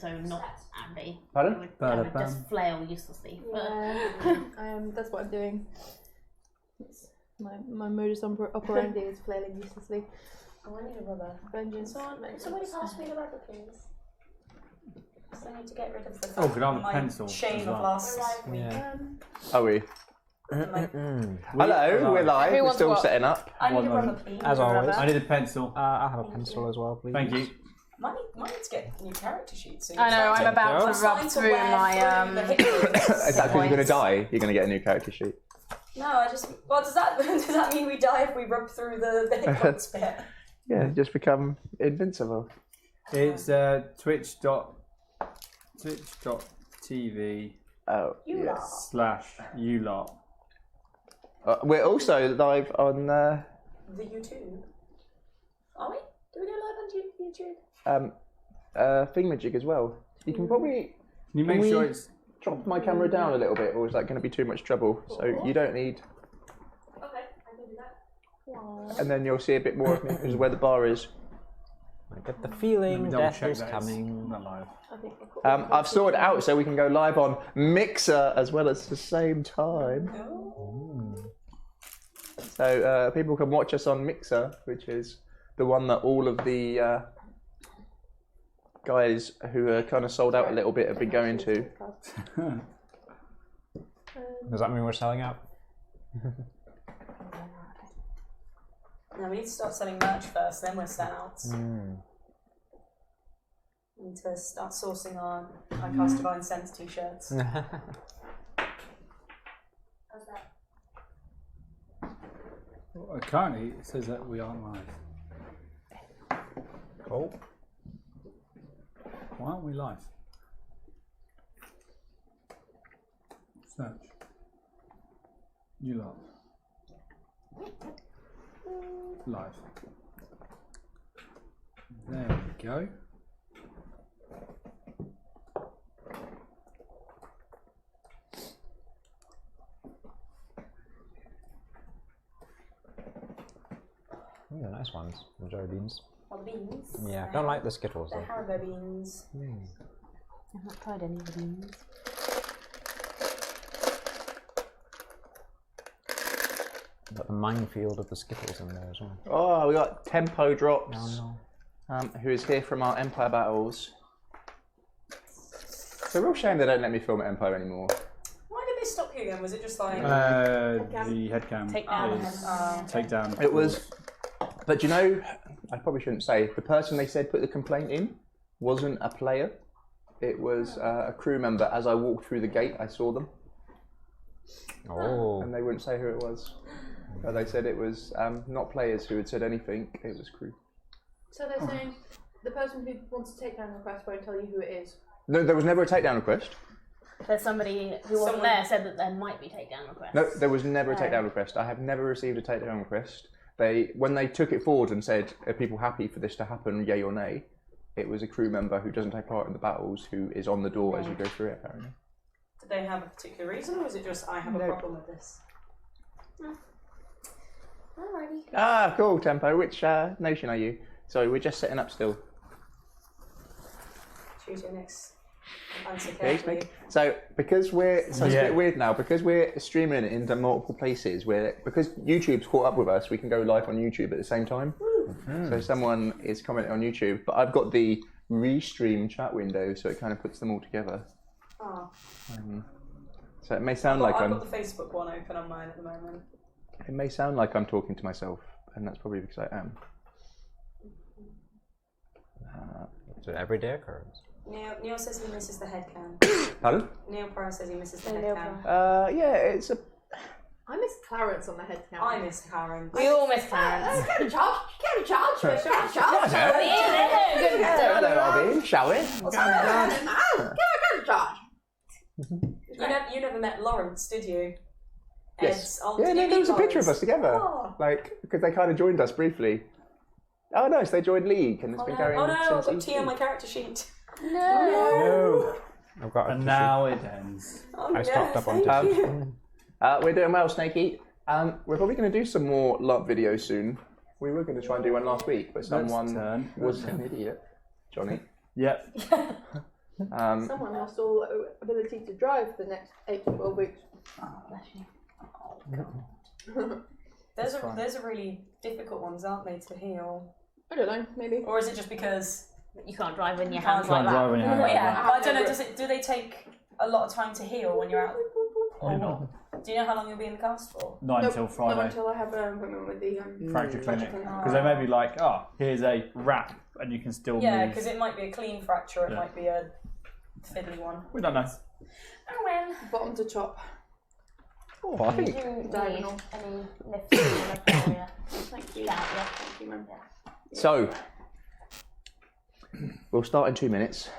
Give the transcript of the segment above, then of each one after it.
so not Andy. Pardon? I would just flail uselessly. Yeah, that's what I'm doing. My modus operandi is flailing uselessly. Oh, I need a rubber. Vengeance. Somebody pass me the rubber, please. Because I need to get rid of the Oh, we got the pencil. shame of last week. Yeah. Are we? Hello, we're live. We're still setting up. I need a rubber, please. As always. I need a pencil. I have a pencil as well, please. Thank you. Might need to get new character sheets. So I know, I'm about to rub through my Is that because you're going to die? You're going to get a new character sheet? No, I just. Well, does that mean we die if we rub through the hit points bit? Yeah, just become invincible. It's twitch.tv /YouLARP. We're also live on the YouTube. Are we? Do we go live on YouTube? Thingamajig as well. You can probably. Can you make sure it's drop my camera down a little bit, or is that going to be too much trouble? So you don't need. Okay, I can do that. Aww. And then you'll see a bit more of me, which is where the bar is. I get the feeling death is coming. Not live. I've sorted out so we can go live on Mixer as well at the same time. So people can watch us on Mixer, which is the one that all of the guys who are kind of sold out a little bit have been going to. Does that mean we're selling out? No, we need to start selling merch first, then we're sellouts. We need to start sourcing our I Cast Divine Sense t-shirts. How's that? Well, currently, it says that we aren't live. Cool. Why aren't we live? Search. YouLARP. Live. There we go. Oh, the nice ones. Enjoy beans. Oh, the beans? Yeah, don't like the Skittles the though. Haribo beans. I've not tried any of the beans. Got the minefield of the Skittles in there as well. Oh, we got Tempo Drops, No. who is here from our Empire battles. It's a real shame they don't let me film at Empire anymore. Why did they stop you again? Was it just like... The headcam. Take down. Take down. It was, but you know, I probably shouldn't say, the person they said put the complaint in wasn't a player. It was a crew member. As I walked through the gate, I saw them. Oh. And they wouldn't say who it was. But they said it was not players who had said anything, it was crew. So they're saying the person who wants to take down a request won't tell you who it is? No, there was never a takedown request. There's somebody who wasn't there said that there might be takedown requests. No, there was never a takedown request. I have never received a takedown request. When they took it forward and said, are people happy for this to happen, yay or nay, it was a crew member who doesn't take part in the battles who is on the door as you go through it, apparently. Did they have a particular reason, or was it just, I have a problem with this? Alrighty. Ah, cool, Tempo. Which nation are you? Sorry, we're just setting up still. Choose your next answer Okay, carefully. so because it's a bit weird now, because we're streaming it into multiple places, because YouTube's caught up with us, we can go live on YouTube at the same time. So someone is commenting on YouTube, but I've got the restream chat window, so it kind of puts them all together. Oh. So it may sound like I've got the Facebook one open on mine at the moment. It may sound like I'm talking to myself, and that's probably because I am. It's an everyday occurrence. Neil says he misses the headcam. Pardon? Neil Pryor says he misses the headcam. Yeah, it's a. I miss Clarence on the head count. I miss Karen. We all miss Clarence. Can't charge. Can't charge. Can't charge. Hello, Albie. Shall we? Can't charge. You never met Lawrence, did you? Yes. Ed's Yeah, there was a picture of us together. Oh. Like, because they kind of joined us briefly. Oh no, so they joined League, and it's been going Oh no, I've got since T on my character sheet. No. I've got And now it ends. Oh, I stocked up on thank you. We're doing well, Snakey. We're probably going to do some more LARP videos soon. We were going to try and do one last week, but someone was an idiot. Johnny. Yep. Someone lost all ability to drive for the next 8 to 12 weeks. Those are really difficult ones, aren't they, to heal? I don't know, maybe. Or is it just because You can't drive when your hands Can't like drive that. when you have Well, it. yeah, but I don't know. Do they take a lot of time to heal when you're out? Probably not. Do you know how long you'll be in the cast for? Not Nope, until Not Friday. until I have an appointment with the Fracture clinic. clinic. Because they may be like, oh, here's a wrap, and you can still Yeah, move. because it might be a clean fracture. It Yeah. might be a fiddly one. We don't know. Oh well. Bottom to top. Oh, I Do think you need Diagonal. any lifts in the area? Thank you. Yeah, yeah. Thank you, ma'am. so. We'll start in 2 minutes.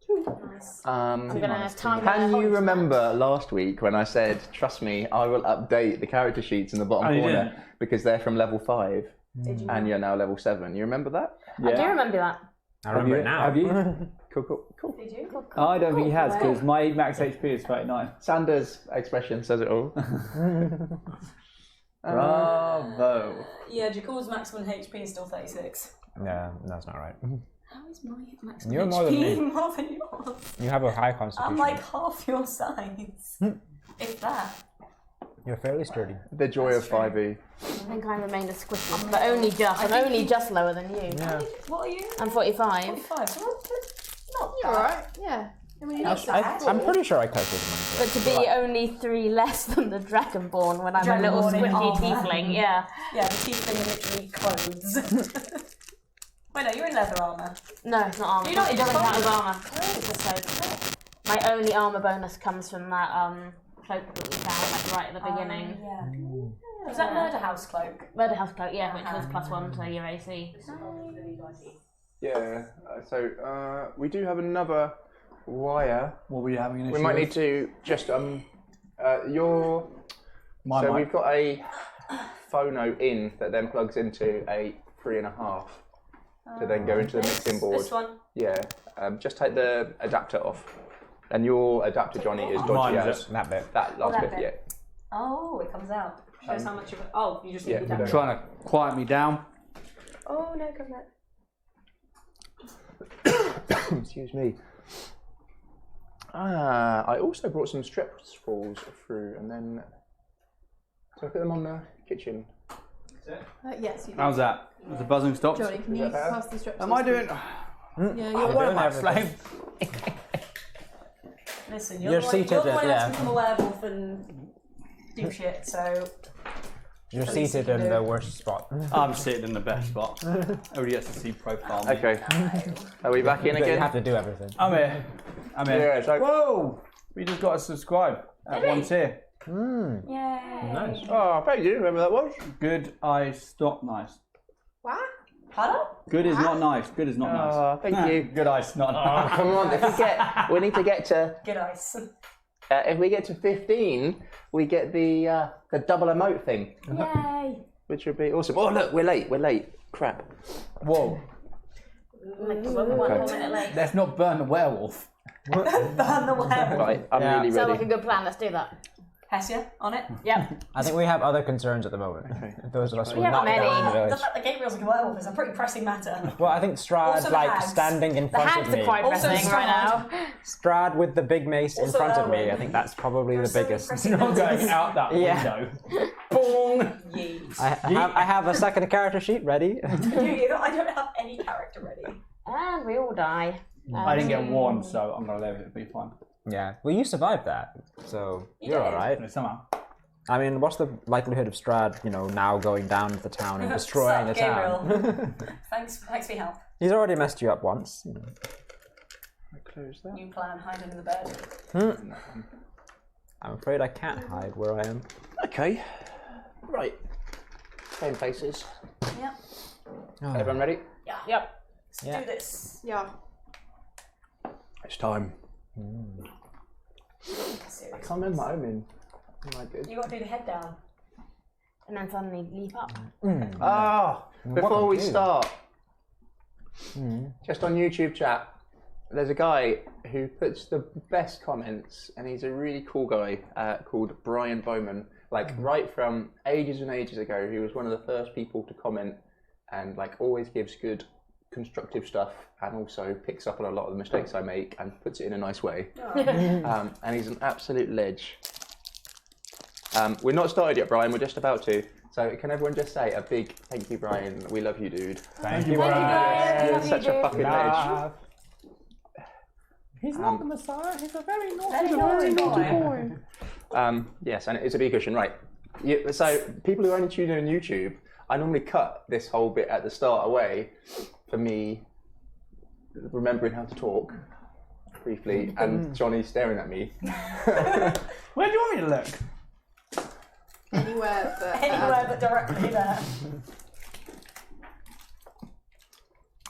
Nice. I'm gonna time Can my you horse remember last week when I said, trust me, I will update the character sheets in the bottom Oh, you corner didn't? because they're from level 5 Did you? and you're now level 7. You remember that? I do remember that. I remember it now. Have you? Cool. Did you? I don't think he has, because my max HP is 39. Sanders' expression says it all. Bravo. Yeah, Jacoul's maximum HP is still 36. Yeah, that's not right. How is my maximum You're more than HP me. more than yours? You have a high constitution. I'm like half your size. If that. You're fairly sturdy. The joy of 5e. I think I remained a squishy, but only just. I'm only just lower than you. Yeah. What are you? I'm 45. 45. So not You're alright, yeah. I mean, you're not sad. I'm pretty sure I calculated mine. But to be only 3 less than the Dragonborn when I'm a little Dragonborn in squishy armour. tiefling, yeah. Yeah, the tiefling are literally clothes. Wait, no, you're in leather armour. No, it's not armour. You're not it in doesn't count as armour. armour. It's just so. My only armour bonus comes from that cloak that we found like right at the beginning. Yeah. Was that Murder House cloak? Murder House cloak, yeah, which was +1 to your AC. Yeah, so we do have another wire. What were you having an issue We might with? need to just My so mic. we've got a phono in that then plugs into a 3.5 to then go into the mixing board. This one? Yeah, just take the adapter off. And your adapter, Johnny, is dodgy Mine as is That bit. that last that bit. bit. Yeah. It comes out. Shows how much of it. Oh, you just Yeah, need we that. don't. Trying to quiet me down. Oh no, come back. Excuse me. I also brought some strep balls through, and then so I put them on the kitchen. Yes, you do. How's that? Has the buzzing stopped? Johnny, can you that better? pass the strips? Am I doing? Yeah, you're What am I, everything. flame? Listen, You're you're the one seated, who has yeah. to become a werewolf and do shit, so. You're At least seated you in can the do. worst spot. I'm sitting in the best spot. Everybody gets to see profile me. Okay. Are we back in But you again? have to do everything. I'm here. I'm here. Yeah, so Whoa! We just got to subscribe at one tier. Yay. Nice. oh, thank you. Whoever that was. Good eyes, not nice. What? Pardon? Good is not nice. Good is not nice. Thank you. Good eyes, not nice. Come on, we need to get to. Good ice. If we get to 15, we get the double emote thing, Yay. which would be awesome. Oh look, we're late. Crap. Whoa! One more minute late. Let's not burn the werewolf. Burn the werewolf. Right, I'm Yeah. really Sounds like a ready. good plan, let's do that. Hessia, on it. Yep. I think we have other concerns at the moment. Those of us who We are have not down in the many. The village. fact that Gabriel's a werewolf is a pretty pressing matter. Well, I think Strad, Also the like hags. standing in The front hags of are me. quite Also pressing right now. Strad with the big mace in Also front of me. Erwin. I think that's probably the so biggest. pressing Not going matters. out that Yeah. window. Boom! Yeet. I have a second character sheet ready. Do you? I don't have any character ready. And we all die. I didn't get warned, so I'm gonna let it be fine. Yeah. Well, you survived that, so You you're did. all right. Somehow. I mean, what's the likelihood of Strad, now going down to the town and destroying the Gabriel. town? Thanks for your help. He's already messed you up once. Close that. New plan, hide under the bed. I'm afraid I can't hide where I am. Okay. Right. Same faces. Yep. Everyone ready? Yeah. Yep. Let's Yeah. do this. Yeah. It's time. Seriously. I can't remember my omen. Am I good? You got to do the head down. And then suddenly leap up. Before we do? start, just on YouTube chat, there's a guy who puts the best comments, and he's a really cool guy called Brian Bowman. Like right from ages and ages ago, he was one of the first people to comment, and like always gives good constructive stuff and also picks up on a lot of the mistakes I make and puts it in a nice way. And he's an absolute ledge. We're not started yet, Brian. We're just about to. So can everyone just say a big thank you, Brian? We love you, dude. Thank you, Brian. Yeah, Love you, such a dude. fucking ledge. He's not the Messiah. He's a very Very naughty boy. Yes, and it's a big cushion, right? So people who only tune in on YouTube, I normally cut this whole bit at the start away for me remembering how to talk briefly, and Johnny staring at me. Where do you want me to look? Anywhere Anywhere but directly there.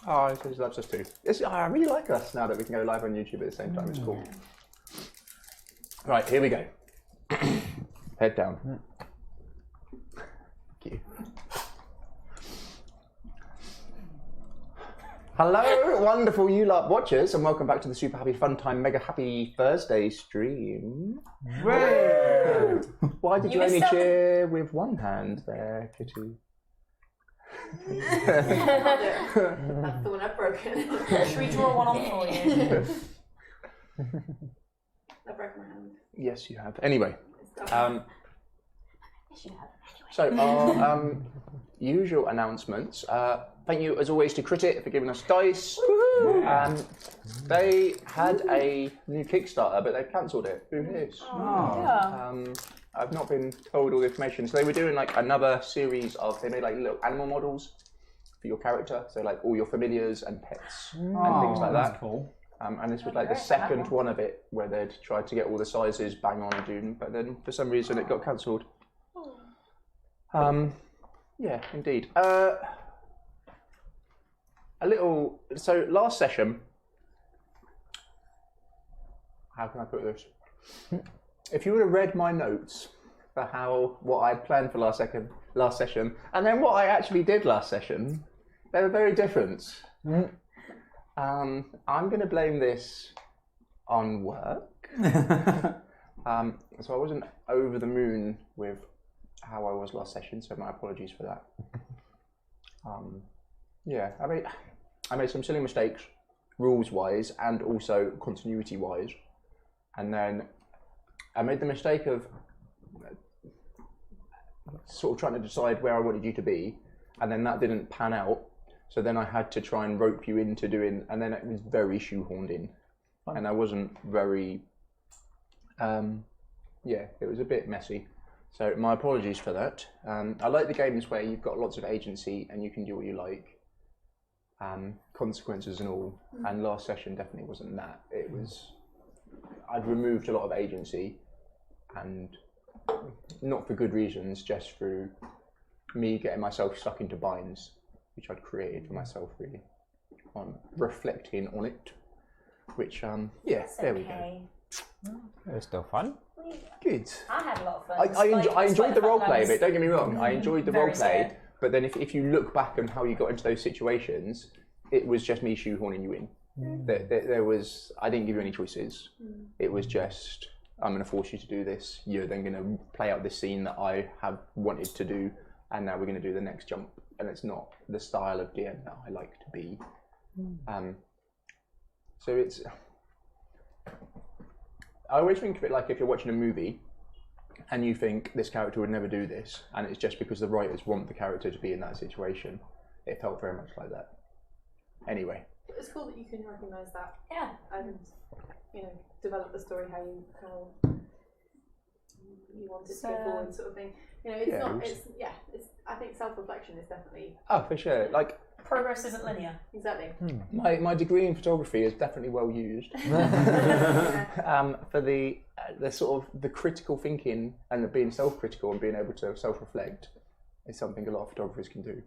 Oh, he loves us too. I really like us now that we can go live on YouTube at the same time. It's cool. Right, here we go. Head down. Thank you. Hello, wonderful YouLARP watchers, and welcome back to the Super Happy Fun Time Mega Happy Thursday stream. Woo! Why did you only cheer with one hand there, Kitty? That's the one I've broken. Should we draw one on for you? I broke my hand. Yes, you have. Anyway, It's done. Yes, you have. so our usual announcements. Thank you, as always, to Critit for giving us dice. They had a new Kickstarter, but they've cancelled it. Who knows? Yeah. I've not been told all the information. So they were doing like another series of, they made like little animal models for your character. So like all your familiars and pets and things like That's that. cool. And this was like the second one of it where they'd tried to get all the sizes bang on and do, but then for some reason it got cancelled. Yeah, indeed. So last session, how can I put this? If you would have read my notes for what I'd planned for last session, and then what I actually did last session, they were very different. I'm going to blame this on work. So I wasn't over the moon with how I was last session, so my apologies for that. Yeah, I made some silly mistakes, rules-wise and also continuity-wise, and then I made the mistake of sort of trying to decide where I wanted you to be, and then that didn't pan out. So then I had to try and rope you into doing, and then it was very shoehorned in, and I wasn't very. Yeah, it was a bit messy. So my apologies for that. I like the games where you've got lots of agency and you can do what you like. Consequences and all. And last session definitely wasn't that. It was, I'd removed a lot of agency, and not for good reasons, just through me getting myself stuck into binds, which I'd created for myself really, on reflecting on it. Which, yeah, there we go. It was still fun. Good. I had a lot of fun. I enjoyed the role play, but don't get me wrong, I enjoyed the very role play. scared. But then if you look back on how you got into those situations, it was just me shoehorning you in. There was, I didn't give you any choices. It was just, I'm going to force you to do this. You're then going to play out this scene that I have wanted to do, and now we're going to do the next jump. And it's not the style of DM that I like to be. So it's, I always think of it like if you're watching a movie and you think this character would never do this, and it's just because the writers want the character to be in that situation. It felt very much like that. Anyway. It's cool that you can recognise that. Yeah. And, develop the story how you want it to go forward, sort of thing. I think self-reflection is definitely. Oh, for sure. Like, progress isn't linear. Exactly. My degree in photography is definitely well used. For the sort of the critical thinking and the being self-critical and being able to self-reflect is something a lot of photographers can do.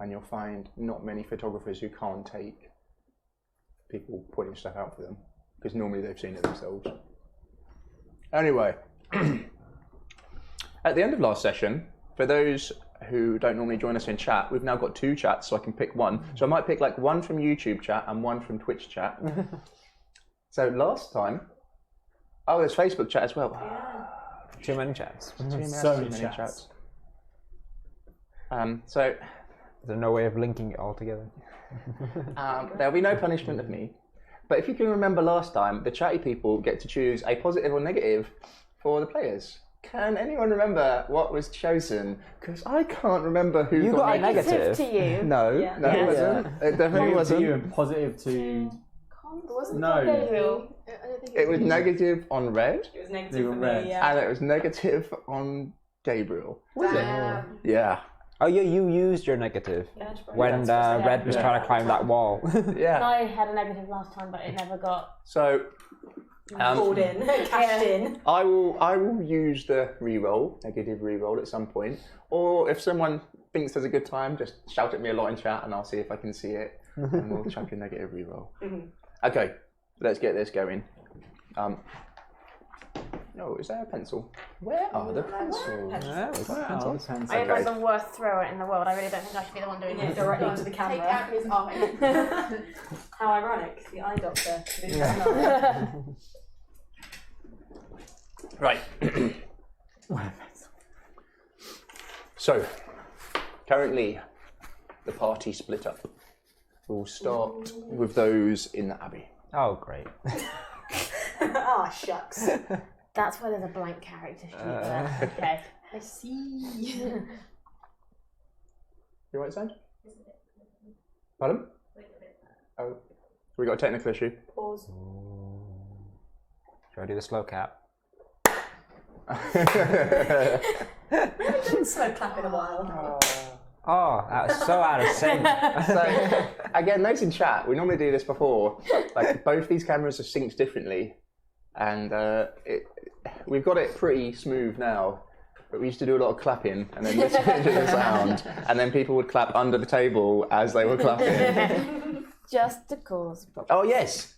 And you'll find not many photographers who can't take people pointing stuff out for them, because normally they've seen it themselves. Anyway, at the end of last session, for those who don't normally join us in chat, we've now got 2 chats, so I can pick one. So I might pick like one from YouTube chat and one from Twitch chat. So last time, there's Facebook chat as well. Too many chats. Too many So many chats. chats. So Is there no way of linking it all together? There'll be no punishment of me. But if you can remember last time, the chatty people get to choose a positive or negative for the players. Can anyone remember what was chosen? Because I can't remember who You got a negative. to you. No, Yeah. no, it wasn't. It definitely Negative to wasn't. you and positive to. No. It was negative on Red, It was negative You for were me, red. yeah. and it was negative on Gabriel. Damn. Yeah. Oh, yeah, you used your negative Yeah, when Red was trying to climb that wall. Yeah. I had a negative last time, but it never got. So Called in, cashed in. I will use the negative reroll at some point. Or if someone thinks there's a good time, just shout at me a lot in chat and I'll see if I can see it. And we'll chuck a negative reroll. Okay, let's get this going. Oh, is there a pencil? Where are the pencils? Wow. I am like the worst thrower in the world. I really don't think I should be the one doing it. Directly to the Take out camera. his eye. How ironic, the eye doctor. Right. So, currently, the party split up. We'll start with those in the Abbey. Oh, great. Ah, shucks. That's why there's a blank character sheet there. Okay. I see. You right, Sam? Pardon? Oh, we got a technical issue. Pause. Should I do the slow cap? Haven't done slow clap in a while. Oh, that was so out of sync. So, again, those in chat, we normally do this before. Like, both these cameras are synced differently. And we've got it pretty smooth now. But we used to do a lot of clapping and then listen to the sound. And then people would clap under the table as they were clapping. Just to cause problems. Oh, yes.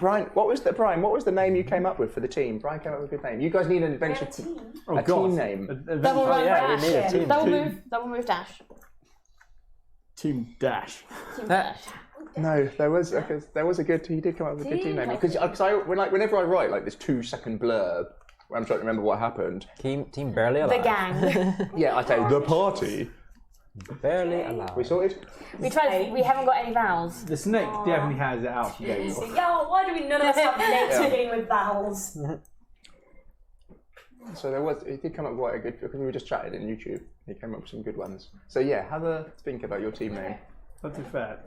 Brian, what was the name you came up with for the team? Brian came up with a good name. You guys need an adventure team. Oh, A God. team name. Double run yeah, dash. we need a team. Double move dash. Team Dash. Team dash. No, there was a good. He did come up with a good team name because whenever I write like this 2-second blurb where I'm trying to remember what happened. Team barely alive. The gang. Yeah, I say the party. Barely alive. We sorted. We tried. We haven't got any vowels. The snake definitely has it out. Yo, why do we none of us have names beginning with vowels? So it did come up quite a good because we were just chatting in YouTube. He came up with some good ones. So yeah, have a think about your team name. Not too fair.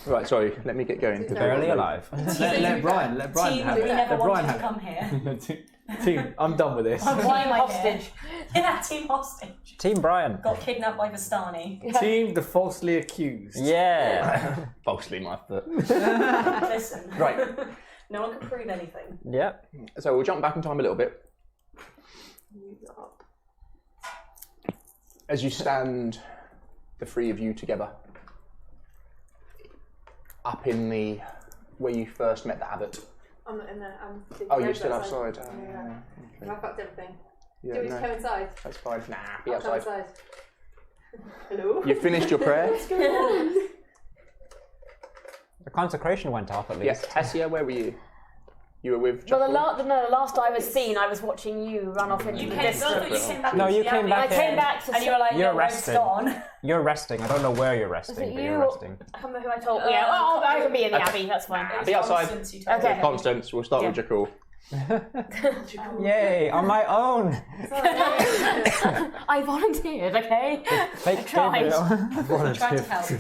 Right, sorry. Let me get going. Barely alive. Let Brian Team have that we it. never Let Brian wanted to have come here. it. Team, I'm done with this. I'm Team hostage. Yeah, team hostage. Team Brian. Got kidnapped by Vistani. Team the falsely accused. Yeah. Falsely, my foot. Listen. Right. No one can prove anything. Yep. So we'll jump back in time a little bit. As you stand, the three of you together, up in the where you first met the abbot. I'm not in there. Oh, you're still outside. Yeah. Okay. I fucked everything. Yeah, Do we no, go inside? that's fine. Nah, be I'll come outside. inside. Hello? You finished your prayer? The consecration went off at least. Yes. Tessia, where were you? You were with Well, Chuckle? the last I was seen, I was watching you run off into You the came, distance. you came back. No, into you the came alley. back I came back to and you were like, You're "No, Red's resting. gone." You're resting. I don't know where you're resting, it but you? you're resting. I can't remember who I told. Yeah, well, I can be in the Okay. abbey. That's fine. Be outside. Constance, you told Okay. me. Constance, we'll start with Jackal. Yay! On my own. I volunteered. Okay. Fake tried. Gabriel. Tried to help.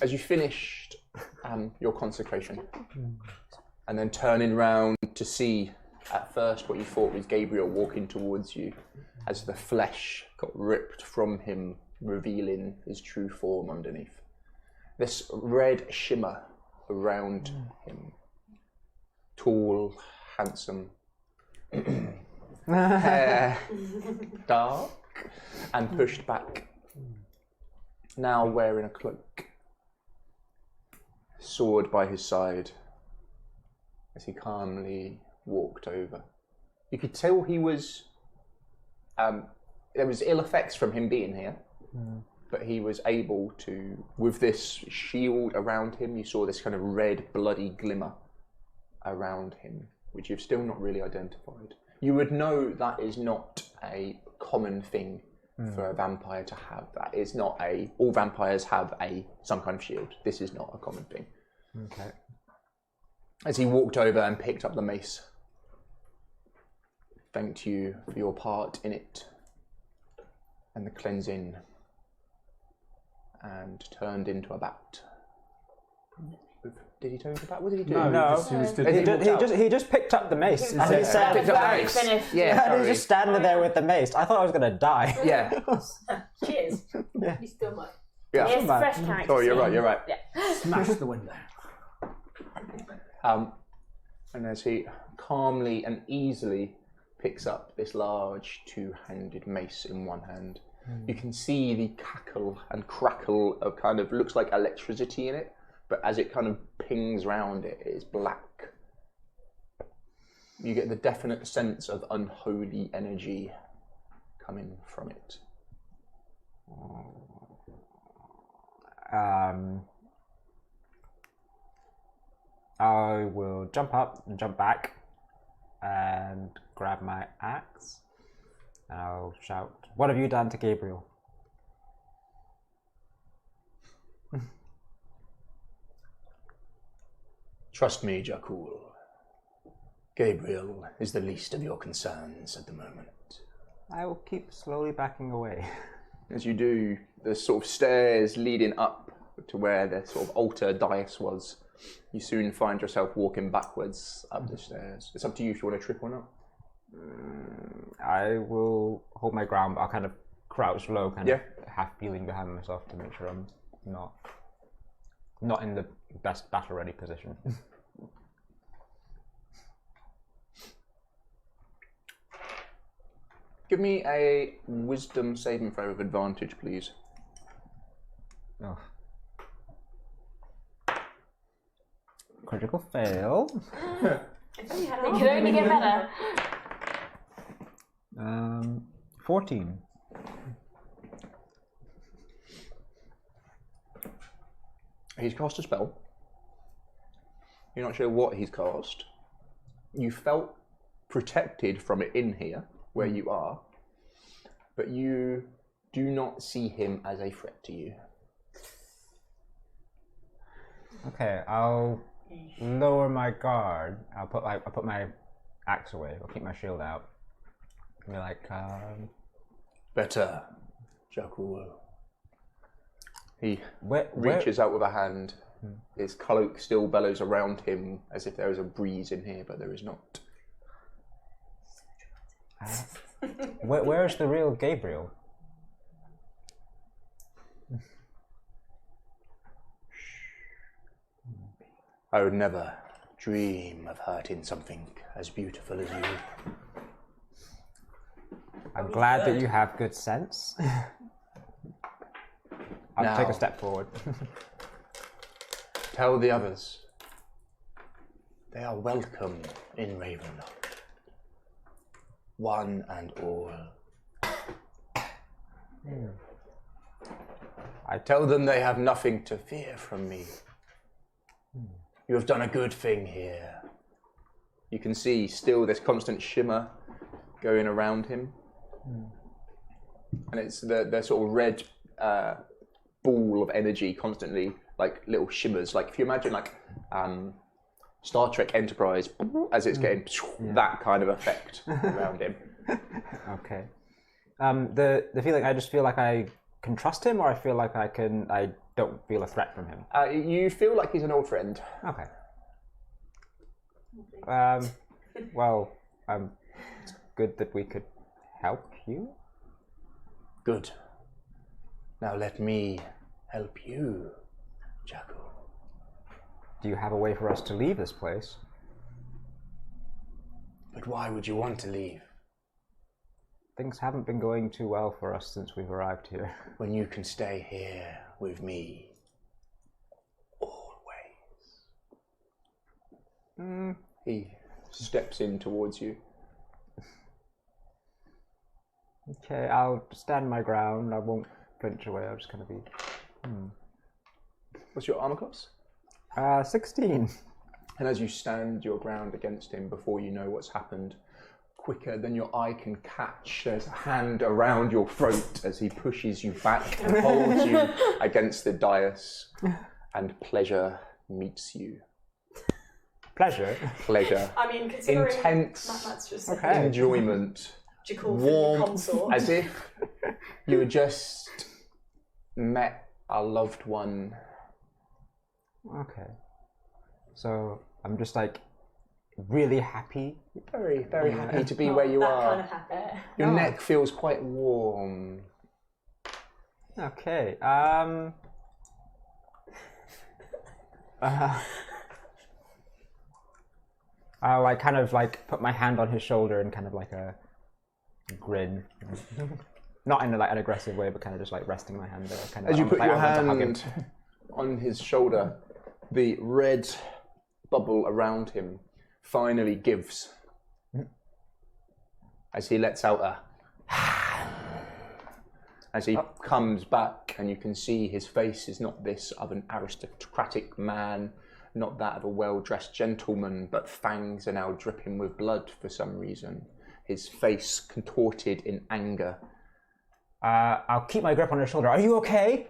As you finished your consecration, and then turning round to see at first what you thought was Gabriel walking towards you, as the flesh got ripped from him, revealing his true form underneath. This red shimmer around him. Tall, handsome, hair dark and pushed back. Now wearing a cloak. Sword by his side as he calmly walked over. You could tell he was... there was ill effects from him being here, but he was able to, with this shield around him, you saw this kind of red, bloody glimmer around him, which you've still not really identified. You would know that is not a common thing for a vampire to have that. It's not all vampires have some kind of shield. This is not a common thing. Okay. As he walked over and picked up the mace, thanked you for your part in it and the cleansing, and turned into a bat. Did he turn into a bat? What did he do? No. He just picked up the mace. And he said, picked up the mace. Yeah, and he's just standing there with the mace. I thought I was going to die. Yeah. Cheers. You still might. Yeah. It's fresh character. Oh, you're right. Yeah. Smash the window. And as he calmly and easily picks up this large two-handed mace in one hand, you can see the cackle and crackle of kind of looks like electricity in it, but as it kind of pings round it, it is black. You get the definite sense of unholy energy coming from it. I will jump up and jump back and grab my axe. And I'll shout, "What have you done to Gabriel?" Trust me, Jakul. Gabriel is the least of your concerns at the moment. I will keep slowly backing away. As you do, the sort of stairs leading up to where the sort of altar dais was, you soon find yourself walking backwards up the stairs. It's up to you if you want to trip or not. I will hold my ground, but I'll kind of crouch low, kind Yeah. of half feeling behind myself to make sure I'm not in the best battle-ready position. Give me a wisdom saving throw with advantage, please. Oh. Critical fail. It can only get better. 14. He's cast a spell. You're not sure what he's cast. You felt protected from it in here, where you are, but you do not see him as a threat to you. Okay, I'll lower my guard. I'll put my axe away. I'll keep my shield out. And be like, Better, Jakul. He where reaches out with a hand. His cloak still bellows around him as if there is a breeze in here, but there is not. where's the real Gabriel? I would never dream of hurting something as beautiful as you. I'm glad that you have good sense. I'll take a step forward. Tell the others they are welcome in Ravenloft. One and all. I tell them they have nothing to fear from me. You have done a good thing here. You can see still this constant shimmer going around him. And it's the sort of red ball of energy constantly, like little shimmers. Like if you imagine like Star Trek Enterprise, as it's getting that kind of effect around him. Okay. The feeling, I just feel like I can trust him, or I feel like I don't feel a threat from him. You feel like he's an old friend. Okay. Well, it's good that we could help you. Good. Now let me help you, Jakul. Do you have a way for us to leave this place? But why would you want to leave? Things haven't been going too well for us since we've arrived here. When you can stay here with me. Always. He steps in towards you. Okay, I'll stand my ground. I won't flinch away. I'm just going to be... What's your armor class? 16. And as you stand your ground against him, before you know what's happened, quicker than your eye can catch. There's a hand around your throat as he pushes you back and holds you against the dais, and pleasure meets you. Pleasure. I mean, considering Intense Matt's just enjoyment. Warm, as if you had just met a loved one. Okay. So I'm just like really happy. Very, very happy to be where you are. Kind of happy. Your neck feels quite warm. Okay. I'll like kind of like put my hand on his shoulder and kind of like a grin. Not in like an aggressive way, but kind of just like resting my hand there. Kind of As you put your I want to hug hand on his shoulder, the red bubble around him finally gives. As he lets out a as he comes back, and you can see his face is not this of an aristocratic man, not that of a well-dressed gentleman, but fangs are now dripping with blood for some reason. His face contorted in anger. I'll keep my grip on his shoulder. Are you okay?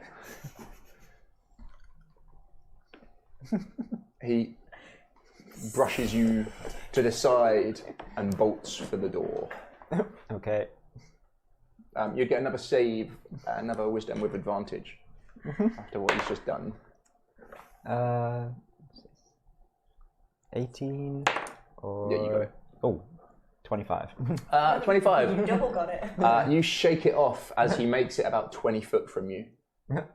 He brushes you to the side and bolts for the door. Okay. You get another save, another wisdom with advantage after what he's just done. 18 or... Yeah, you got it. Oh, 25. 25. You double got it. You shake it off as he makes it about 20 foot from you.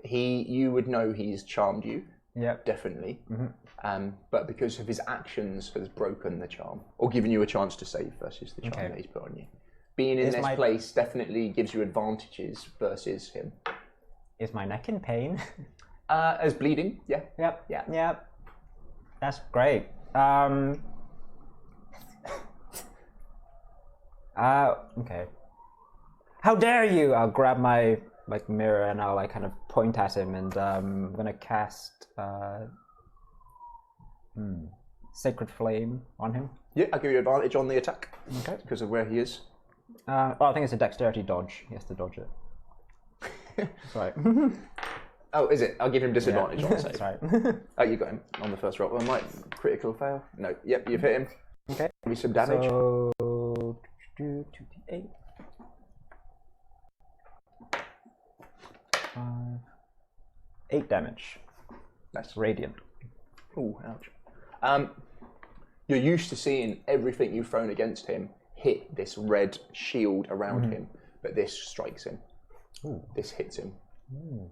You would know he's charmed you. Yep. Definitely. But because of his actions has broken the charm, or given you a chance to save versus the charm that he's put on you. Being in this place definitely gives you advantages versus him. Is my neck in pain? As bleeding, yeah. Yep. Yeah. Yep. That's great. Okay. How dare you! I'll grab my like mirror and I'll like kind of point at him, and I'm gonna cast Sacred Flame on him. Yeah, I'll give you advantage on the attack. Okay. Because of where he is. I think it's a dexterity dodge. He has to dodge it. Right. Oh, is it? I'll give him disadvantage on the save. That's right. Oh, you got him on the first roll. Well, might critical fail. No. Yep, you've hit him. Okay. Give me some damage. So 2d8. 8 damage. Nice. Radiant. Ooh, ouch. You're used to seeing everything you've thrown against him hit this red shield around him, but this strikes him. Ooh. This hits him.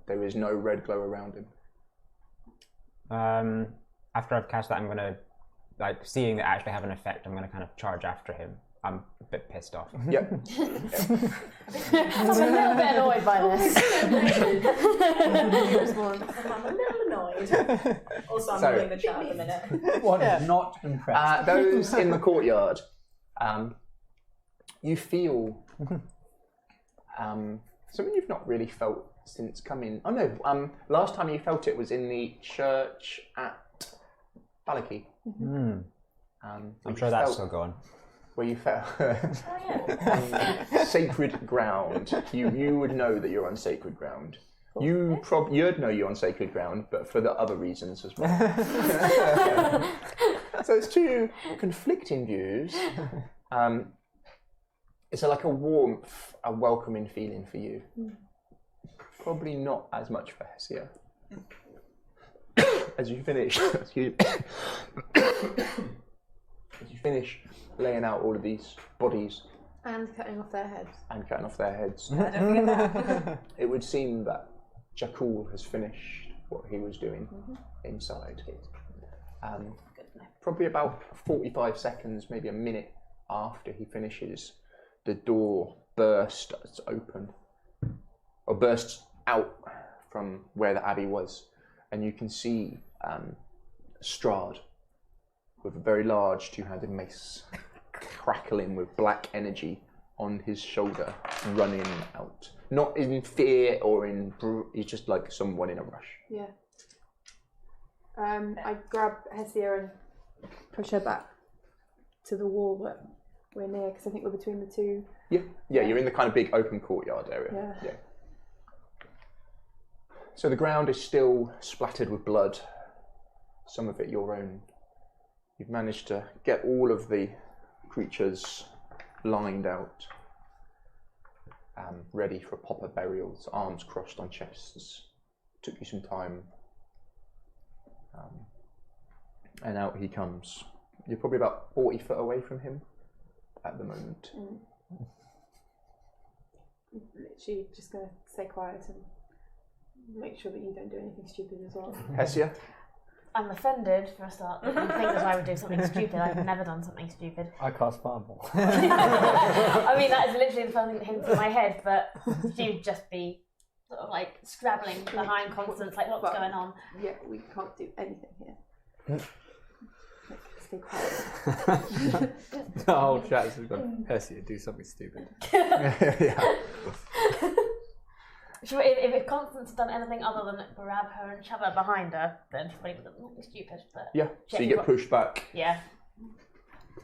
There is no red glow around him. After I've cast that, I'm gonna, like, seeing it actually have an effect, I'm gonna kind of charge after him. I'm a bit pissed off. Yep. I'm a little bit annoyed by this. I'm a little annoyed. Also, I'm in the chat at the minute. One is not impressed. Those in the courtyard, you feel something you've not really felt since coming. Oh no, last time you felt it was in the church at Balaki. I'm sure that's still going. Where you felt sacred ground. You would know that you're on sacred ground. You'd know you're on sacred ground, but for the other reasons as well. So it's two conflicting views. It's like a warmth, a welcoming feeling for you. Probably not as much for Hessia. As you finish, excuse me. As you finish laying out all of these bodies And cutting off their heads. It would seem that Jakul has finished what he was doing inside. Probably about 45 seconds, maybe a minute after he finishes, the door bursts open, or bursts out from where the abbey was, and you can see Strahd with a very large two-handed mace crackling with black energy on his shoulder, running out. Not in fear or in... he's just like someone in a rush. Yeah. I grab Hessia and push her back to the wall that we're near, because I think we're between the two. Yeah, you're in the kind of big open courtyard area. Yeah. So the ground is still splattered with blood, some of it your own. You've managed to get all of the creatures lined out, ready for proper burials, arms crossed on chests. Took you some time. And out he comes. You're probably about 40 foot away from him at the moment. Literally just going to stay quiet and make sure that you don't do anything stupid as well. Hessia? I'm offended for a start. You think that I would do something stupid. I've never done something stupid. I cast Fireball. I mean, that is literally the first thing that came through my head, but you'd just be sort of like scrabbling behind Constance, like what's going on? Yeah, we can't do anything here. Stay quiet. The whole chat has gone, Percy, do something stupid. If Constance had done anything other than grab her and shove her behind her, then she probably would be stupid. But Yeah, so you get pushed back. Yeah.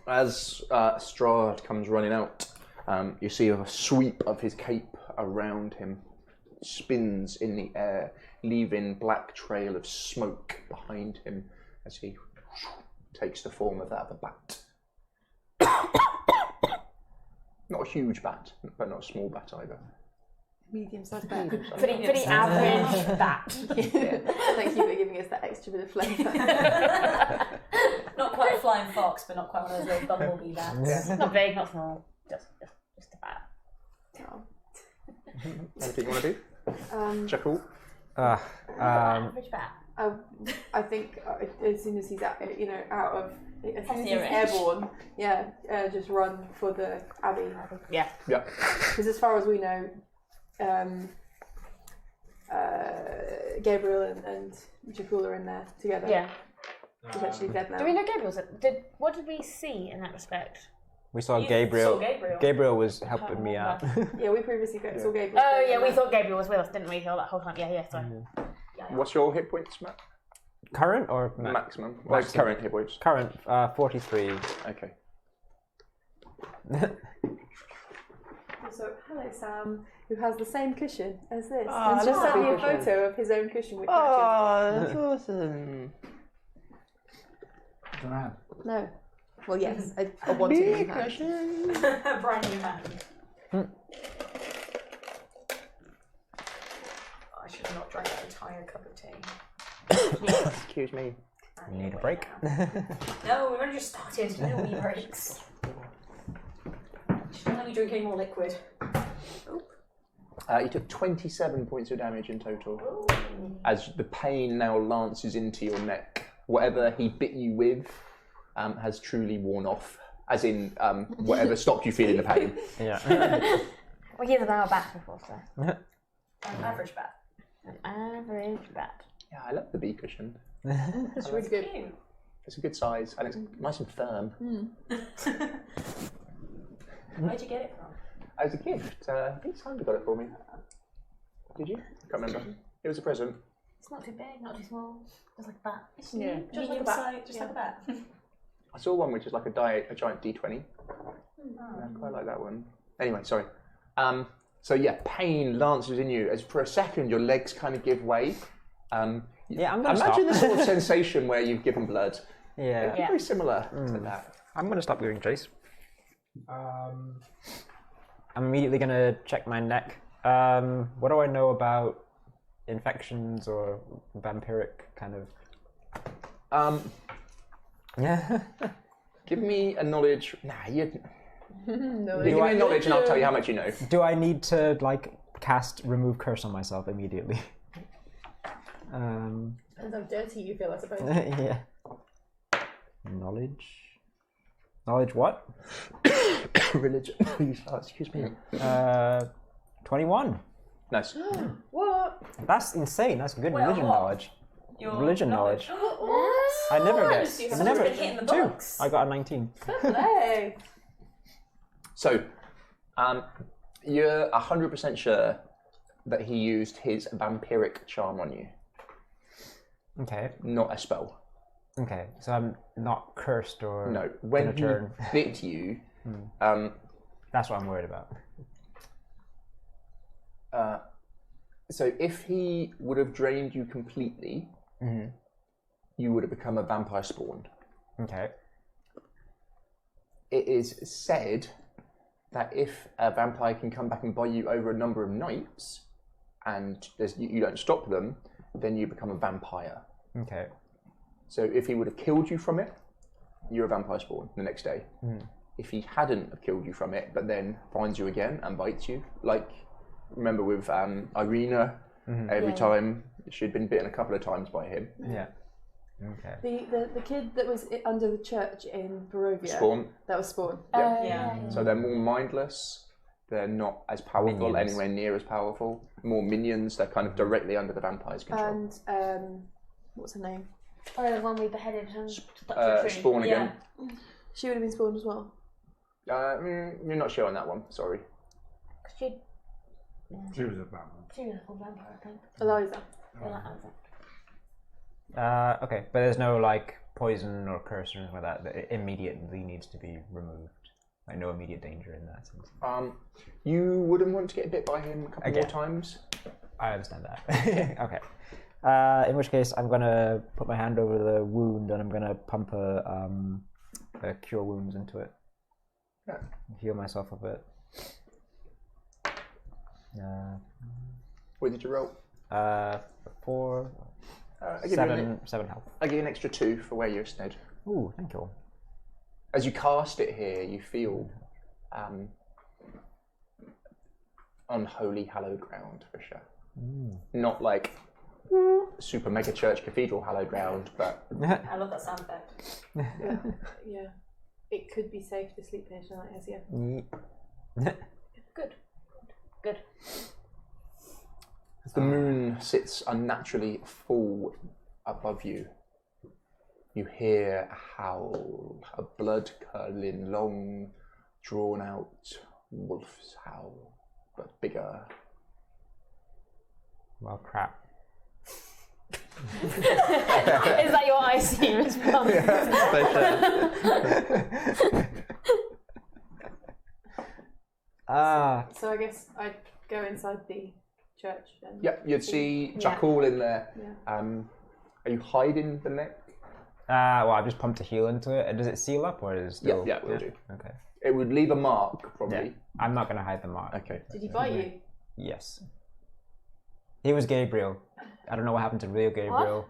As Strahd comes running out, you see a sweep of his cape around him, spins in the air, leaving black trail of smoke behind him as he takes the form of that of a bat. Not a huge bat, but not a small bat either. Medium-sized bat. Pretty average bat. Yeah. Thank you for giving us that extra bit of flavour. Not quite a flying fox, but not quite one of those little bumblebee bats. Not big, not small. Just a bat. Oh. Anything you want to do? Jackal? Average bat. I think as soon as he's out, out of, as soon as he's range. airborne, just run for the abbey. Yeah. Yeah. Because as far as we know, Gabriel and Jakul are in there together. Yeah. He's actually dead now. Do we know Gabriel's? What did we see in that respect? We saw You Gabriel. saw Gabriel. Gabriel was helping me out. Yeah, we previously saw Gabriel. Oh yeah, we thought Gabriel was with us, didn't we? All that whole time. Yeah. Sorry. What's your hit points, Matt? Current or Maximum. Well, current hit points. Current 43. Okay. So, hello Sam, who has the same cushion as this. Oh, and just that's sent me a a cushion. photo of his own cushion, which That's awesome. matches. No. Well, yes, I want to be cushion. Brand new man. I should have not drank that entire cup of tea. Excuse me. You need a break? No, we've only just started. No wee breaks. Just don't let me drink any more liquid. You took 27 points of damage in total. As the pain now lances into your neck. Whatever he bit you with has truly worn off. As in, whatever stopped you feeling the pain. Yeah. Well, he was our bat before, so. An average bat. An average bat. Yeah, I love the bee cushion. It's really good. Cute. It's a good size and it's nice and firm. Where'd you get it from? As a gift, I think Sandra got it for me. Did you? I can't remember. It was a present. It's not too big, not too small. Just like a bat. Yeah. Just like a bat. Just like a bat. I saw one which is like a giant D20. I quite like that one. Anyway, sorry. So yeah, pain lances in you. As for a second, your legs kind of give way. Yeah, I'm gonna Imagine the stop. sort of sensation where you've given blood. Yeah. Yeah. Very similar to that. I'm going to stop doing Jace. I'm immediately going to check my neck. What do I know about infections or vampiric kind of... Yeah. Give me a knowledge. Nah, you. No, Give me a knowledge, and I'll tell you how much you know. Do I need to cast remove curse on myself immediately? Depends how dirty you feel, I suppose. Yeah. Knowledge what? Religion. Excuse me. 21. Nice. What? That's insane. That's good Well, religion what? knowledge. Your Religion knowledge. What? I never You get. have Someone's Never. been hitting the 2. box. I got a 19. Play. So, you're 100% sure that he used his vampiric charm on you, Okay. not a spell. Okay. So I'm not cursed or No, in when a he turn. bit you, That's what I'm worried about. So if he would have drained you completely, you would have become a vampire spawn. Okay. It is said that if a vampire can come back and bite you over a number of nights, and you don't stop them, then you become a vampire. Okay. So if he would have killed you from it, you're a vampire spawn the next day. If he hadn't have killed you from it, but then finds you again and bites you, like remember with Irina, every time she'd been bitten a couple of times by him. Yeah. Okay. The kid that was under the church in Barovia. Spawn. That was Spawn. So they're more mindless. They're not as powerful, anywhere near as powerful. More minions. They're kind of directly under the vampire's control. And what's her name? Oh, the one we beheaded and stuck to a tree. Spawn again. She would have been spawned as well. You're not sure on that one. Sorry. She was a vampire. She was a full vampire, I think. Eliza. Okay, but there's no like poison or curse or anything like that. That immediately needs to be removed. Like no immediate danger in that sense. You wouldn't want to get bit by him a couple more times. I understand that. Okay. In which case, I'm gonna put my hand over the wound and I'm gonna pump a cure wounds into it. Yeah. Heal myself a bit. What did you roll? 4, I give 7 health. I give you an extra 2 for where you're sned. Ooh, thank you. As you cast it here, you feel unholy hallowed ground for sure. Not like super mega church cathedral hallowed ground, but I love that sound effect. Yeah. It could be safe to sleep here tonight, Hesia. Good. as the moon sits unnaturally full above you, you hear a howl, a blood-curdling, long, drawn-out wolf's howl, but bigger. Well, crap. Is that your IC response? So I guess I'd go inside the church and Yep, you'd see Jackal in there. Yeah. Are you hiding the neck? Well, I've just pumped a heal into it. Does it seal up or is it still... Yeah, will do. Okay. It would leave a mark, probably. Yeah. I'm not going to hide the mark. Okay. Did he bite you? Yes. He was Gabriel. I don't know what happened to real Gabriel.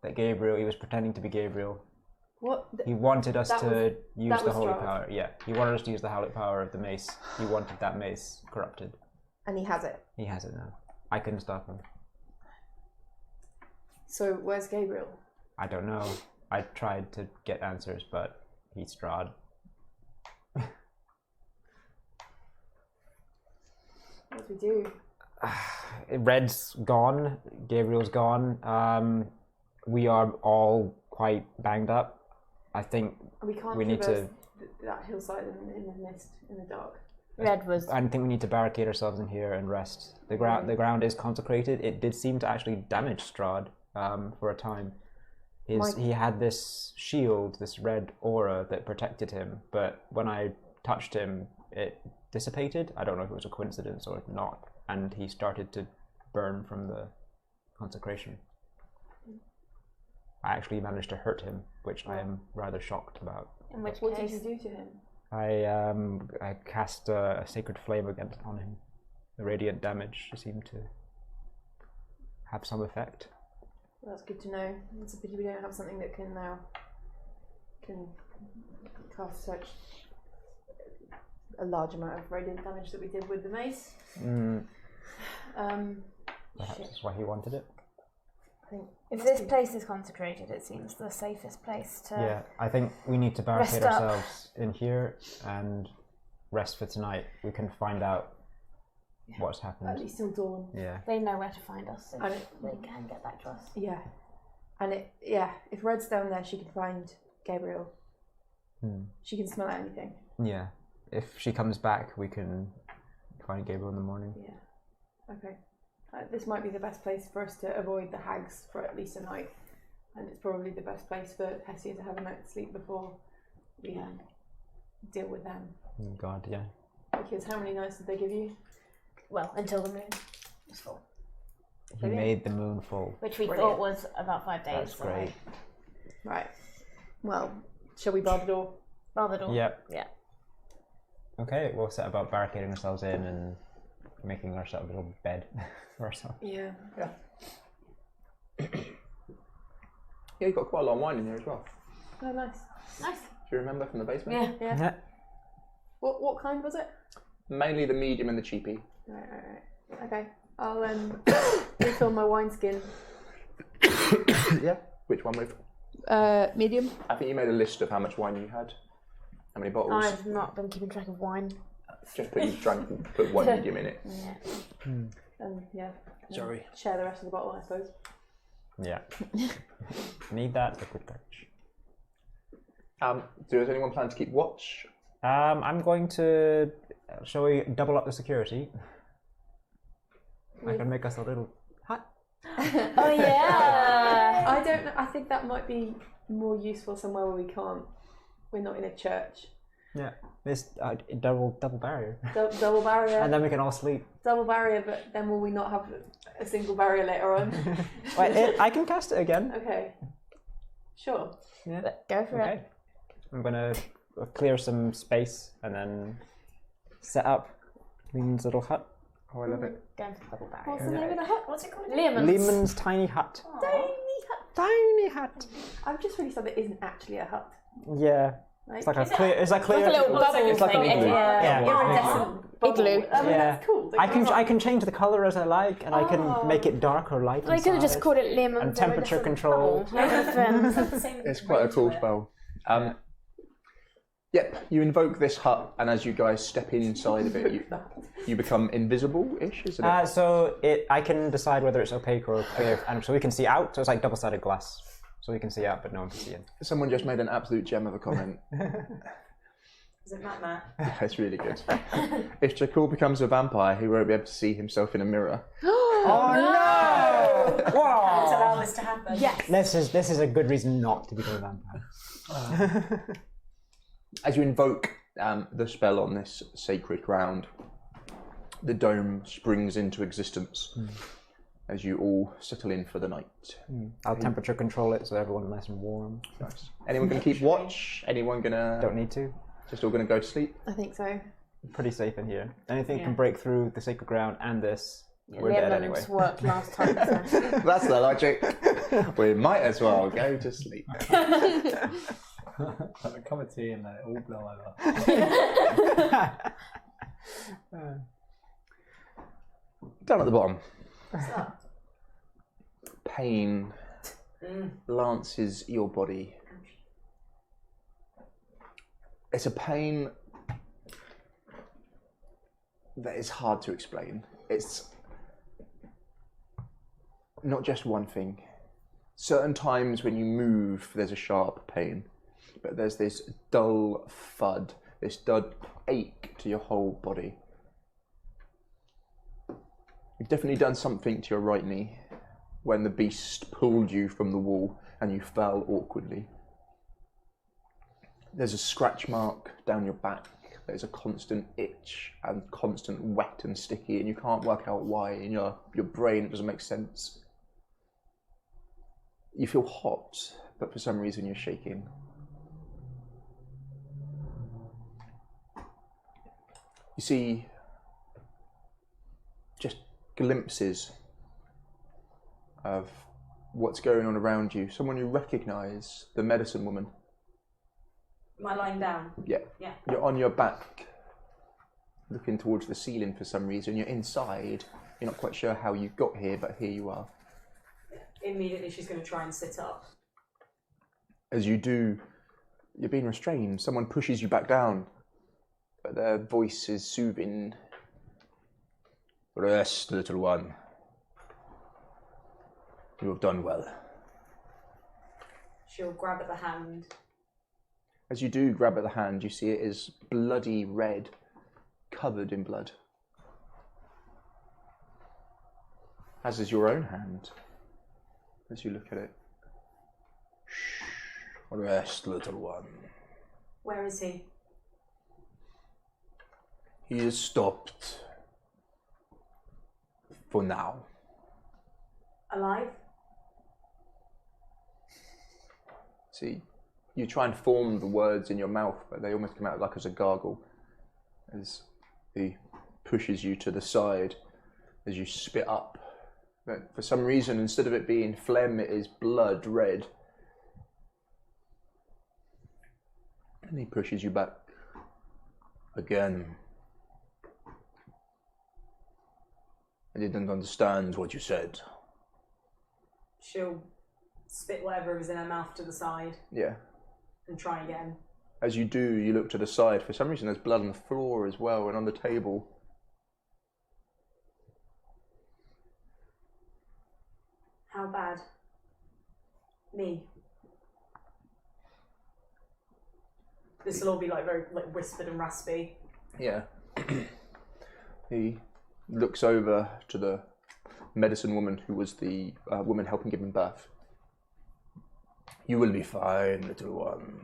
That Gabriel, he was pretending to be Gabriel. What? He wanted us to use the holy Strahd. power. Yeah, he wanted us to use the holy power of the mace. He wanted that mace corrupted. And he has it. He has it now. I couldn't stop him. So where's Gabriel? I don't know. I tried to get answers, but he's Strahd. What do we do? Red's gone. Gabriel's gone. We are all quite banged up. I think We can't we need to. that hillside in the mist, in the dark. Red was. I think we need to barricade ourselves in here and rest. The ground is consecrated. It did seem to actually damage Strahd for a time. He had this shield, this red aura that protected him, but when I touched him, it dissipated. I don't know if it was a coincidence or not, and he started to burn from the consecration. I actually managed to hurt him, which I am rather shocked about. In which What case? did you do to him? I cast a sacred flame on him. The radiant damage seemed to have some effect. Well, that's good to know. It's a pity we don't have something that can cast such a large amount of radiant damage that we did with the mace. Perhaps that's why he wanted it. I think If this place is consecrated, it seems the safest place to. Yeah, I think we need to barricade Rest up. ourselves in here and rest for tonight. We can find out what's at happened. least till dawn. Yeah. They know where to find us, so And they can get back to us. Yeah. And if Red's down there, she can find Gabriel. She can smell anything. Yeah. If she comes back, we can find Gabriel in the morning. Yeah. Okay. This might be the best place for us to avoid the hags for at least a night, and it's probably the best place for Hesia to have a night's sleep before we deal with them. Oh God, yeah. Because how many nights did they give you? Well, until the moon was full, He made the moon full. which we Brilliant. thought was about 5 days. That's great. Right. Well, shall we bar the door? Rather than Yep. Yeah. Okay, we'll set about barricading ourselves in and making ourselves a little bed for ourselves. Yeah. Yeah, you've got quite a lot of wine in here as well. Oh, nice. Nice. Do you remember from the basement? Yeah. Yeah. What kind was it? Mainly the medium and the cheapie. Right. Okay. I'll refill my wineskin. Yeah. Which one with? Medium. I think you made a list of how much wine you had. How many bottles? I've not been keeping track of wine. Just put one medium in it. Yeah. Yeah. Sorry. Share the rest of the bottle, I suppose. Yeah. Need that liquid courage. Does anyone plan to keep watch? I'm going to. Shall we double up the security? I can make us a little hut. Oh yeah. I don't know. I think that might be more useful somewhere where we're not in a church. Yeah. This double barrier. Double barrier. And then we can all sleep. Double barrier, but then will we not have a single barrier later on? Wait, I can cast it again. Okay. Sure. Yeah. Go for it. I'm gonna clear some space and then set up Lehman's little hut. Oh, I love it. Going for double barrier. What's the name of the hut? What's it called? Lehman's tiny hut. Tiny hut. I've just really said that isn't actually a hut. Yeah. It's like a clear. It's like clear. Like a little bubble It's like an thing. igloo. Yeah. Iridescent bubble. Igloo. I mean, Yeah. that's cool. I can change the color as I like, and I can make it dark or light. I could have just inside. called it lemon. And temperature control. It's quite a cool spell. Yep, you invoke this hut, and as you guys step inside of it, you become invisible-ish, isn't it? So I can decide whether it's opaque or clear, and so we can see out. So it's like double-sided glass, so we can see out, but no one can see in. Someone just made an absolute gem of a comment. Is it Matt? That's really good. If Jakul becomes a vampire, he won't be able to see himself in a mirror. Oh no! Let's Wow! allow this to happen. Yes. This is a good reason not to become a vampire. As you invoke the spell on this sacred ground, the dome springs into existence as you all settle in for the night. I'll temperature control it so everyone's nice and warm. Nice. Anyone going to keep watch? Anyone going to... Don't need to. Just all going to go to sleep? I think so. Pretty safe in here. Anything can break through the sacred ground and this. We're dead anyway. Lemons worked last time. So. That's the logic. We might as well go to sleep. Like a cup of tea and let it all blow over. Down at the bottom. Pain lances your body. It's a pain that is hard to explain. It's not just one thing. Certain times when you move, there's a sharp pain, but there's this dull thud, this dull ache to your whole body. You've definitely done something to your right knee when the beast pulled you from the wall and you fell awkwardly. There's a scratch mark down your back. There's a constant itch and constant wet and sticky, and you can't work out why. In your brain, it doesn't make sense. You feel hot, but for some reason you're shaking. You see just glimpses of what's going on around you. Someone you recognise, the medicine woman. Am I lying down? Yeah. Yeah. You're on your back, looking towards the ceiling for some reason. You're inside. You're not quite sure how you got here, but here you are. Immediately she's going to try and sit up. As you do, you're being restrained. Someone pushes you back down, but their voice is soothing. Rest, little one. You have done well. She'll grab at the hand. As you do grab at the hand, you see it is bloody red, covered in blood. As is your own hand, as you look at it. Shh, rest, little one. Where is he? He is stopped. For now. Alive? See, you try and form the words in your mouth, but they almost come out like as a gargle. As he pushes you to the side, as you spit up. But for some reason, instead of it being phlegm, it is blood red. And he pushes you back. Again. I didn't understand what you said. She'll spit whatever is in her mouth to the side. Yeah. And try again. As you do, you look to the side. For some reason, there's blood on the floor as well, and on the table. How bad? Me. This will all be like very like whispered and raspy. Yeah. He looks over to the medicine woman who was the woman helping give him birth. You will be fine, little one.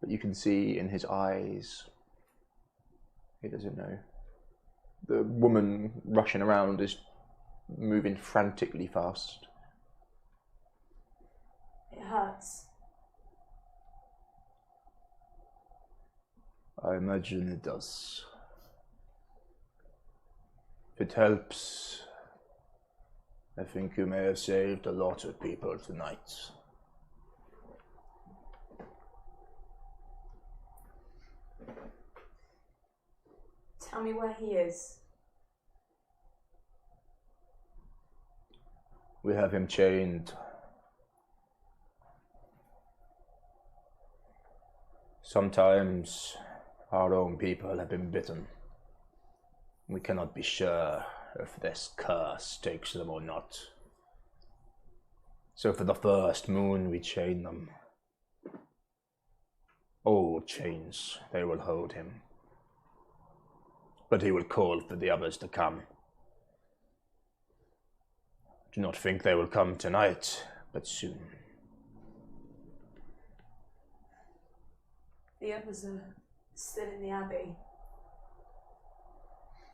But you can see in his eyes, he doesn't know. The woman rushing around is moving frantically fast. It hurts. I imagine it does. If it helps, I think you may have saved a lot of people tonight. Tell me where he is. We have him chained. Sometimes our own people have been bitten. We cannot be sure if this curse takes them or not. So for the first moon we chain them. Old chains, they will hold him. But he will call for the others to come. Do not think they will come tonight, but soon. The others are still in the abbey.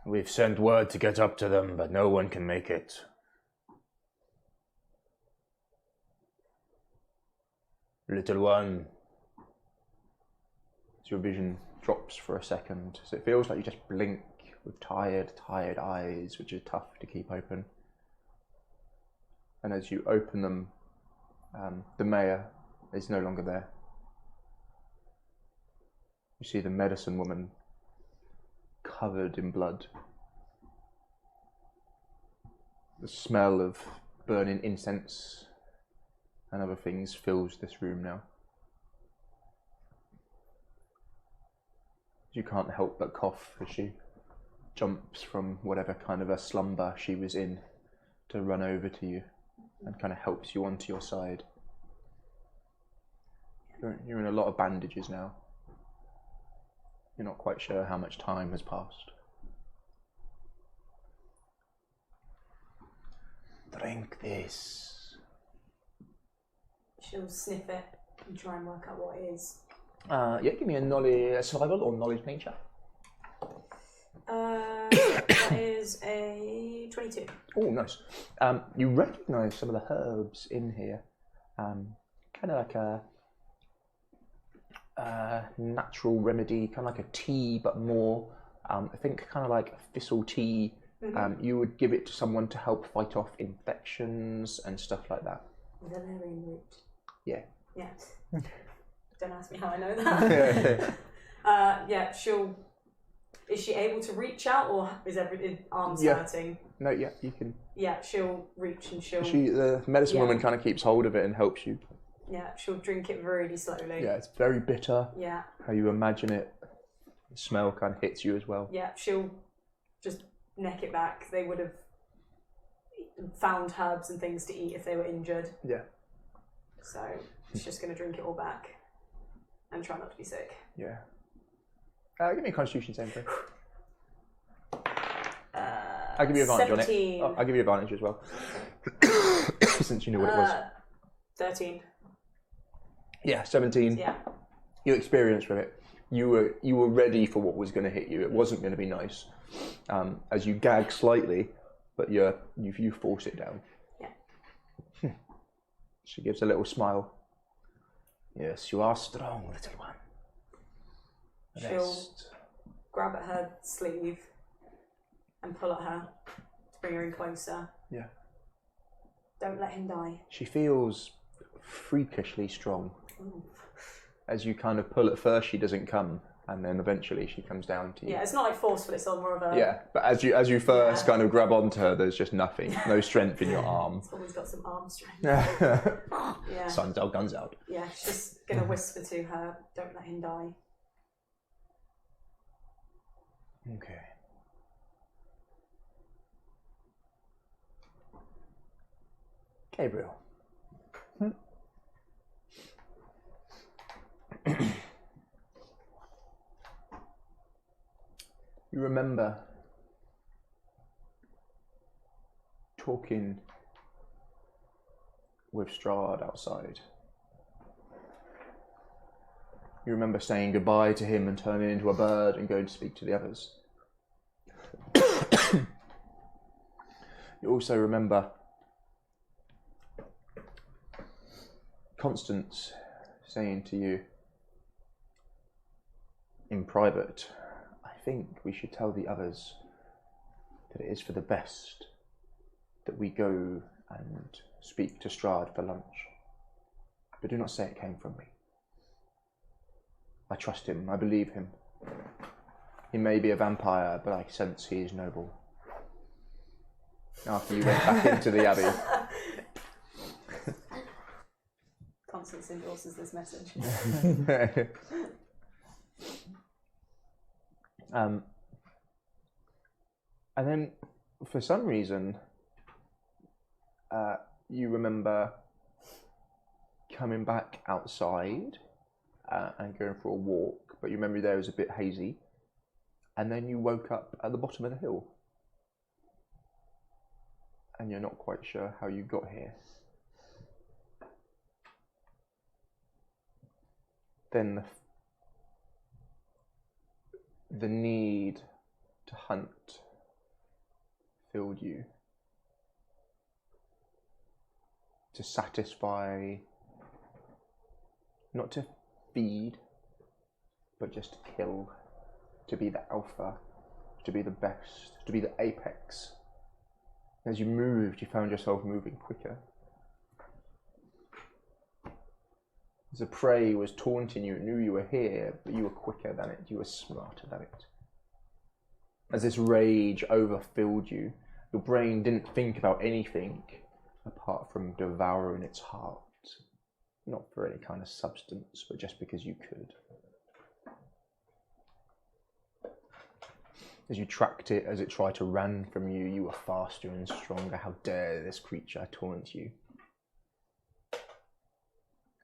We've sent word to get up to them, but no one can make it. Little one. Your vision drops for a second, so it feels like you just blink with tired eyes, which are tough to keep open. And as you open them, the mayor is no longer there. You see the medicine woman covered in blood. The smell of burning incense and other things fills this room now. You can't help but cough as she jumps from whatever kind of a slumber she was in to run over to you and kind of helps you onto your side. You're in a lot of bandages now. You're not quite sure how much time has passed. Drink this. She'll sniff it and try and work out what it is. Yeah, give me a knowledge survival or knowledge nature. That is a 22. Oh, nice. You recognise some of the herbs in here. Kind of like a natural remedy, kind of like a tea, but more. I think kind of like thistle tea. Mm-hmm. You would give it to someone to help fight off infections and stuff like that. Valerian root. Yeah. Yeah. Don't ask me how I know that. Yeah, is she able to reach out, or is arms hurting? No, yeah, you can. Yeah, she'll reach and The medicine woman kind of keeps hold of it and helps you. Yeah, she'll drink it really slowly. Yeah, it's very bitter. Yeah. How you imagine it. The smell kind of hits you as well. Yeah, she'll just neck it back. They would have found herbs and things to eat if they were injured. Yeah. So she's just going to drink it all back and try not to be sick. Yeah. Give me a constitution saving throw. I'll give you advantage 17. on it. I'll give you advantage as well. Since you knew what it was. 13. Yeah, 17. Yeah. your experience with it, you were ready for what was going to hit you. It wasn't going to be nice. As you gag slightly, but you force it down. Yeah. She gives a little smile. Yes, you are strong, little one. She'll grab at her sleeve and pull at her to bring her in closer. Yeah. Don't let him die. She feels freakishly strong. Ooh. As you kind of pull at first, she doesn't come, and then eventually she comes down to you. Yeah, it's not like forceful, it's all more of a... Yeah, but as you first kind of grab onto her, there's just nothing, no strength in your arm. It's always got some arm strength. Yeah. Sun's out, guns out. Yeah, she's just going to whisper to her, don't let him die. Okay. Gabriel. You remember talking with Strahd outside. You remember saying goodbye to him and turning into a bird and going to speak to the others. You also remember Constance saying to you in private, I think we should tell the others that it is for the best that we go and speak to Strahd for lunch. But do not say it came from me. I trust him, I believe him. He may be a vampire, but I sense he is noble. After you went back into the Abbey. Constance endorses this message. And then, for some reason, you remember coming back outside and going for a walk, but your memory there was a bit hazy, and then you woke up at the bottom of the hill, and you're not quite sure how you got here. Then the need to hunt filled you, to satisfy, not to feed, but just to kill, to be the alpha, to be the best, to be the apex. As you moved, you found yourself moving quicker. As the prey was taunting you, it knew you were here, but you were quicker than it, you were smarter than it. As this rage overfilled you, your brain didn't think about anything apart from devouring its heart. Not for any kind of substance, but just because you could. As you tracked it, as it tried to run from you, you were faster and stronger. How dare this creature taunt you?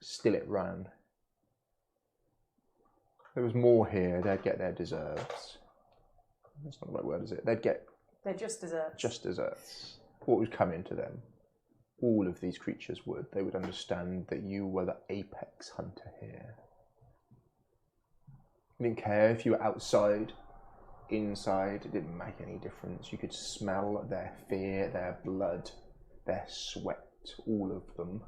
Still it ran. There was more here. They'd get their deserves. That's not the right word, is it? They're just desserts. Just desserts. What was coming to them? All of these creatures would. They would understand that you were the apex hunter here. You didn't care if you were outside, inside. It didn't make any difference. You could smell their fear, their blood, their sweat, all of them.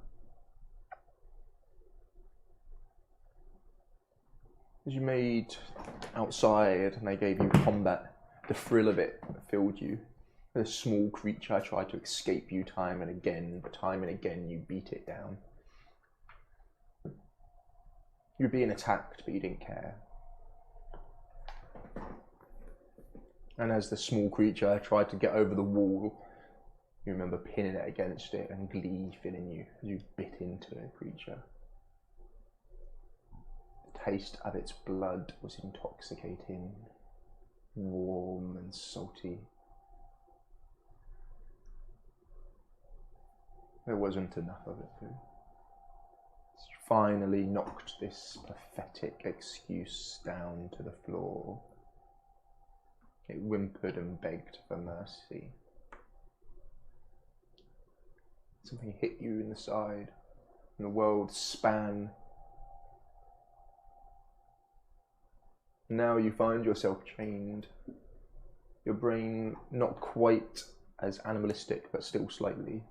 As you made outside and they gave you combat, the thrill of it filled you. A small creature tried to escape you time and again, but time and again you beat it down. You were being attacked, but you didn't care. And as the small creature tried to get over the wall, you remember pinning it against it and glee filling you as you bit into the creature. The taste of its blood was intoxicating, warm and salty. There wasn't enough of it, though. She finally knocked this pathetic excuse down to the floor. It whimpered and begged for mercy. Something hit you in the side, and the world span Now you find yourself chained. Your brain not quite as animalistic, but still slightly.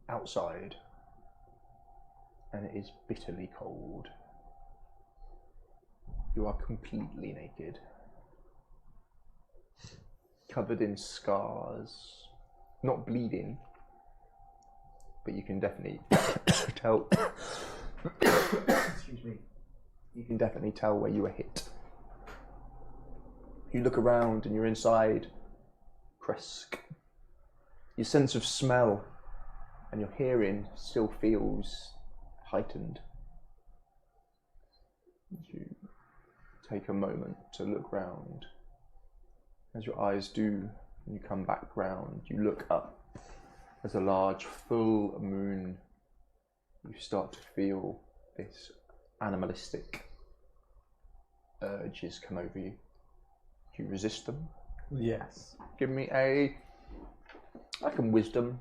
Outside, and it is bitterly cold. You are completely naked, covered in scars, not bleeding, but you can definitely tell. Excuse me. You can definitely tell where you were hit. You look around and you're inside Kresk. Your sense of smell and your hearing still feels heightened. You take a moment to look round. As your eyes do, you come back round, you look up. As a large full moon, you start to feel this animalistic urges come over you. Do you resist them? Yes. Give me like a wisdom.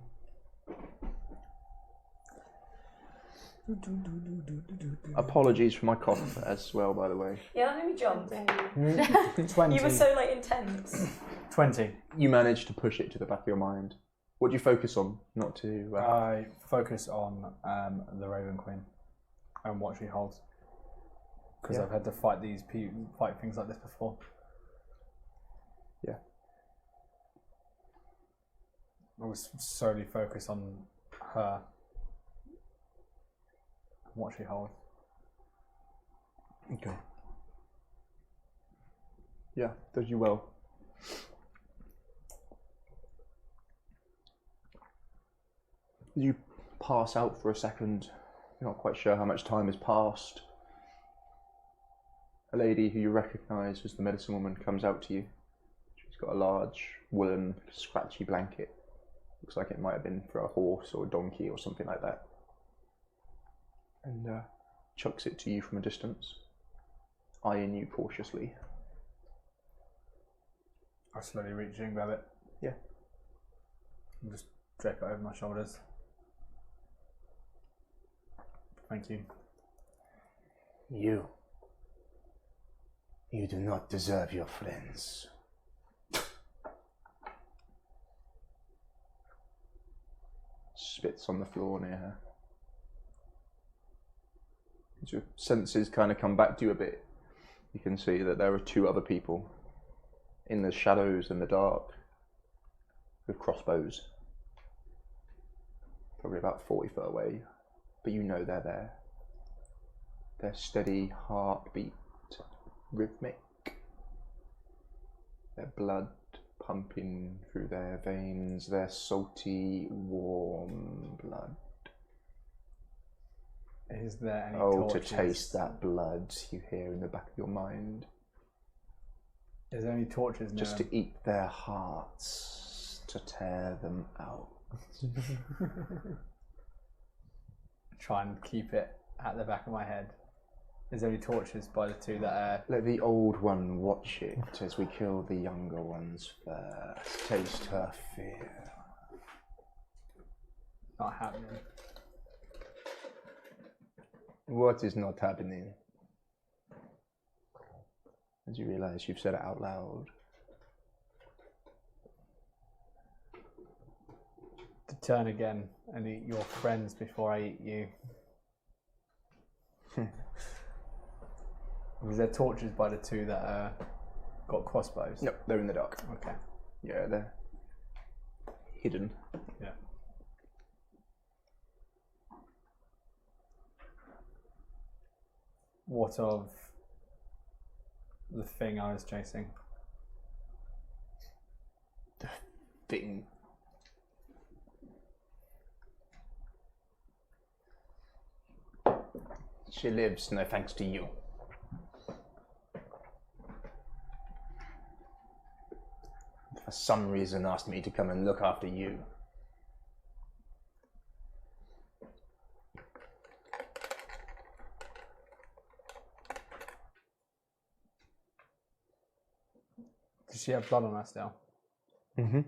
Apologies for my cough as well, by the way. Yeah, that made me jump. 20. You were so like intense. 20. You managed to push it to the back of your mind. What do you focus on? Not to. I focus on the Raven Queen and what she holds. Because I've had to fight fight things like this before. Yeah. I was solely focused on her and what she holds. Okay. Yeah, does you well. You pass out for a second. You're not quite sure how much time has passed. A lady who you recognise as the medicine woman comes out to you. She's got a large woolen, scratchy blanket. Looks like it might have been for a horse or a donkey or something like that. And chucks it to you from a distance, eyeing you cautiously. I slowly reach in and grab it. Yeah. And just drape it over my shoulders. Thank you. You do not deserve your friends. Spits on the floor near her. As your senses kind of come back to you a bit, you can see that there are two other people in the shadows and the dark with crossbows. Probably about 40 foot away, but you know they're there. Their steady heartbeat, rhythmic. Their blood pumping through their veins, their salty, warm blood. Is there any torches? torches? To taste that blood, you hear in the back of your mind. Is there any torches Just to eat their hearts, to tear them out. Try and keep it at the back of my head. Is there any torches by the two that are... Let the old one watch it as we kill the younger ones first. Taste her fear. Not happening. What is not happening? As you realise you've said it out loud. To turn again and eat your friends before I eat you. Was there torches by the two that got crossbows? No, they're in the dark. Okay. Yeah, they're hidden. Yeah. What of the thing I was chasing? The thing. She lives, no thanks to you. For some reason asked me to come and look after you. Does she have blood on her still? Mm-hmm.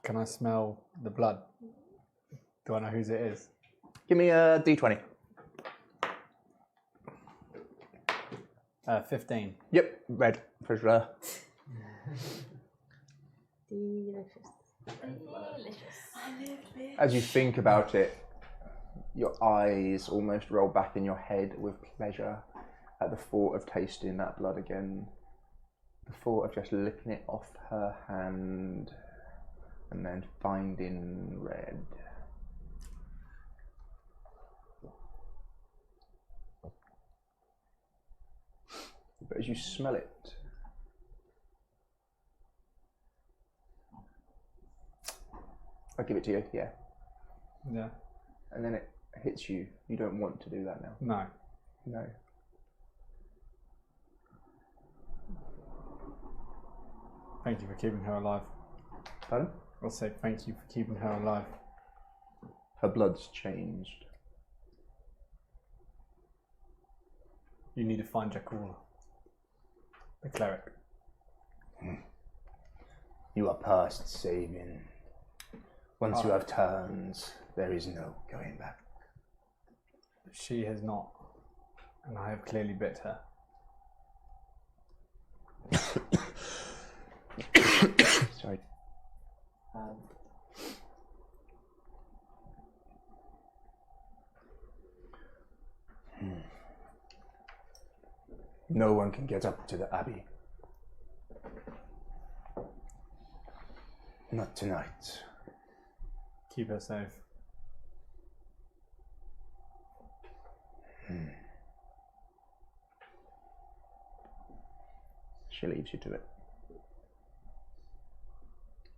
Can I smell the blood? Do I know whose it is? Give me a D20. 15. Yep, red for sure. Delicious. Delicious. As you think about it, your eyes almost roll back in your head with pleasure at the thought of tasting that blood again. The thought of just licking it off her hand and then finding red. But as you smell it, I'll give it to you, yeah. Yeah. And then it hits you. You don't want to do that now. No. No. Thank you for keeping her alive. Pardon? I'll say thank you for keeping her alive. Her blood's changed. You need to find Jakula, the cleric. You are past saving. Once you have turns, there is no going back. She has not, and I have clearly bit her. Sorry. No one can get up to the Abbey. Not tonight. Keep her safe. She leaves you to it.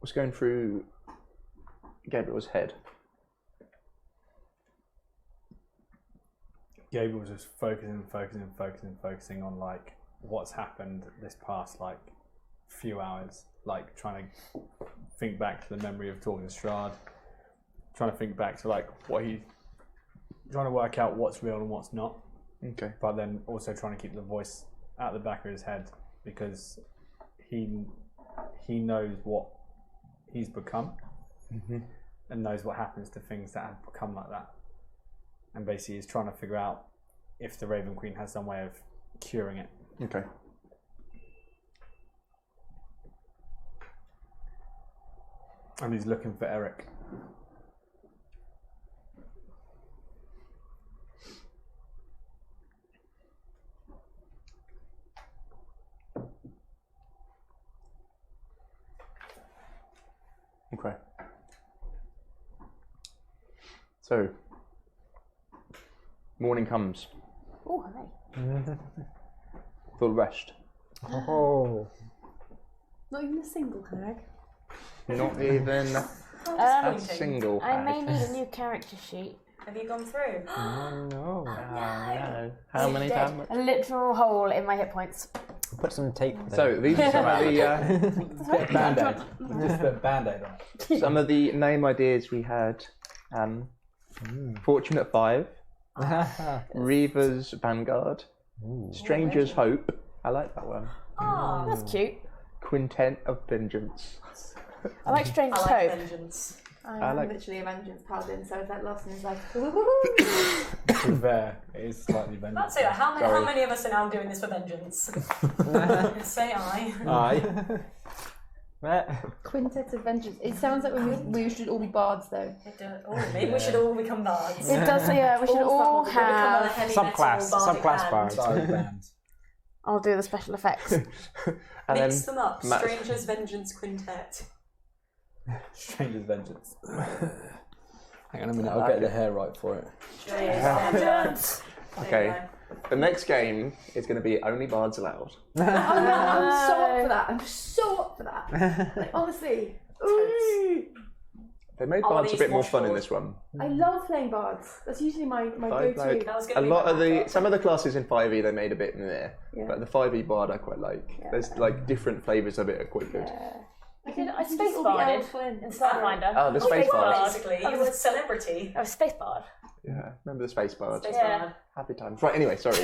What's going through Gabriel's head? Gabriel was just focusing on like what's happened this past like few hours, like trying to think back to the memory of talking to Strahd, trying to think back to like trying to work out what's real and what's not. Okay. But then also trying to keep the voice at the back of his head because he knows what he's become and knows what happens to things that have become like that. And basically he's trying to figure out if the Raven Queen has some way of curing it. Okay. And he's looking for Eric. Okay. So, morning comes. Oh, hi. Full rest. Oh. Not even a single hag. Not even a single I hag. may need a new character sheet. Have you gone through? Oh no. No. How many Dead. times? A literal hole in my hit points. Put some tape there. So these are some of the Band-aid. Just put a Band-aid on it. some of the name ideas we had. Fortunate Five, Reaver's Vanguard, Stranger's Hope. I like that one. Oh, that's cute. Quintet of Vengeance. I like Stranger's I like Hope. vengeance. I'm like- literally a vengeance paladin, so if that last one is like, To be fair, it is slightly That's vengeance. it. How Sorry. many of us are now doing this for vengeance? Say I. Aye. Quintet of Vengeance. It sounds like we should all be bards, though. Maybe we should all become bards. It does, yeah, we should all have... Subclass bards. Sorry, band. I'll do the special effects. And Mix then them up. Matt- Stranger's Vengeance Quintet. Stranger's Vengeance. Hang on a minute, I'll get the hair right for it. Vengeance! Okay. The next game is going to be only bards allowed. I'm so up for that. I'm so up for that. Like, honestly. Ooh. They made Oh, bards a these bit more watch fun in balls. this one. I love playing bards. That's usually my go-to. like- That was A gonna be lot my of the backup. some of the classes in 5e they made a bit there, Yeah. but the 5e bard I quite like. Yeah. There's like different flavours of it are quite good. I space barded in Starfinder. Oh, the space bard. Basically, he was a celebrity. I was space bard. Yeah, remember the space bard? Space Yeah. bard. Happy times. Right. Anyway, sorry.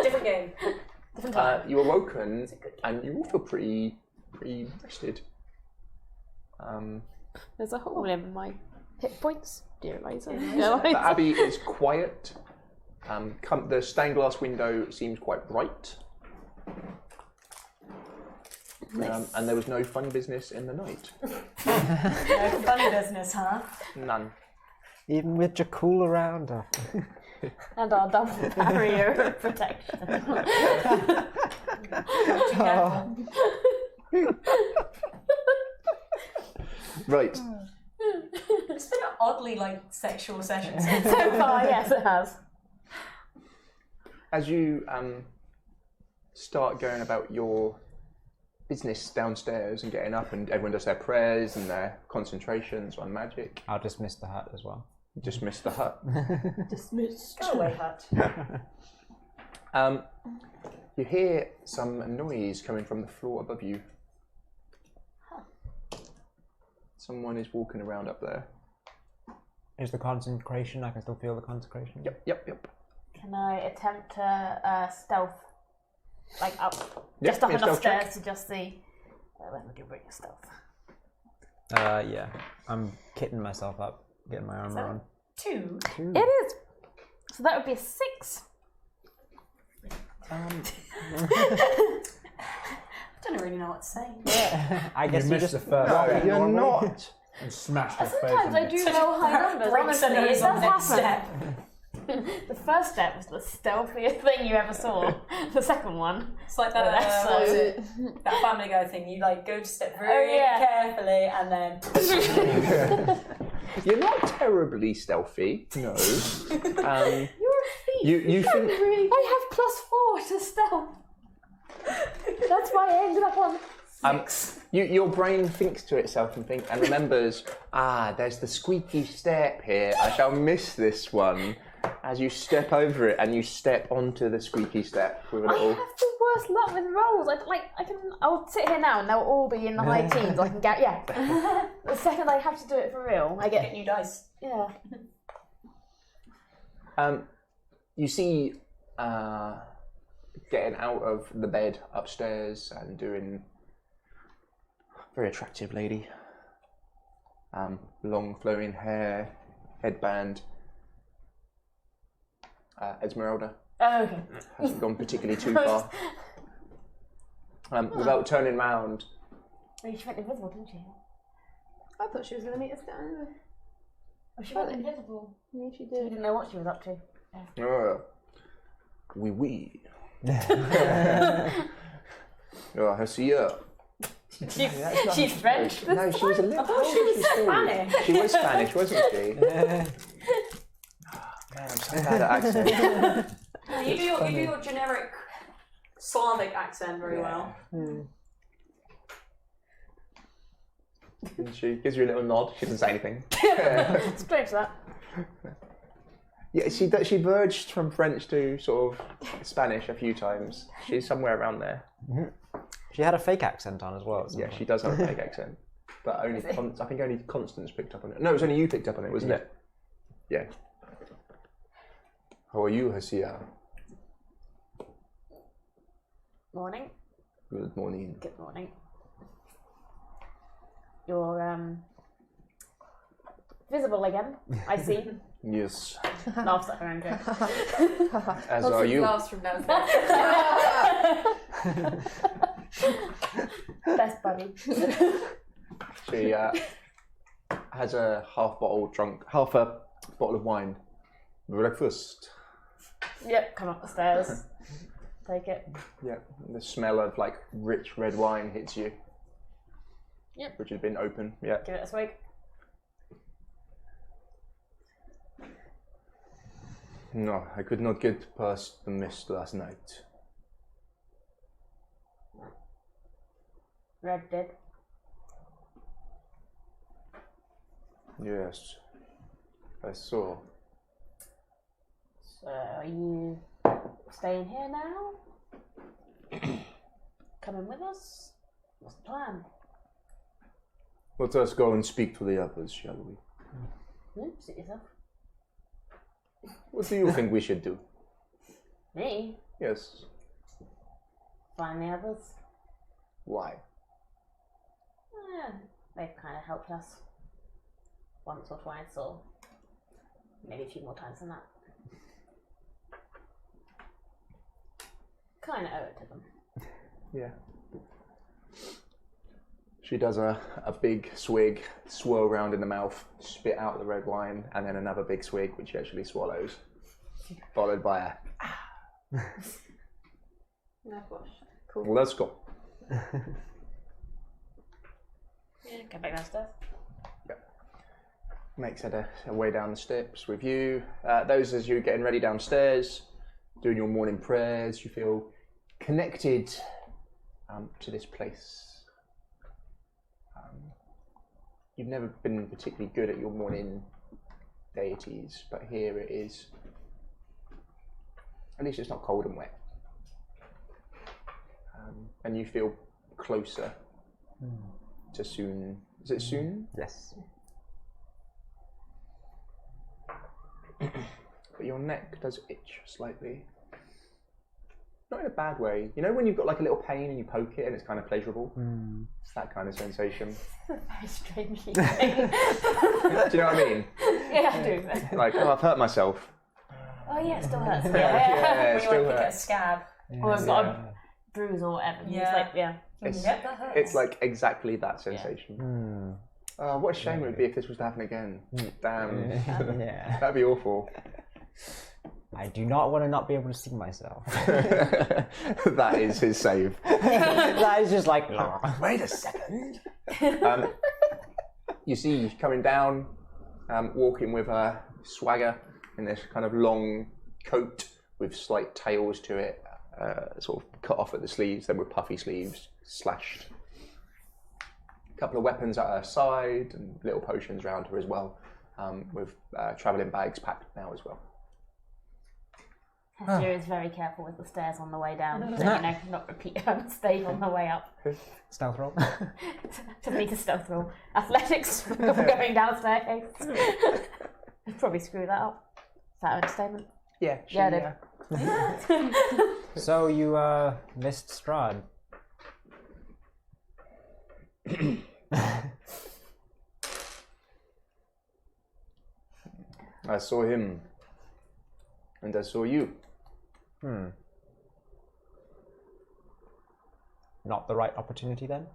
Different game. Different time. You awoken and you all feel pretty rested. There's a hole in my hit points. Do you realise it? The Abbey is quiet. The stained glass window seems quite bright. And there was no funny business in the night. No funny business, huh? None. Even with Jakul around. And our double barrier of protection. Right. It's been an oddly sexual session. So far, yes, it has. As you start going about your business downstairs and getting up, and everyone does their prayers and their concentrations on magic. I'll dismiss the hut as well. Dismiss the hut. Dismissed. Go away, hut. You hear some noise coming from the floor above you. Someone is walking around up there. Is the consecration? I can still feel the consecration. Yep. Can I attempt to stealth, up, Yep, just up yeah, enough stealth check. stairs to just see? When would you bring your stealth? Yeah. I'm kitting myself up, getting my armor on. 2. It is. So that would be a 6. I don't really know what to say. I guess You you missed just the first No, step you're normally not. and smashed your face. Sometimes I do roll high numbers. Breaks Honestly, the it nose does on the next happen. step. The first step was the stealthiest thing you ever saw. The second one, It's like Well, that, that's what was so- it? That Family Guy thing. You go to step very yeah. carefully and then. You're not terribly stealthy. No. you're a thief. You think? Really, I have +4 to stealth. That's why I ended up on 6. Your brain thinks to itself and remembers, there's the squeaky step here. I shall miss this one. As you step over it and you step onto the squeaky step with a I little. have the worst luck with rolls. I'll sit here now and they'll all be in the high teens. I can get The second I have to do it for real, I get New dice. yeah. You see, getting out of the bed upstairs and doing. Very attractive lady. Long flowing hair, headband. Esmeralda. Oh, okay. Hasn't gone particularly too far. Without turning round. Oh, she went invisible, didn't she? I thought she was going to meet us down there. Oh, she went invisible. Yeah, she We did. didn't know what she was up to. Oui. I see her. She's French. No, she was a little. thought she was Spanish. She was Spanish, wasn't she? Man, I'm so bad at accent. You do your generic Slavic accent very well. And she gives you a little nod. She doesn't say anything. Straight to that. Yeah, she verged from French to sort of Spanish a few times. She's somewhere around there. She had a fake accent on as well. Yeah, she does have a fake accent, but only I think only Constance picked up on it. No, it was only you picked up on it, wasn't it? Yeah. How are you, Hasia? Morning. Good morning. Good morning. You're visible again. I see. Yes. Laughs at her own joke. As are you. Laughs from downstairs. Best buddy. She has a half a bottle of wine. Breakfast. Yep, come up the stairs. Take it. Yeah, the smell of rich red wine hits you. Yep. Which has been open. Yeah. Give it a swig. No, I could not get past the mist last night. Red did. Yes, I saw. So are you staying here now? Coming with us? What's the plan? Let us go and speak to the others, shall we? Sit yourself. What do you think we should do? Me? Yes. Find the others? Why? They've kind of helped us once or twice, or maybe a few more times than that. Kind of owe it to them. Yeah. She does a big swig, swirl around in the mouth, spit out the red wine, and then another big swig, which she actually swallows, followed by a. No, gosh. Cool. Let's go. Yeah, go back downstairs. Makes her way down the steps with you. Those as you getting ready downstairs, doing your morning prayers, you feel connected to this place. You've never been particularly good at your morning deities, but here it is. At least it's not cold and wet. And you feel closer to Soon. Is it Soon? Yes. But your neck does itch slightly. Not in a bad way. You know when you've got like a little pain and you poke it and it's kind of pleasurable? It's that kind of sensation. Very strange thing. Do you know what I mean? Yeah, I do. Like, oh, I've hurt myself. Oh yeah, it still hurts. Yeah, Yeah. it When you still want to pick at a hurts. scab. Or I've got a bruise or whatever. Yeah. It's like, yeah. It's, Yep, that hurts. it's like exactly that sensation. Oh, what a shame it would be if this was to happen again. Damn. Yeah. That'd be awful. I do not want to not be able to see myself. That is his save. That is just like. Wait a second. You see coming down, walking with a swagger in this kind of long coat with slight tails to it, sort of cut off at the sleeves, then with puffy sleeves, slashed. A couple of weapons at her side and little potions around her as well, with travelling bags packed now as well. Hestia is very careful with the stairs on the way down, so not repeat her mistake on the way up. Stealth roll. To meet a stealth roll. Athletics for going down a staircase. I'd probably screw that up. Is that an statement? Yeah, Yeah, I did. So you missed Strahd. I saw him, and I saw you. Not the right opportunity then?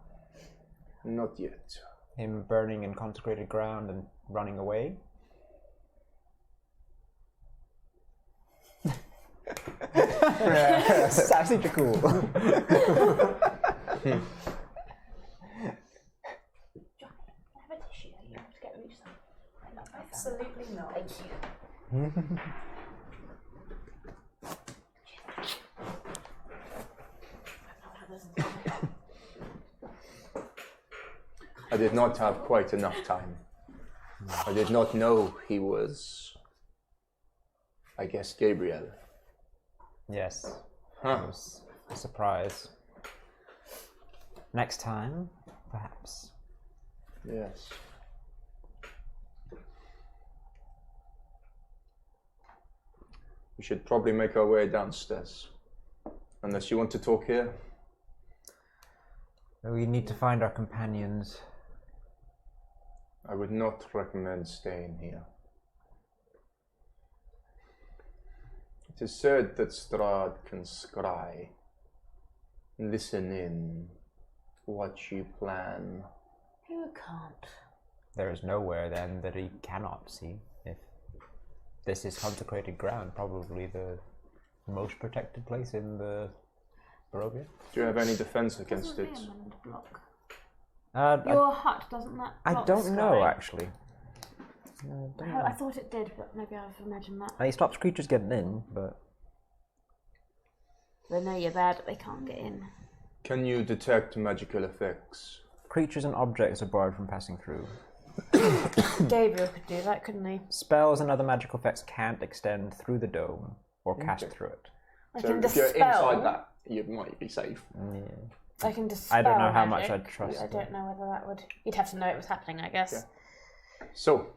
Not yet. Him burning in consecrated ground and running away? Sassy to cool. Have a tissue. You have to get rid of some. Absolutely not. Thank you. I did not have quite enough time. I did not know he was, I guess, Gabriel. Yes. Huh. It was a surprise. Next time, perhaps. Yes. We should probably make our way downstairs. Unless you want to talk here. We need to find our companions. I would not recommend staying here. It is said that Strahd can scry. Listen in. What you plan. Who can't? There is nowhere then that he cannot see. If this is consecrated ground, probably the most protected place in the Barovia. Do you have any defense against it? Block. I Your hut, doesn't that block don't know sky? actually. I thought it did, but maybe I've imagined that. He stops creatures getting in, but They know you're there, but they can't get in. Can you detect magical effects? creatures and objects are barred from passing through. Gabriel could do that, couldn't he? Spells and other magical effects can't extend through the dome or cast through it. I So can if you're dispel. inside that, you might be safe. I can dispel. I don't know how magic. much I'd trust I don't know whether that would. You'd have to know it was happening, I guess. Yeah. So,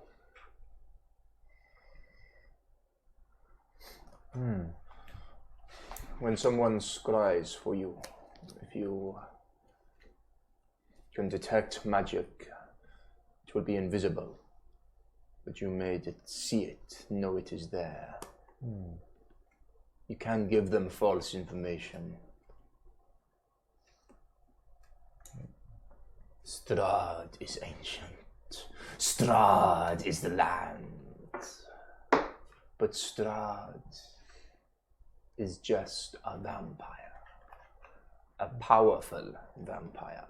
when someone scries for you, if you can detect magic, it will be invisible, but you may see it, know it is there. You can't give them false information. Strahd is ancient. Strahd is the land. But Strahd is just a vampire. A powerful vampire.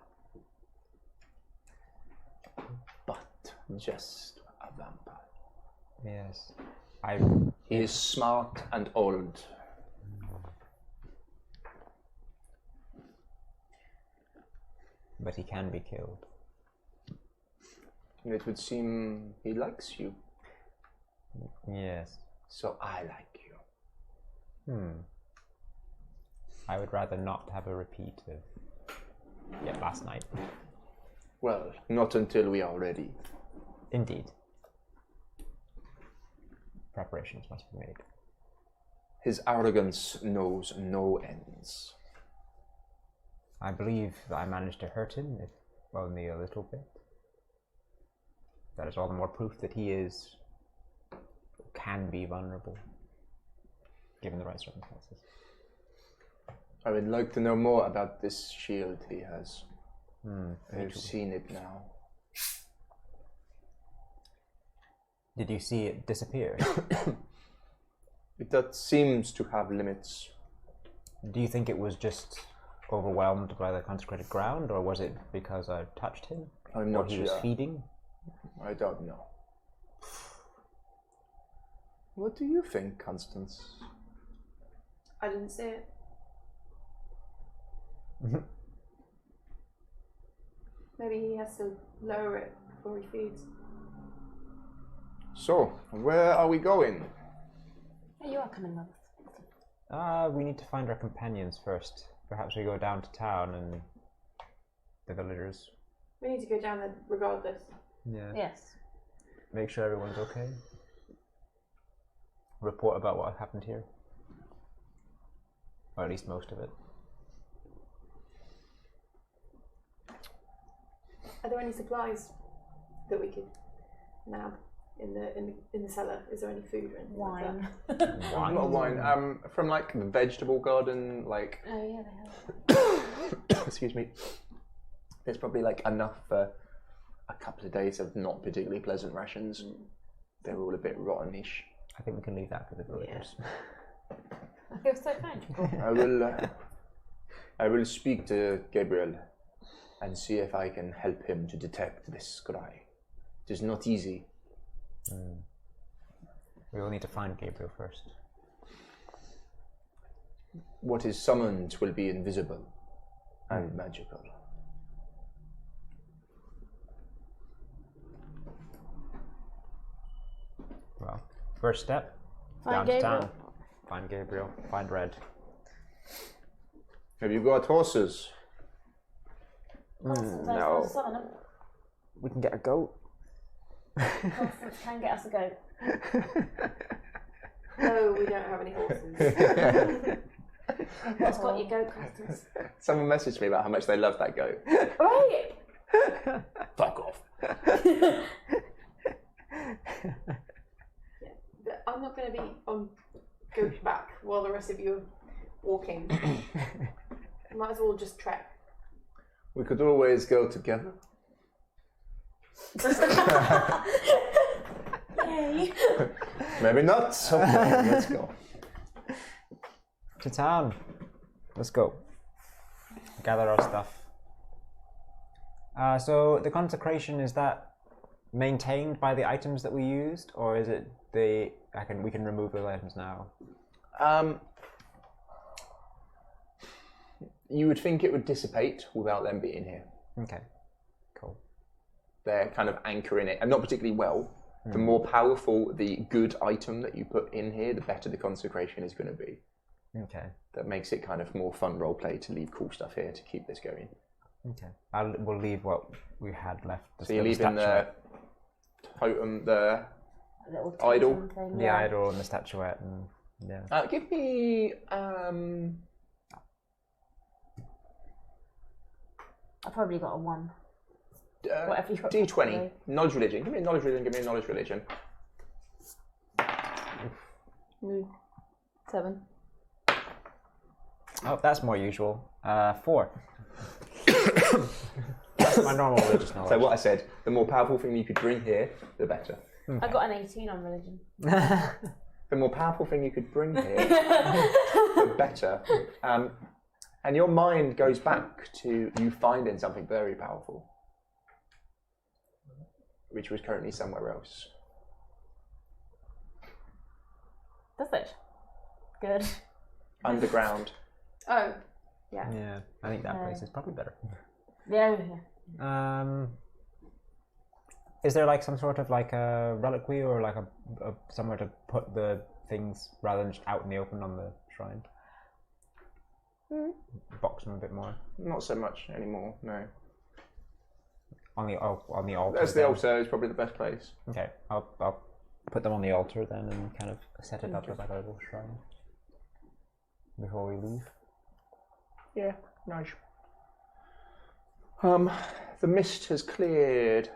But just a vampire. Yes. He is smart and old. But he can be killed. It would seem he likes you. Yes. So I like you. I would rather not have a repeat of last night. Well, not until we are ready. Indeed. Preparations must be made. His arrogance knows no ends. I believe that I managed to hurt him, if only a little bit. That is all the more proof that he can be vulnerable, given the right circumstances. I would like to know more about this shield he has. I've too. seen it now. Did you see it disappear? It seems to have limits. Do you think it was just overwhelmed by the consecrated ground, or was it because I touched him? I'm not or he sure. was feeding? I don't know. What do you think, Constance? I didn't see it. Maybe he has to lower it before he feeds. So, where are we going? Yeah, you are coming with us. We need to find our companions first. Perhaps we go down to town and the villagers. We need to go down there regardless. Yeah. Yes. Make sure everyone's okay. Report about what happened here. Or at least most of it. Are there any supplies that we could nab in the cellar? Is there any food or anything Wine. like that? A lot of wine. From like the vegetable garden, like. Oh yeah, they have. Excuse me. There's probably like enough for a couple of days of not particularly pleasant rations. They're all a bit rottenish. I think we can leave that for the villagers. I feel so kind. I will speak to Gabriel and see if I can help him to detect this scry. It is not easy. We will need to find Gabriel first. What is summoned will be invisible and magical. Well, first step, Find down to Gabriel. town. Find Gabriel, find Red. Have you got horses? No. We can get a goat. Constance can get us a goat. No, we don't have any horses. What's got your goat, Constance? Someone messaged me about how much they love that goat. Right. Fuck off. But I'm not going to be on goat back while the rest of you are walking. Might as well just trek. We could always go together. Yay. Maybe not. Okay, let's go. To town. Let's go. Gather our stuff. So the consecration, is that maintained by the items that we used, or is it we can remove those items now? You would think it would dissipate without them being here. Okay. Cool. They're kind of anchoring it, and not particularly well. The more powerful the good item that you put in here, the better the consecration is going to be. Okay. That makes it kind of more fun roleplay to leave cool stuff here to keep this going. Okay. We'll leave what we had left. So you're leaving the totem, the Little idol? totem thing, The idol and the statuette, and yeah. Give me I probably got a 1. Whatever you got. D20. Knowledge religion. Give me a knowledge religion. Give me a knowledge religion. 7. Oh, that's more usual. 4. That's my normal religious knowledge. So what I said, the more powerful thing you could bring here, the better. I got an 18 on religion. The more powerful thing you could bring here, the better. And your mind goes back to you finding something very powerful, which was currently somewhere else. Does it? Good. Underground. Oh. Yeah, I think that place is probably better. Yeah. Is there like some sort of like a reliquary or like a somewhere to put the things rather than just out in the open on the shrine? Box them a bit more. Not so much anymore, no. On the altar. That's the altar is probably the best place. Okay, I'll put them on the altar then and kind of set it up as like a little shrine before we leave. Yeah, nice. The mist has cleared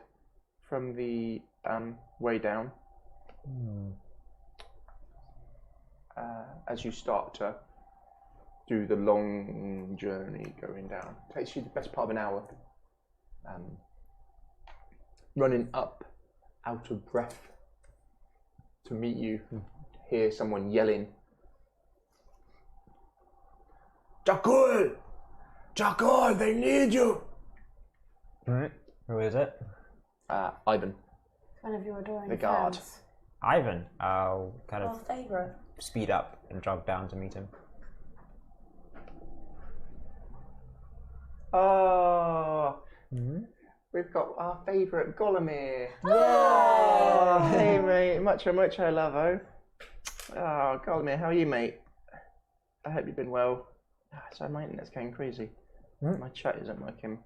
from the way down. As you start to do the long journey going down, it takes you the best part of an hour. Running up, out of breath, to meet you, hear someone yelling. Jakul! Jakul, they need you! Who is it? Ivan. One of your adoring The guard. friends. Ivan. I'll kind Our of favourite. speed up and jog down to meet him. Oh, we've got our favourite Golemir. Yeah. Hey mate, mucho lavo. Oh, Golemir, how are you, mate? I hope you've been well. So my internet's going crazy. My chat isn't working.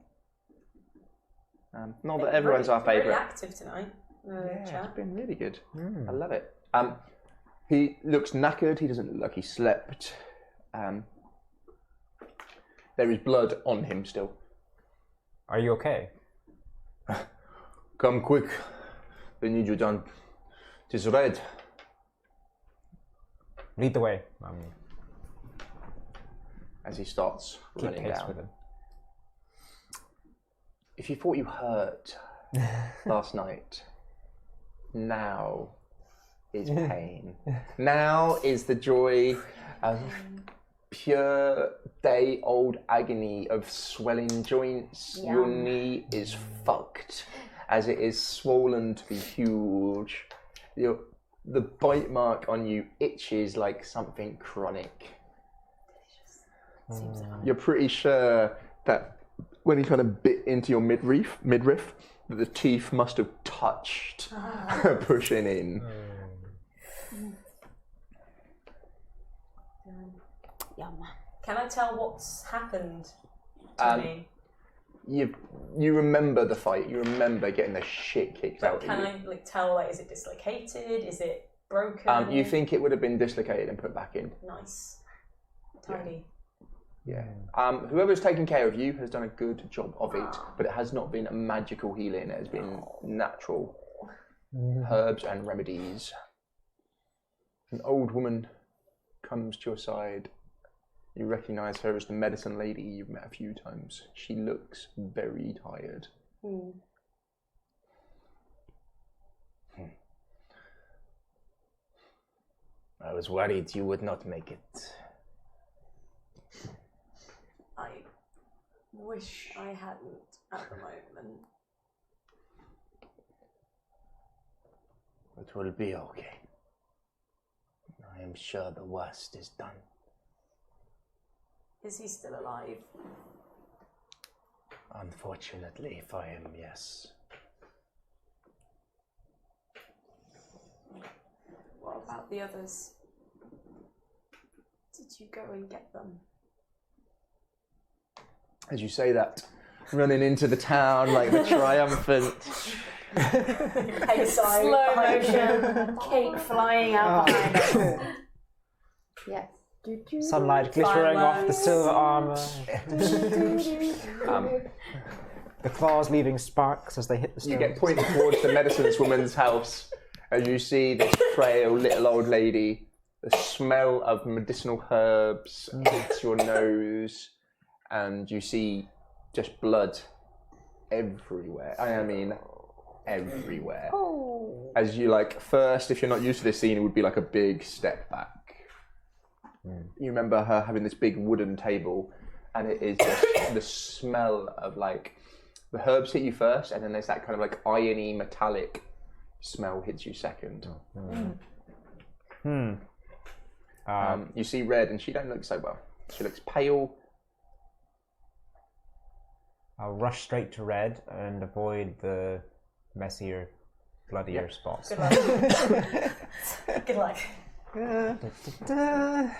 Not that everyone's our Very favourite. active tonight. Yeah, Chat. it's been really good. I love it. He looks knackered. He doesn't look like he slept. There is blood on him still. Are you okay? Come quick. We need you done. Tis red. Lead the way. As he starts Keep running pace down. with him. If you thought you hurt last night, now is pain. Now is the joy of pure day-old agony of swelling joints. Yum. Your knee is fucked as it is swollen to be huge. The bite mark on you itches like something chronic. You're pretty sure that when he kind of bit into your midriff, that the teeth must have touched, pushing in. Yum. Can I tell what's happened to me? You remember the fight. You remember getting the shit kicked out of you. Can I tell? Like, is it dislocated? Is it broken? You think it would have been dislocated and put back in. Nice. Tidy. Yeah. Whoever's taken care of you has done a good job of it, but it has not been a magical healing. It has been natural herbs and remedies. An old woman comes to your side. You recognise her as the medicine lady you've met a few times. She looks very tired. I was worried you would not make it. I wish I hadn't at the moment. It will be okay. I am sure the worst is done. Is he still alive? Unfortunately for him, yes. What about the others? Did you go and get them? As you say that, running into the town like the triumphant. Slow motion, cake flying out behind us. Yes. Sunlight glittering off the silver armor. The claws leaving sparks as they hit the stones. You get pointed towards the medicine woman's house, and you see this frail little old lady the smell of medicinal herbs hits your nose, and you see just blood everywhere. I mean, everywhere. Oh. As you first, if you're not used to this scene, it would be like a big step back. You remember her having this big wooden table, and it is just the smell of the herbs hit you first, and then there's that kind of irony metallic smell hits you second. You see Red, and she don't look so well. She looks pale. I'll rush straight to Red and avoid the messier, bloodier spots. Good luck. Good luck.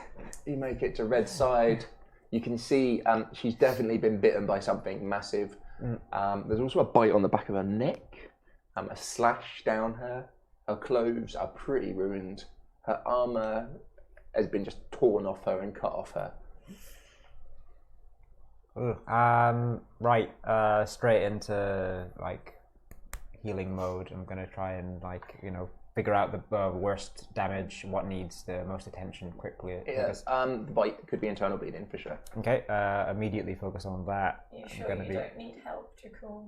You make it to Red's side. You can see she's definitely been bitten by something massive. There's also a bite on the back of her neck, a slash down her. Her clothes are pretty ruined. Her armour has been just torn off her and cut off her. Right, straight into healing mode. I'm gonna try and figure out the worst damage, what needs the most attention quickly. Yes, the bite could be internal bleeding for sure. Okay, immediately focus on that. You sure you don't need help to call?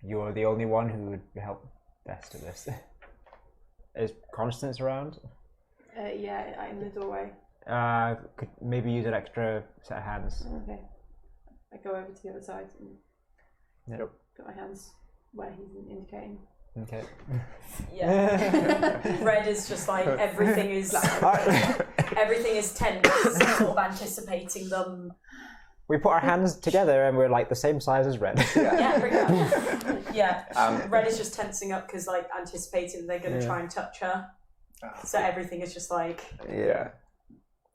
You're the only one who would help best at this. Is Constance around? Yeah, I'm in the doorway. Could maybe use an extra set of hands. Okay. I go over to the other side and put my hands where he's indicating. Okay. Yeah. Red is just everything is everything is tense, sort of anticipating them. We put our hands together and we're the same size as Red. Yeah, pretty much. Yeah. Red is just tensing up because anticipating they're going to try and touch her. So everything is just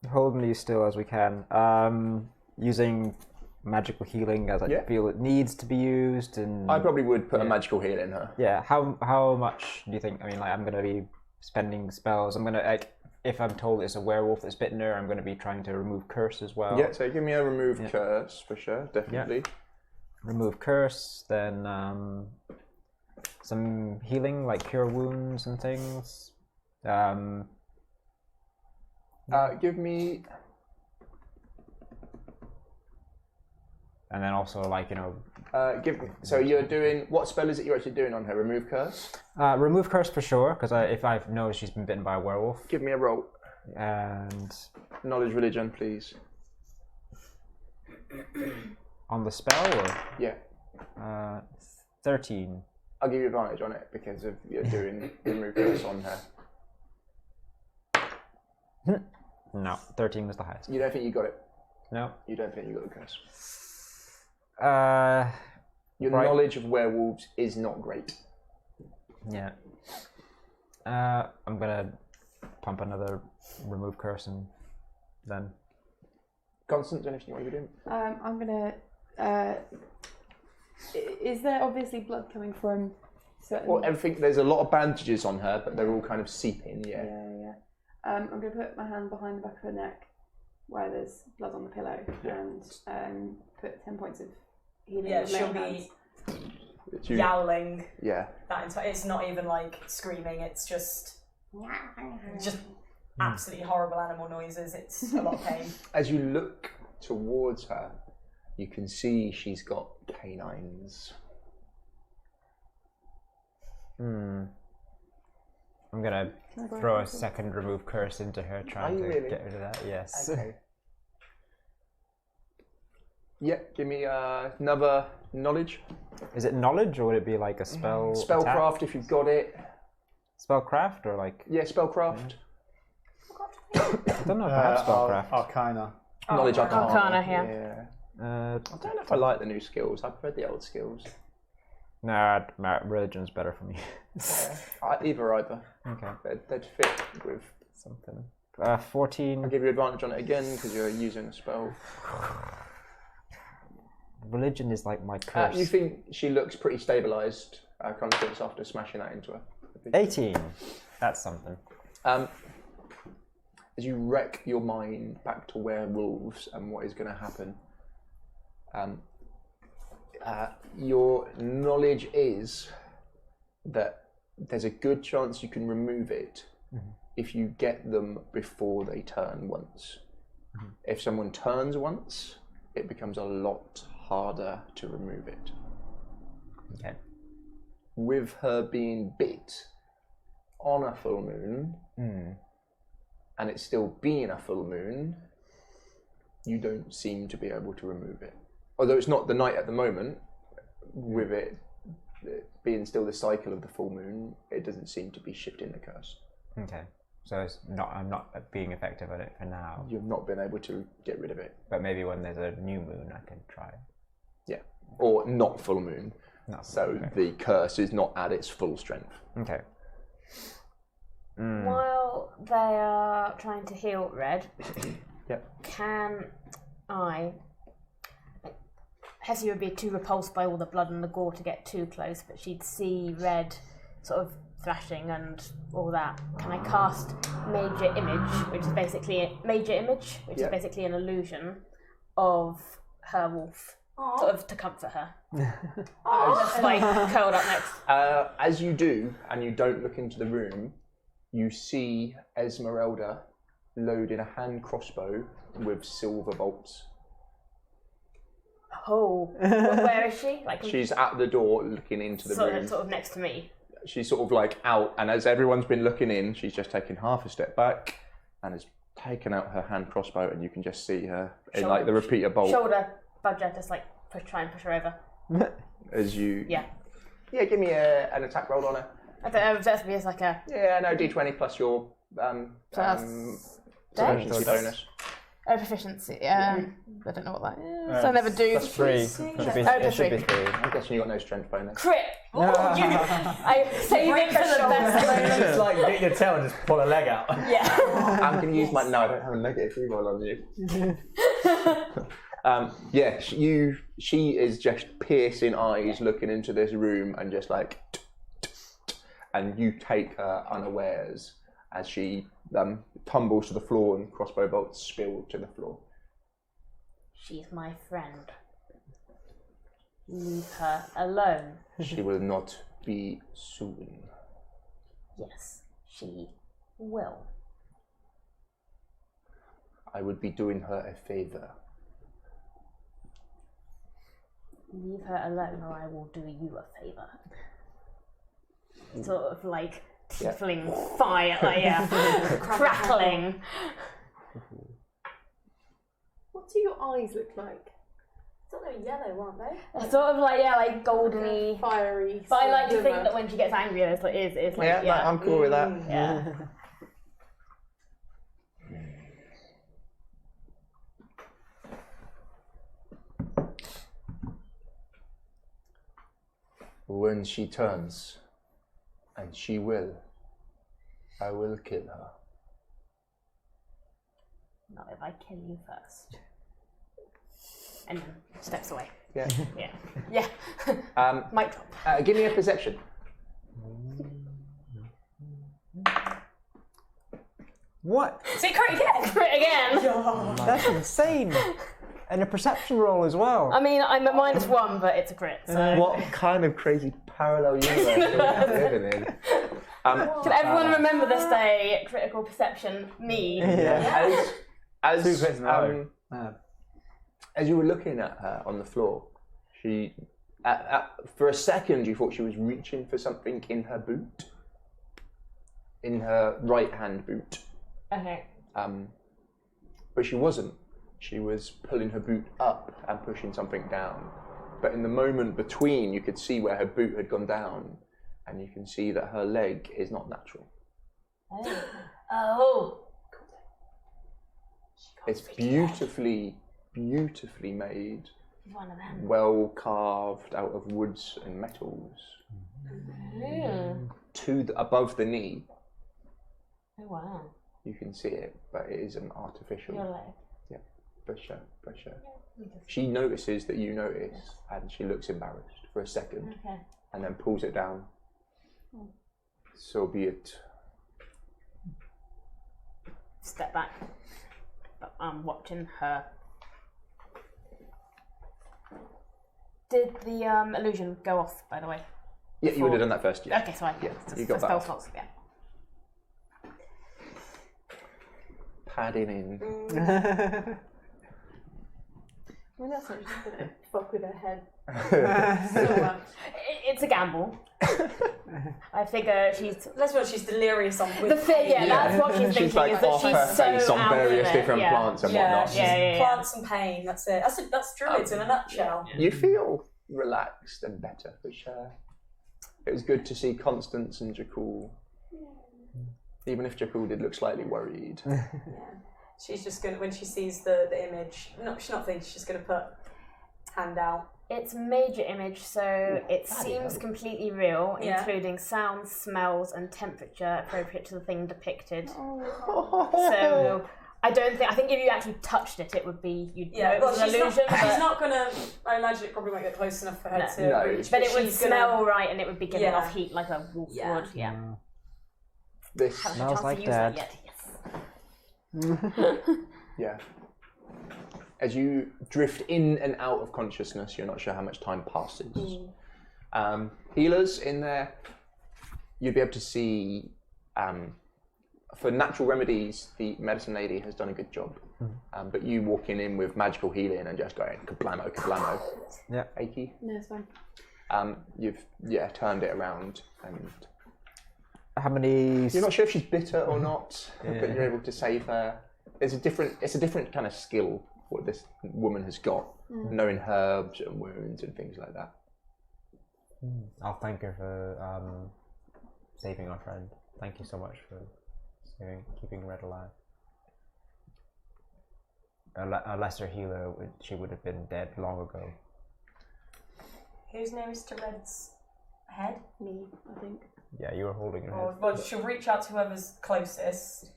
holding you still as we can. Using magical healing as I feel it needs to be used, and I probably would put a magical heal in her. Yeah. How much do you think? I mean, I'm going to be spending spells. I'm going to if I'm told it's a werewolf that's bitten her, I'm going to be trying to remove curse as well. Yeah. So give me a remove curse for sure, definitely. Yeah. Remove curse, then some healing cure wounds and things. Give me. And then also give me. So you're doing what spell is it you're actually doing on her? Remove curse. Remove curse for sure, because if I know she's been bitten by a werewolf. Give me a roll. And knowledge religion, please. On the spell, or? Yeah. 13. I'll give you advantage on it because of you're doing remove curse on her. No, 13 was the highest. You don't think you got it? No. You don't think you got the curse? Your knowledge of werewolves is not great. Yeah. I'm gonna pump another remove curse and then. Constance, anything you want to be doing? I'm gonna. Is there obviously blood coming from certain? Well, everything. There's a lot of bandages on her, but they're all kind of seeping. Yeah. Yeah. I'm gonna put my hand behind the back of her neck, where there's blood on the pillow, and put 10 points of healing. Yeah, she'll be yowling. Yeah. It's not even screaming. It's just absolutely horrible animal noises. It's a lot of pain. As you look towards her, you can see she's got canines. I'm gonna throw a second remove curse into her, trying to get rid of that. Yes. Okay. Yeah, give me another knowledge. Is it knowledge, or would it be a spell? Spellcraft, if you've got it. Spellcraft, or Yeah, spellcraft. I don't know if I have spellcraft. Arcana. Knowledge Arcana. Arcana, yeah. I don't know if I like the new skills. I prefer the old skills. Nah, religion's better for me. Either. Okay. They'd fit with something. 14. I'll give you advantage on it again because you're using a spell. Religion is my curse. You think she looks pretty stabilised, Constance, after smashing that into her? 18. That's something. As you wreck your mind back to werewolves and what is going to happen, your knowledge is that there's a good chance you can remove it if you get them before they turn once. If someone turns once, it becomes a lot harder to remove it. Okay. With her being bit on a full moon, and it still being a full moon, you don't seem to be able to remove it. Although it's not the night at the moment, with it being still the cycle of the full moon, it doesn't seem to be shifting the curse. Okay. So I'm not being effective at it for now. You've not been able to get rid of it. But maybe when there's a new moon, I can try. Yeah. Or not full moon. So the curse is not at its full strength. Okay. While they are trying to heal Red, can I... Hessie would be too repulsed by all the blood and the gore to get too close, but she'd see Red sort of thrashing and all that. Can I cast Major Image, which is basically is basically an illusion of her wolf, sort of to comfort her. Just like curled up next. As you do, and you don't look into the room, you see Esmeralda loading a hand crossbow with silver bolts. Oh, where is she? Like she's at the door looking into the room. Sort of next to me. She's sort of like out, and as everyone's been looking in, she's just taken half a step back and has taken out her hand crossbow, and you can just see her in like the repeater bolt. Shoulder budger, just like try and push her over. As you... Yeah, give me an attack roll on her. I don't know, that's me as like a... Yeah, no, D20 plus your proficiency bonus. Proficiency, I don't know what that is. So I never do. Plus 3. It should be 3. I'm guessing you got no strength bonus. Crit! I save it for the best Just like get your tail and just pull a leg out. Yeah. I'm going to use my... No, I don't have a negative reroll on you. She is just piercing eyes looking into this room and just like... And you take her unawares as she tumbles to the floor and crossbow bolts spill to the floor. She's my friend. Leave her alone. She will not be soon. Yes, she will. I would be doing her a favour. Leave her alone or I will do you a favour. Sort of like tiefling fire, crackling. What do your eyes look like? I thought they were yellow, weren't they? Sort of like goldeny, fiery. But I like to think that when she gets angry, it's like I'm cool with that. Yeah. When she turns, and she will, I will kill her. Not if I kill you first. And then steps away. Yeah. Yeah. Mic drop. Give me a perception. What? See, crit again. That's insane. And a perception roll as well. I mean, I'm at -1, but it's a crit. So. What kind of crazy parallel universe are we living in? Can everyone remember this day? Critical perception, me. Yeah. As you were looking at her on the floor, she, for a second, you thought she was reaching for something in her boot, in her right hand boot. Okay. But she wasn't. She was pulling her boot up and pushing something down. But in the moment between, you could see where her boot had gone down, and you can see that her leg is not natural. Oh. It's beautifully made, One of them. well carved out of woods and metals. Above the knee, Oh wow. you can see it, but it is an artificial. Your leg. For sure. She notices that you notice, and she looks embarrassed for a second, Okay. and then pulls it down. So be it. Step back. But I'm watching her. Did the illusion go off, by the way? Yeah, you would have done that first. Yeah. Okay, so you it's got spell that. slots. Yeah. padding in. I mean, that's not just gonna fuck with her head. It's a gamble. I figure she's. Let's be honest, she's delirious on with That's what she's thinking. like is that off her she's so face on out various of it. different plants and whatnot. Plants and pain. That's it. That's druids in a nutshell. You feel relaxed and better, which it was good to see Constance and Jakul. Even if Jakul did look slightly worried. Yeah. She's just gonna, when she sees the image, she's not thinking, she's just gonna put hand out. It's major image, so it seems completely real, including sounds, smells, and temperature appropriate to the thing depicted. So I think if you actually touched it, it would be it was an illusion. She's not gonna. I imagine it probably won't get close enough for her to reach. But it would smell right, and it would be giving off heat like a wolf would. Yeah. This smells like Dad. Yeah. As you drift in and out of consciousness, you're not sure how much time passes. Healers in there, you'd be able to see, for natural remedies, the medicine lady has done a good job. But you walking in with magical healing and just going kablamo, kablamo. Yeah. Achy. No, it's fine. You've turned it around and. How many? You're not sure if she's bitter or not, but you're able to save her. It's a different kind of skill what this woman has got, knowing herbs and wounds and things like that. I'll thank her for saving our friend. Thank you so much for keeping Red alive. A lesser healer, she would have been dead long ago. Who's nearest to Red's head? Me, I think. Yeah, you were holding her head. Well, she'll reach out to whoever's closest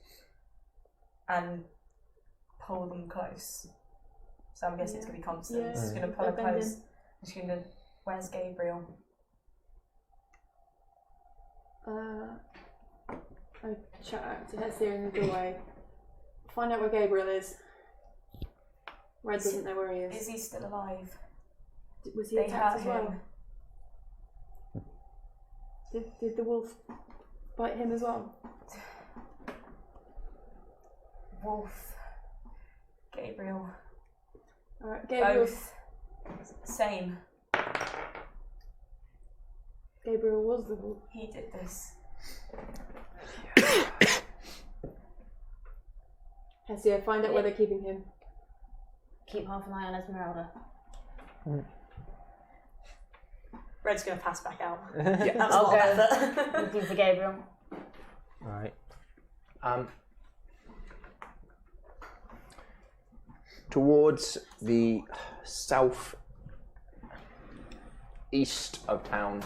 and pull them close. So I'm guessing it's going to be Constance. Yeah. She's going to pull her close. She's going to, where's Gabriel? I shout out to Hetzia in the doorway. Find out where Gabriel is. Red doesn't know where he is. Is he still alive? Was he They attacked hurt as well? him. Did the wolf bite him as well? Wolf. Gabriel. Alright, Gabriel. Both. Same. Gabriel was the wolf. He did this. Hetzia, find out where they're keeping him. Keep half an eye on Esmeralda. Red's going to pass back out. Yeah. That's a lot of effort. Looking for Gabriel. Alright. Towards the south east of town,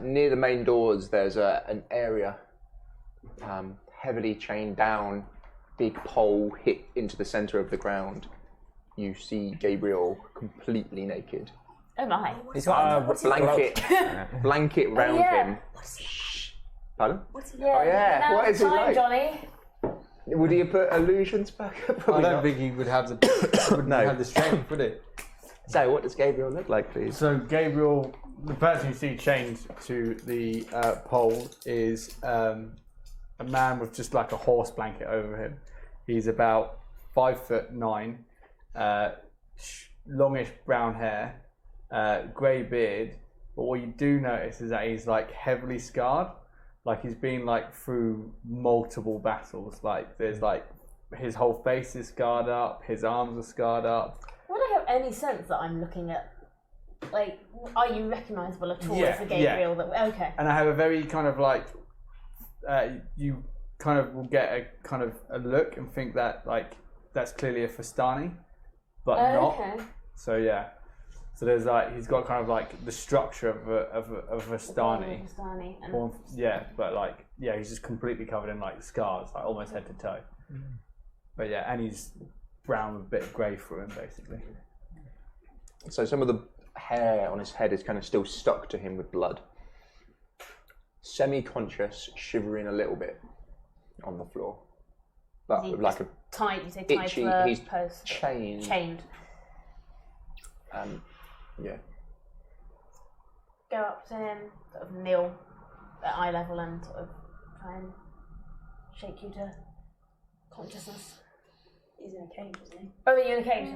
near the main doors, there's an area heavily chained down, big pole hit into the center of the ground. You see Gabriel completely naked. Oh my. He's got a blanket round him. Pardon? Yeah. What is he like? Johnny. Would he have put illusions back up? I don't think he would have the have the strength, would he? So, what does Gabriel look like, please? So Gabriel, the person you see chained to the pole is a man with just like a horse blanket over him. He's about 5'9", longish brown hair, grey beard. But what you do notice is that he's like heavily scarred. Like he's been like through multiple battles. Like there's like his whole face is scarred up, his arms are scarred up. Would I have any sense that I'm looking at? Like, are you recognisable at all as the Gabriel that? Okay. And I have a very kind of like, you kind of will get a kind of a look and think that like that's clearly a Fastani, but not. Okay. So yeah. So there's like he's got kind of like the structure of a Fastani. Yeah, but like he's just completely covered in like scars, like almost head to toe. But yeah, and he's brown with a bit of grey through him basically. So some of the hair on his head is kind of still stuck to him with blood. Semi-conscious, shivering a little bit on the floor, but with like a tied. You say tied itchy. to the He's post. chained. Yeah. Go up to him, sort of kneel at eye level and sort of try and shake you to consciousness. He's in a cage, isn't he? Oh, are you in a cage?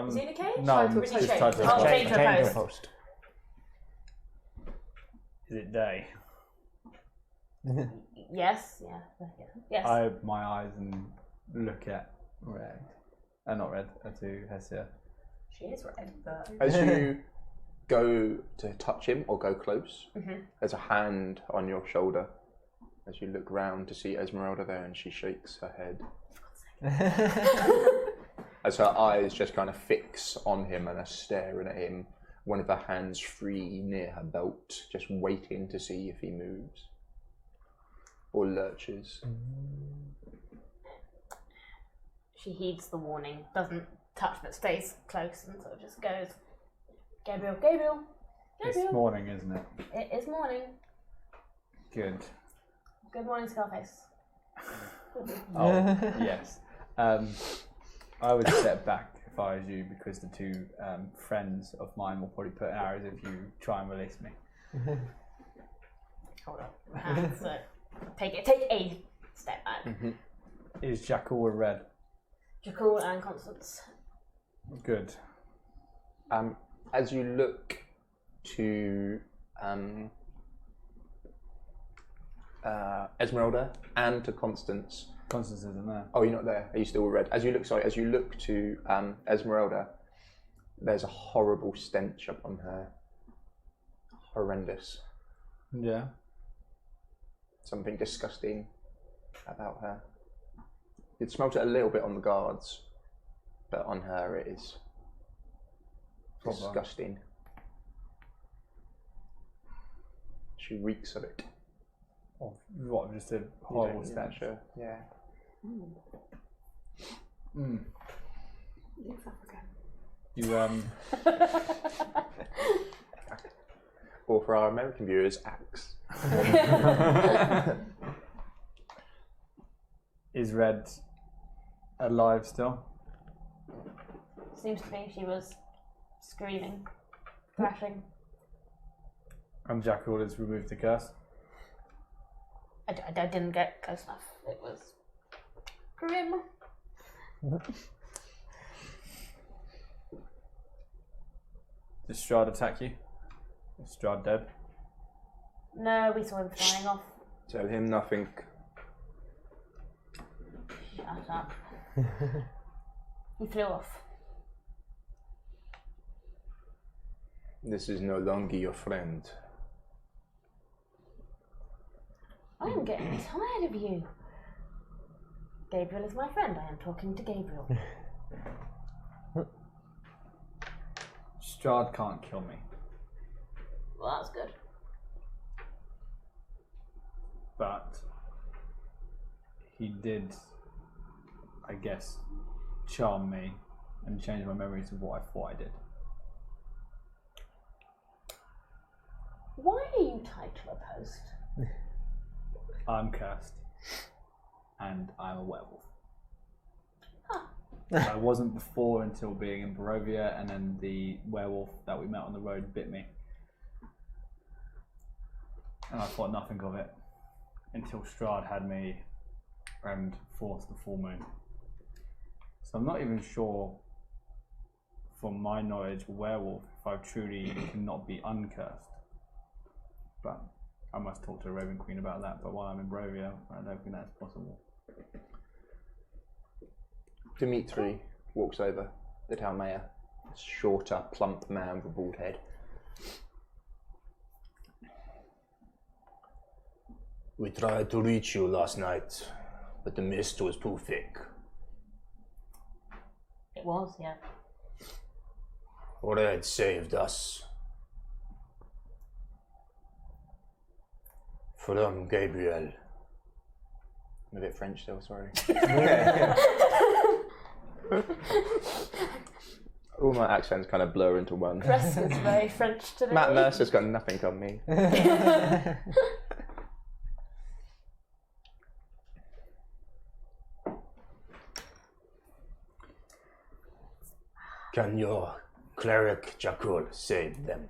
Is he in a cage? No, I'm Or is he just changed? tied to a Oh, post. change your Change post. your post. Is it day? Yes, yes. My eyes and look at Red. Not Red, to Hessia. She is red, but As you go to touch him or go close, Mhm. there's a hand on your shoulder. As you look round to see Esmeralda there, and she shakes her head. As her eyes just kind of fix on him and are staring at him, one of her hands free near her belt, just waiting to see if he moves or lurches. She heeds the warning, doesn't touch but stays close and sort of just goes, Gabriel, Gabriel, It's Gabriel. morning, isn't it? It is morning. Good. Good morning, Scarface. Oh, yes. I would step back if I was you, because the two friends of mine will probably put arrows if you try and release me. Hold on. So take a step back. Is Jackal a red? Jackal and Constance. Good. As you look to Esmeralda and to Constance. Constance isn't there. Oh, you're not there. Are you still red? As you look to Esmeralda, there's a horrible stench upon her. Horrendous. Yeah. Something disgusting about her. You'd smelt it a little bit on the guards, but on her it is disgusting. She reeks of it. Of what? Just a horrible stench. Sure. Yeah. Mm. South Africa. You Or for our American viewers, axe. Is Red alive still? Seems to be she was screaming, thrashing. And Jackal has removed the curse. I didn't get close enough. It was grim. Did Strahd attack you? Is Strahd dead? No, we saw him flying off. Tell him nothing. Shut up. He flew off. This is no longer your friend. I am getting tired of you. Gabriel is my friend. I am talking to Gabriel. Strahd can't kill me. Well, that's good. But he did, I guess, charm me and change my memories of what I thought I did. Why are you tied to a post? I'm cursed, and I'm a werewolf. Huh. I wasn't before until being in Barovia, and then the werewolf that we met on the road bit me. And I thought nothing of it until Strahd had me and forced the full moon. So I'm not even sure, from my knowledge, a werewolf, if I truly cannot be uncursed. But I must talk to the Raven Queen about that, but while I'm in Barovia, I don't think that's possible. Dimitri walks over, the town mayor. A shorter, plump man with a bald head. We tried to reach you last night, but the mist was too thick. It was, yeah. Red saved us. From Gabriel. I'm a bit French still, sorry. All my accents kind of blur into one. Dress is very French today. Matt Mercer's got nothing on me. Can your cleric Jackal save them?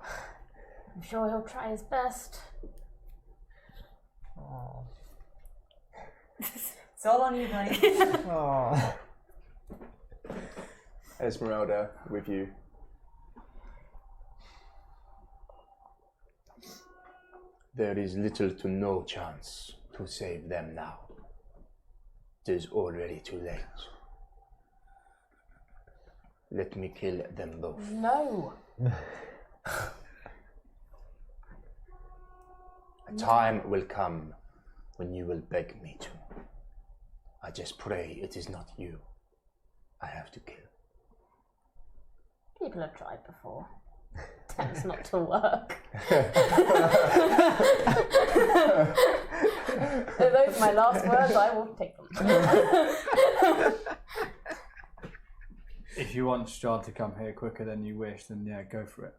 I'm sure he'll try his best. Oh. It's all on you, mate. Oh. Esmeralda, with you. There is little to no chance to save them now. It is already too late. Let me kill them both. No. A time will come when you will beg me to. I just pray it is not you I have to kill. People have tried before. Tends not to work. Are those my last words? I will take them. If you want Strahd to come here quicker than you wish, then yeah, go for it.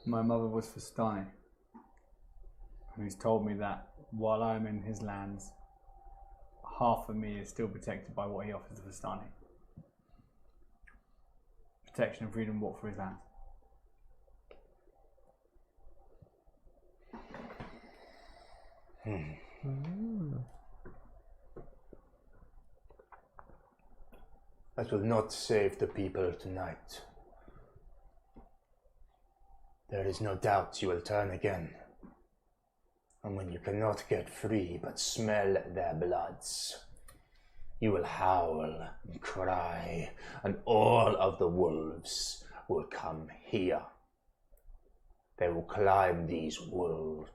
My mother was Vistani, and he's told me that while I'm in his lands, half of me is still protected by what he offers to Vistani. Protection and freedom walk for his lands. That will not save the people tonight. There is no doubt you will turn again. And when you cannot get free but smell their bloods, you will howl and cry, and all of the wolves will come here. They will climb these walls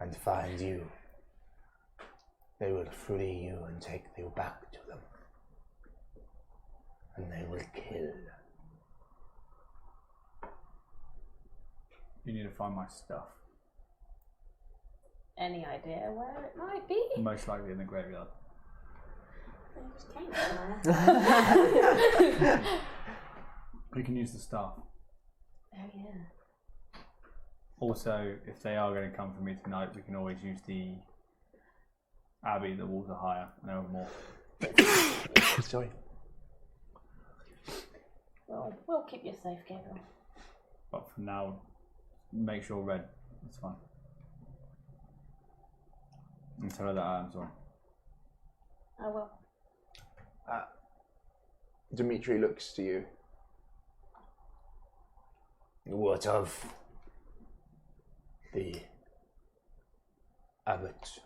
and find you. They will free you and take you back to them. And they will kill. You need to find my stuff. Any idea where it might be? Most likely in the graveyard. They just came there. We can use the staff. Oh yeah. Also, if they are going to come for me tonight, we can always use the abbey. The walls are higher and there are more. Sorry. Well, we'll keep you safe, Gabriel. But for now, make sure red. That's fine. And tell her that I'm sorry. I will. Dimitri looks to you. What of the abbot?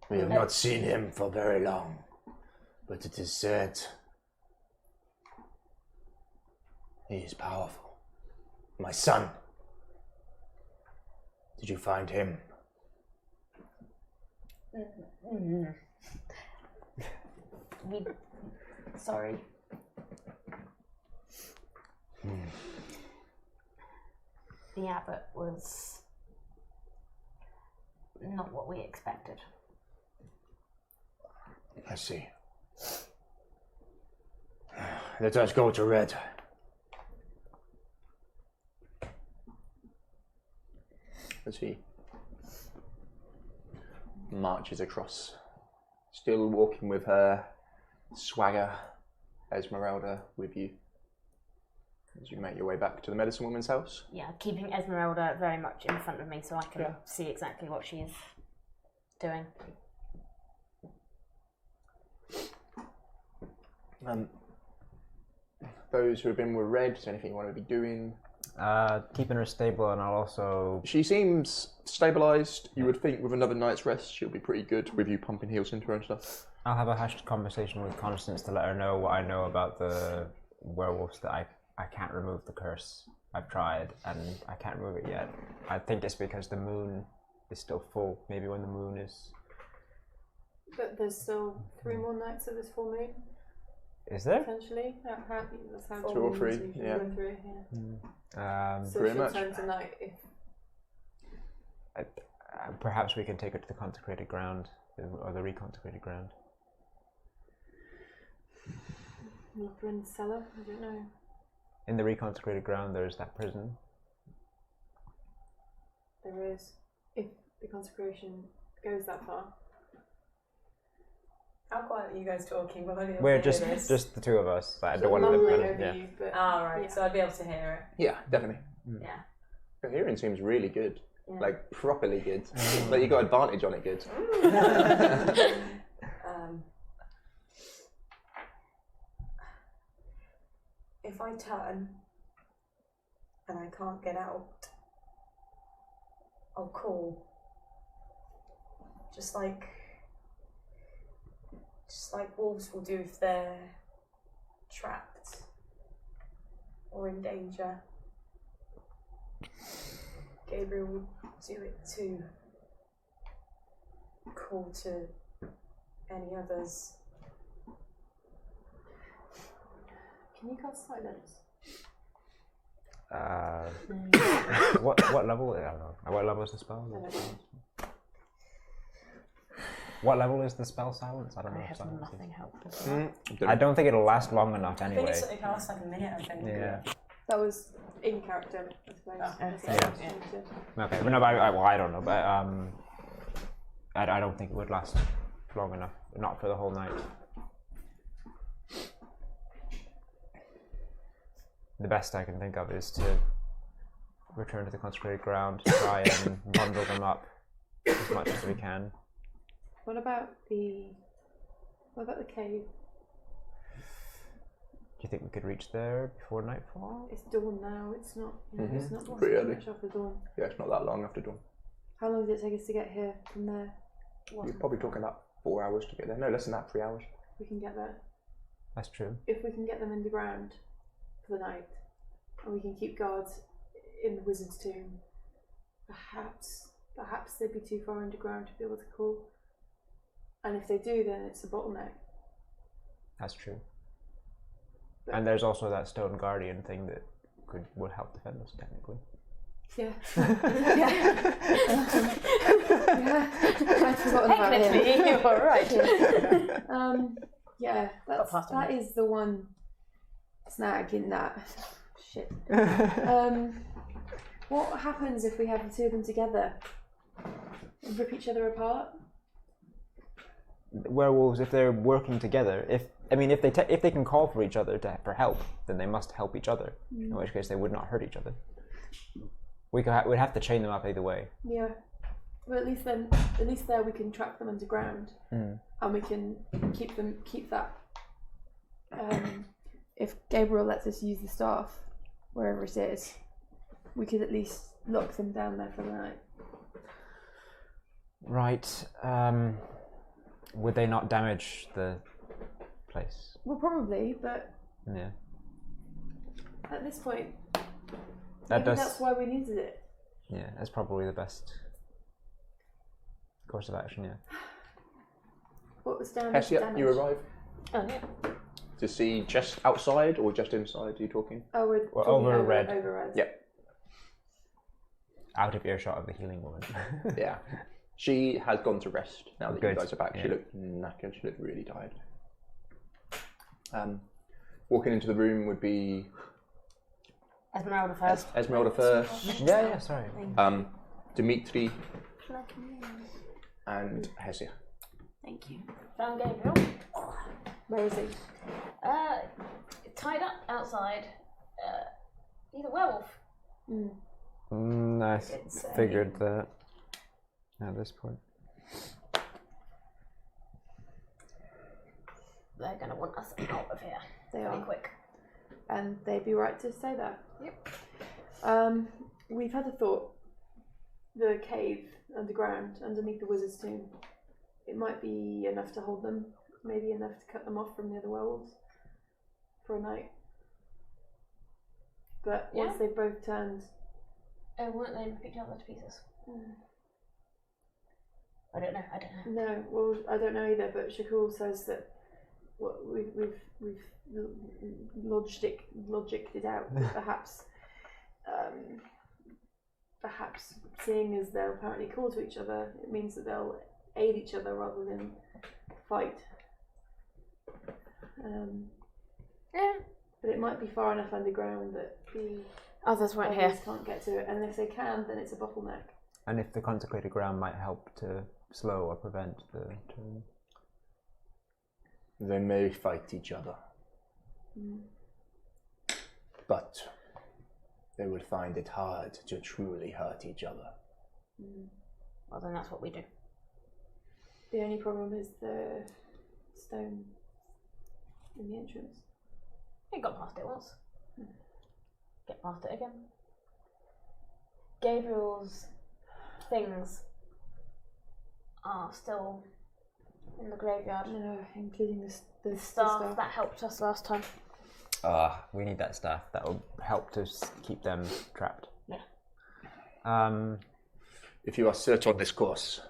We have not seen him for very long, but it is said he is powerful. My son, did you find him? Sorry. The abbot was not what we expected. I see. Let us go to Red. As he marches across, still walking with her swagger, Esmeralda with you as you make your way back to the medicine woman's house. Yeah, keeping Esmeralda very much in front of me so I can see exactly what she's doing. Those who have been with Red, is there anything you want to be doing? Keeping her stable, and I'll also... She seems stabilised. You would think with another night's rest she'll be pretty good with you pumping heals into her and stuff. I'll have a hashed conversation with Constance to let her know what I know about the werewolves, that I can't remove the curse. I've tried and I can't remove it yet. I think it's because the moon is still full. Maybe when the moon is... But there's still 3 more nights of this full moon. Is there? Potentially. That's how 2 or 3, yeah. 2 or 3, yeah. So pretty she'll much. turn tonight if... Perhaps we can take her to the consecrated ground, or the reconsecrated ground. Bryn's cellar? I don't know. In the reconsecrated ground, there's that prison. There is. If the consecration goes that far. How quiet are you guys talking? Will I be able We're to hear this? just the two of us. I Sort don't of want to. mumbling Yeah. over you, but Right. yeah. So I'd be able to hear Yeah, definitely. it. Yeah. Your hearing seems really good. Yeah. Like, properly good. Like, you got advantage on it good. If I turn and I can't get out, I'll call. Just like wolves will do if they're trapped or in danger. Gabriel will do it too. Call to any others. Can you cast silence? What level? I don't know. What level is the spell? What level is the spell silence? I don't know. I if have silence nothing is. helpful. I don't think it'll last long enough I think anyway. it lasts like a minute, I think. Yeah. That was in character, I suppose. Yeah. Okay. But no, but I don't know. But I don't think it would last long enough. Not for the whole night. The best I can think of is to return to the consecrated ground, try and bundle them up as much as we can. What about the cave? Do you think we could reach there before nightfall? It's dawn now. It's not. It's not Pretty early. much after dawn. Yeah, it's not that long after dawn. How long does it take us to get here from there? You're probably talking about 4 hours to get there. No, less than that, 3 hours. We can get there. That's true. If we can get them in the ground for the night, and we can keep guards in the wizard's tomb, perhaps they'd be too far underground to be able to call. And if they do, then it's a bottleneck. That's true. And there's also that stone guardian thing that would help defend us technically. Yeah. I'd forgotten about him. Technically, you're right. Yeah, that is the one snag in that. Shit. What happens if we have the two of them together? Rip each other apart? Werewolves, if they're working together, if they can call for each other for help, then they must help each other. In which case, they would not hurt each other. We'd have to chain them up either way. Yeah, but at least there we can trap them underground, and we can keep that. If Gabriel lets us use the staff, wherever it is, we could at least lock them down there for the night. Right. Would they not damage the place? Well, probably, but Yeah. at this point, That maybe does. that's why we needed it. Yeah, that's probably the best course of action. Yeah. What was down Hessia, you arrive Oh, yeah. to see just outside or just inside? Are you talking? Oh, we're Well, talking over red. Over red. Yeah. Out of earshot of the healing woman. Yeah. She has gone to rest now that you Good. guys are back. She Yeah. looked knackered. She looked really tired. Walking into the room would be Esmeralda first. Esmeralda first, yeah. Sorry. Dimitri, and Hessia. Thank you. Found Gabriel. Where is he? Tied up outside. He's a werewolf. I It's, figured that at this point. They're going to want us out of here They pretty are. quick. And they'd be right to stay there. Yep. We've had a thought. The cave underground, underneath the wizard's tomb. It might be enough to hold them. Maybe enough to cut them off from the other werewolves for a night. But once Yeah. they've both turned, Won't they rip each other to pieces? I don't know. no. Well, I don't know either. But Shakul says that we've logicked it out. Perhaps, perhaps seeing as they're apparently called to each other, it means that they'll aid each other rather than fight. Yeah. But it might be far enough underground that the Others won't hear. others can't get to it, and if they can, then it's a bottleneck. And if the consecrated ground might help to slow or prevent the turn. They may fight each other, but they will find it hard to truly hurt each other. Well, then that's what we do. The only problem is the stone in the entrance. We got past it once. Get past it again. Gabriel's things are still in the graveyard. No, including the Staff that helped us last time. We need that staff. That will help to keep them trapped. Yeah. If you are set on this course,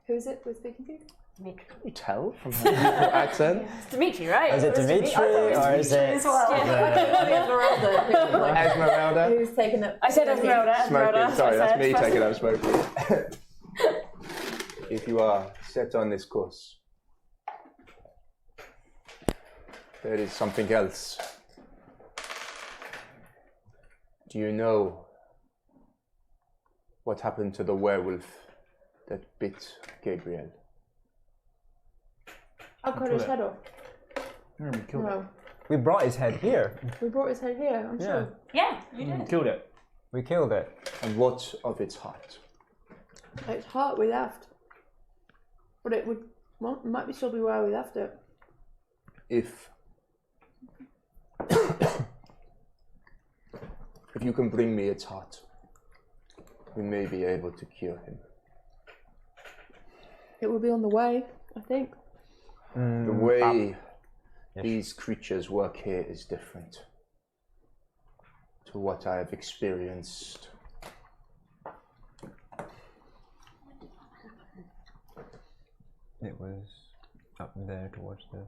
Who is it we're speaking to? Dimitri. Can you tell from her accent? It's Dimitri, right? Is it Dimitri or is it Esmeralda? Who's taken up? I said Esmeralda. Smoking. Sorry, that's me taking up. up smoking. if you are set on this course, there is something else. Do you know what happened to the werewolf that bit Gabriel? I cut his head off. We killed it. No, We brought his head here. we brought his head here. I'm sure. Yeah, you did. Killed it. We killed it. And what of its heart? Its heart we left, but it would might be still be where we left it. If you can bring me its heart, we may be able to cure him. It will be on the way, I think. The way these creatures work here is different to what I have experienced. It was up there towards the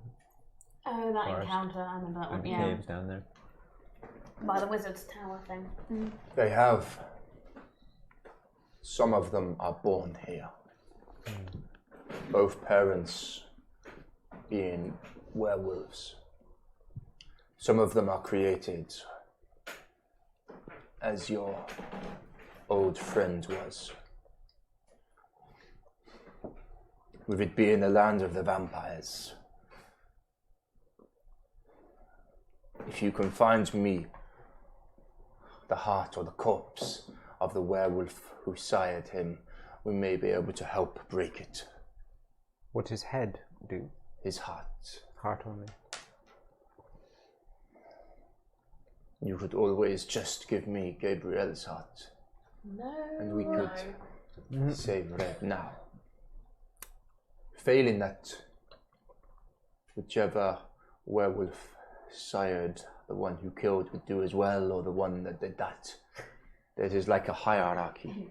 Oh, that Forest. encounter. I remember that one. Yeah. caves down there. By the wizard's tower thing. They have. Some of them are born here. Both parents being werewolves. Some of them are created as your old friend was. With it being the land of the vampires, if you can find me the heart or the corpse of the werewolf who sired him, we may be able to help break it. What does his head do? His heart. Heart only. You could always just give me Gabriel's heart, No. and we could save Red now. Failing that, whichever werewolf sired the one who killed would do as well, or the one that did that. There is like a hierarchy.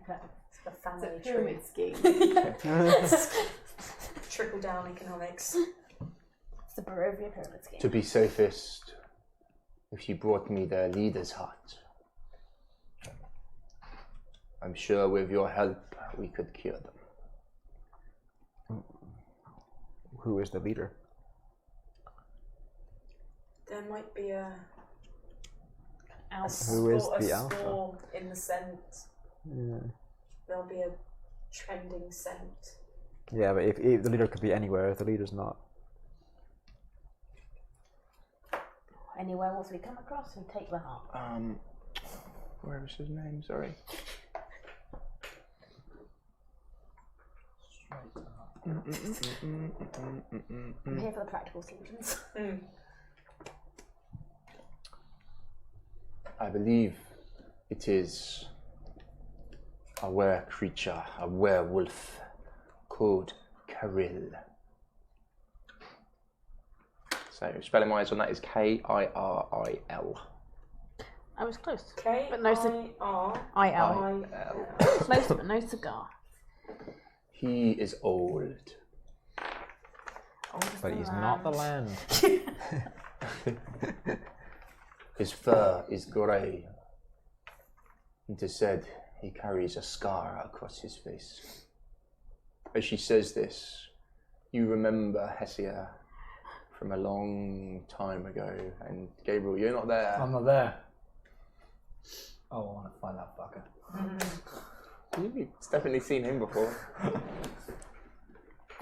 It's the family It's a tree. pyramid scheme. Trickle down economics. It's the Barovia pyramid scheme. To be safest, if you brought me their leader's heart, I'm sure with your help we could cure them. Who is the leader? There might be a Who is the alpha? score in the scent. Yeah. There'll be a trending scent. Yeah, but if the leader could be anywhere, if the leader's not. Any werewolves we come across, we take the heart. Where was his name? Sorry. I'm here for the practical solutions. I believe it is a were-creature, a werewolf called Karil. So spelling wise on that is Kiril. I was close. K But no I IL. Close, but no cigar. He is old. But he's not the land. His fur is grey. It is said he carries a scar across his face. As she says this, you remember Hesia from a long time ago, and Gabriel, you're not there. I'm not there. Oh, I want to find that fucker. You've definitely seen him before.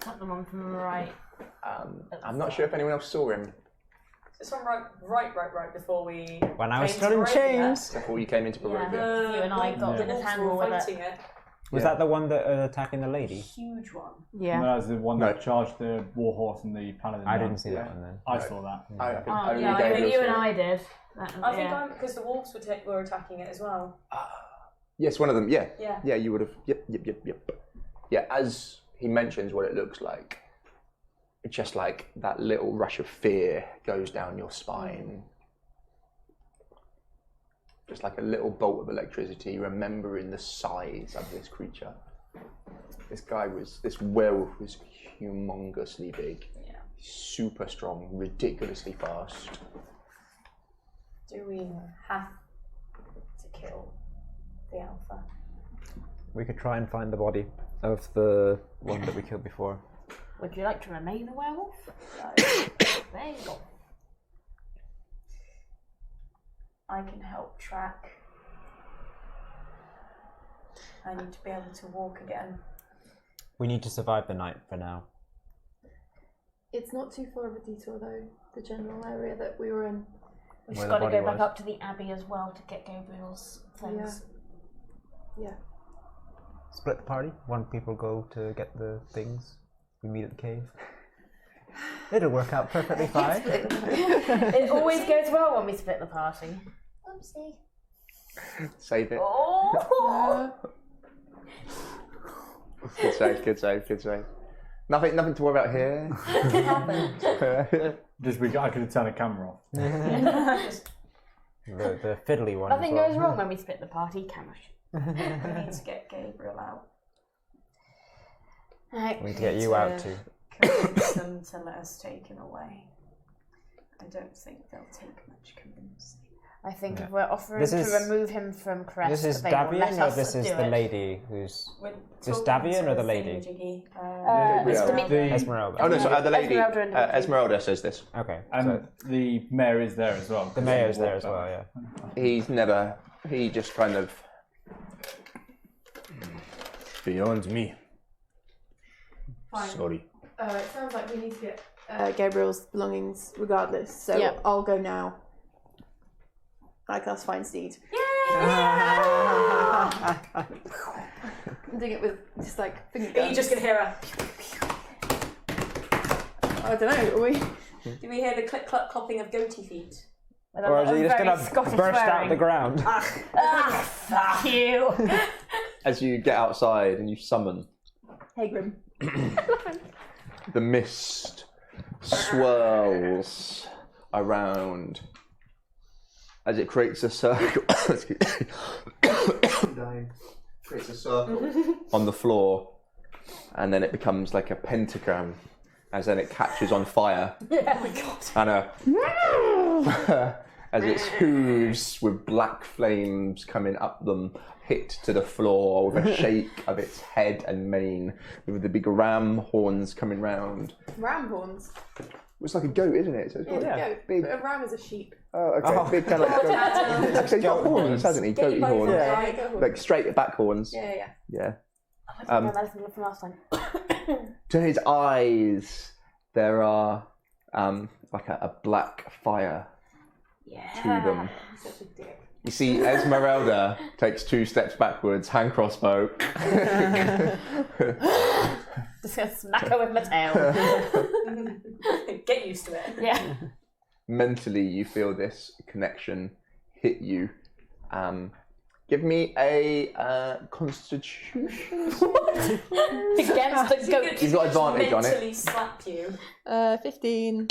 cut the one from the right. I'm not sure if anyone else saw him This one right before we. When I was came still to in Barovia. chains. before you came into Barovia. You and I got in a wolves tangle were with fighting it. Was that the one that attacking the lady? Huge one. Yeah. No, that was the one that No. charged the warhorse and the paladin. I down. didn't see that one then. I saw that. I think Oh, only yeah, I Gabriel think you saw and it. I did. I think because the wolves were attacking it as well. Yes, one of them. Yeah. Yeah. Yeah, you would have. Yep. Yeah, as he mentions what it looks like, it's just like that little rush of fear goes down your spine. Just like a little bolt of electricity, remembering the size of this creature. This werewolf was humongously big. Yeah. Super strong, ridiculously fast. Do we have to kill the alpha? We could try and find the body of the one that we killed before. Would you like to remain a werewolf? There you go. I can help track. I need to be able to walk again. We need to survive the night for now. It's not too far of a detour though, the general area that we were in. We've Where got the to go body back was. up to the Abbey as well to get Gabriel's things. Yeah. Split the party. One people go to get the things. We meet at the cave. It'll work out perfectly fine. It always goes well when we split the party. Oopsie. Save it. Oh! Good save. Nothing to worry about here. What happened? I could have turned the camera off. The fiddly one. Nothing as well. goes wrong when we split the party, camera. We need to get Gabriel out. Right. We need to get you out too. Convince them to let us take him away. I don't think they'll take much convincing. I think Yeah. if we're offering This to is- remove him from Crest, This is they will let Davian, or us this is do the it. lady who's. We're This talking Davian to or the thing, lady? Jiggy. It's The- Esmeralda. Oh no, so the lady, Esmeralda and Dimitri. Esmeralda says this. Okay. And So the mayor is there as well. the mayor's there as well. Yeah. He just kind of. Beyond me. Fine. Sorry. It sounds like we need to get Gabriel's belongings regardless, so Yeah. I'll go now. I cast Find Steed. I'm doing it with just like finger Are guns. you just gonna hear a? I don't know, are we? Do we hear the click clap clopping of goatee feet? With a Or is lot he of just very gonna Scottish burst out swearing. the ground? Fuck you! As you get outside and you summon, Hey Grim. the mist swirls around as it creates a circle. Creates a circle on the floor, and then it becomes like a pentagram, as then it catches on fire. Oh my god. And as its hooves with black flames coming up them hit to the floor with a shake of its head and mane, with the big ram horns coming round. Ram horns. It's like a goat, isn't it? So it's got Yeah, goat. big. But a ram is a sheep. Oh, okay. Big kind of like goat. He's got horns, hasn't he? Get Goaty your bow horns. from Yeah, Right. goat horns. Like straight back horns. Yeah. Yeah. I don't know that from last time. To his eyes, there are like a black fire to them. Such a dick. You see, Esmeralda takes 2 steps backwards, hand crossbow. Just gonna smack her with my tail. Get used to it. Yeah. Mentally, you feel this connection hit you. Give me a Constitution. Against the goat. He's got advantage on it. Mentally slap you. 15,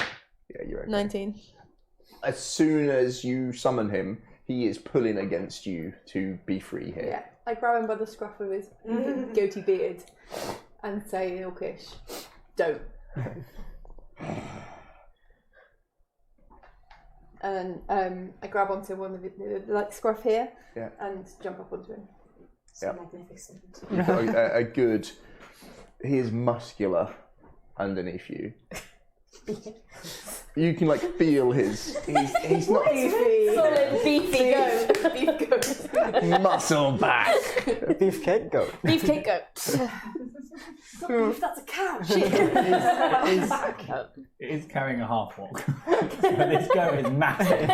Yeah, you're okay. 19. As soon as you summon him, he is pulling against you to be free here. Yeah. I grab him by the scruff of his goatee beard and say, Ilkish, don't. And then I grab onto one of the like scruff here and jump up onto him. So Yep. magnificent. You've got a good. He is muscular underneath you. you can like feel his. He's not Solid beefy goat. Beef goat. muscle back. Beefcake goat. Beefcake goat. Beef, that's a couch. It is carrying a half walk. But this goat is massive.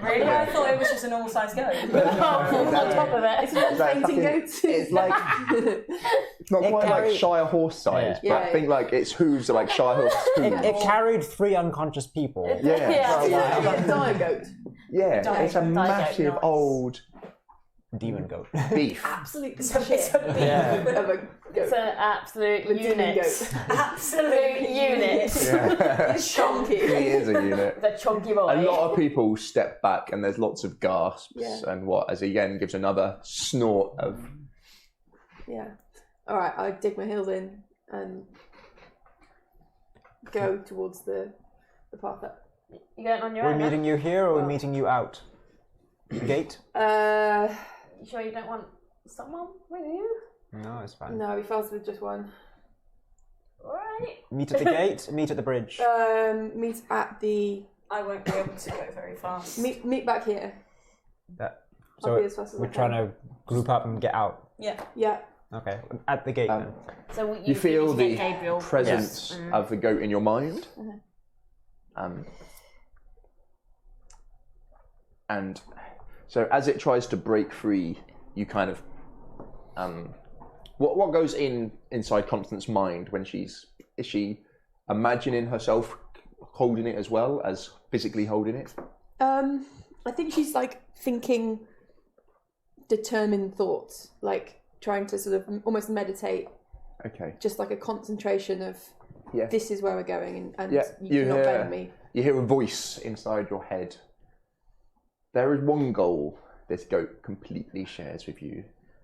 Really? I thought it was just a normal sized goat. On top of it. It's like Fainting goats. It's like it's not quite like Shire horse size, but I think like its hooves are like Shire horse hooves. It carried 3 unconscious people. Yeah. Like a dire goat. Yeah, it's a massive nice. old Demon goat. beef. Absolute It's a shit Yeah. of a goat. It's an absolute Demon unit. goat. Absolute unit. Yeah. It's chunky. He is a unit. The chunky boy. A lot of people step back and there's lots of gasps and what, as he again gives another snort of. Yeah. All right. I dig my heels in and go towards the path up. You going on your Are we own? meeting you here or are we meeting you out? The gate? You sure you don't want someone with you? No, it's fine. No, we fast with just one. Alright. Meet at the gate, meet at the bridge. Meet at the. I won't be able to go very fast. Meet back here. So I'll be as fast as we're I trying can. to group up and get out. Yeah. Yeah. Okay, at the gate then. So You feel need to the get Gabriel. presence of the goat in your mind. And so as it tries to break free, you kind of what goes inside Constance's mind when is she imagining herself holding it as well as physically holding it? I think she's like thinking determined thoughts, like trying to sort of almost meditate. Okay. Just like a concentration of this is where we're going and you cannot bend me. You hear a voice inside your head. There is one goal this goat completely shares with you,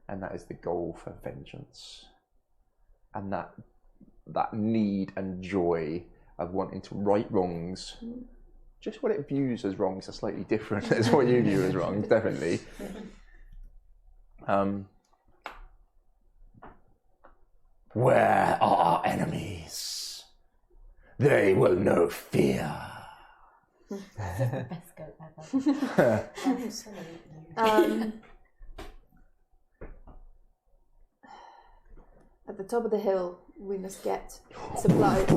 and that is the goal for vengeance. And that need and joy of wanting to right wrongs, just what it views as wrongs are slightly different as what you view as wrongs, definitely. Where are our enemies? They will know fear. Best goat ever. At the top of the hill, we must get supplies.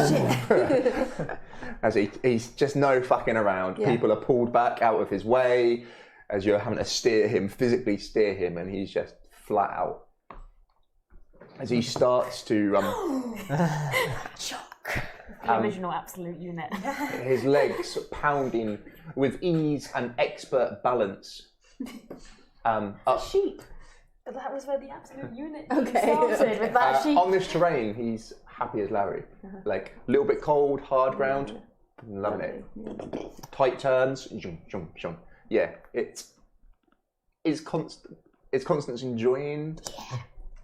Shit. As he's just no fucking around. Yeah. People are pulled back out of his way as you're having to physically steer him, and he's just flat out. As he starts to The original absolute unit. his legs pounding with ease and expert balance. Up. Sheep. But that was where the absolute unit Okay. started with that sheep. On this terrain, he's happy as Larry. Like a little bit cold, hard ground, loving it. Tight turns, jump. Yeah, is Constance enjoying?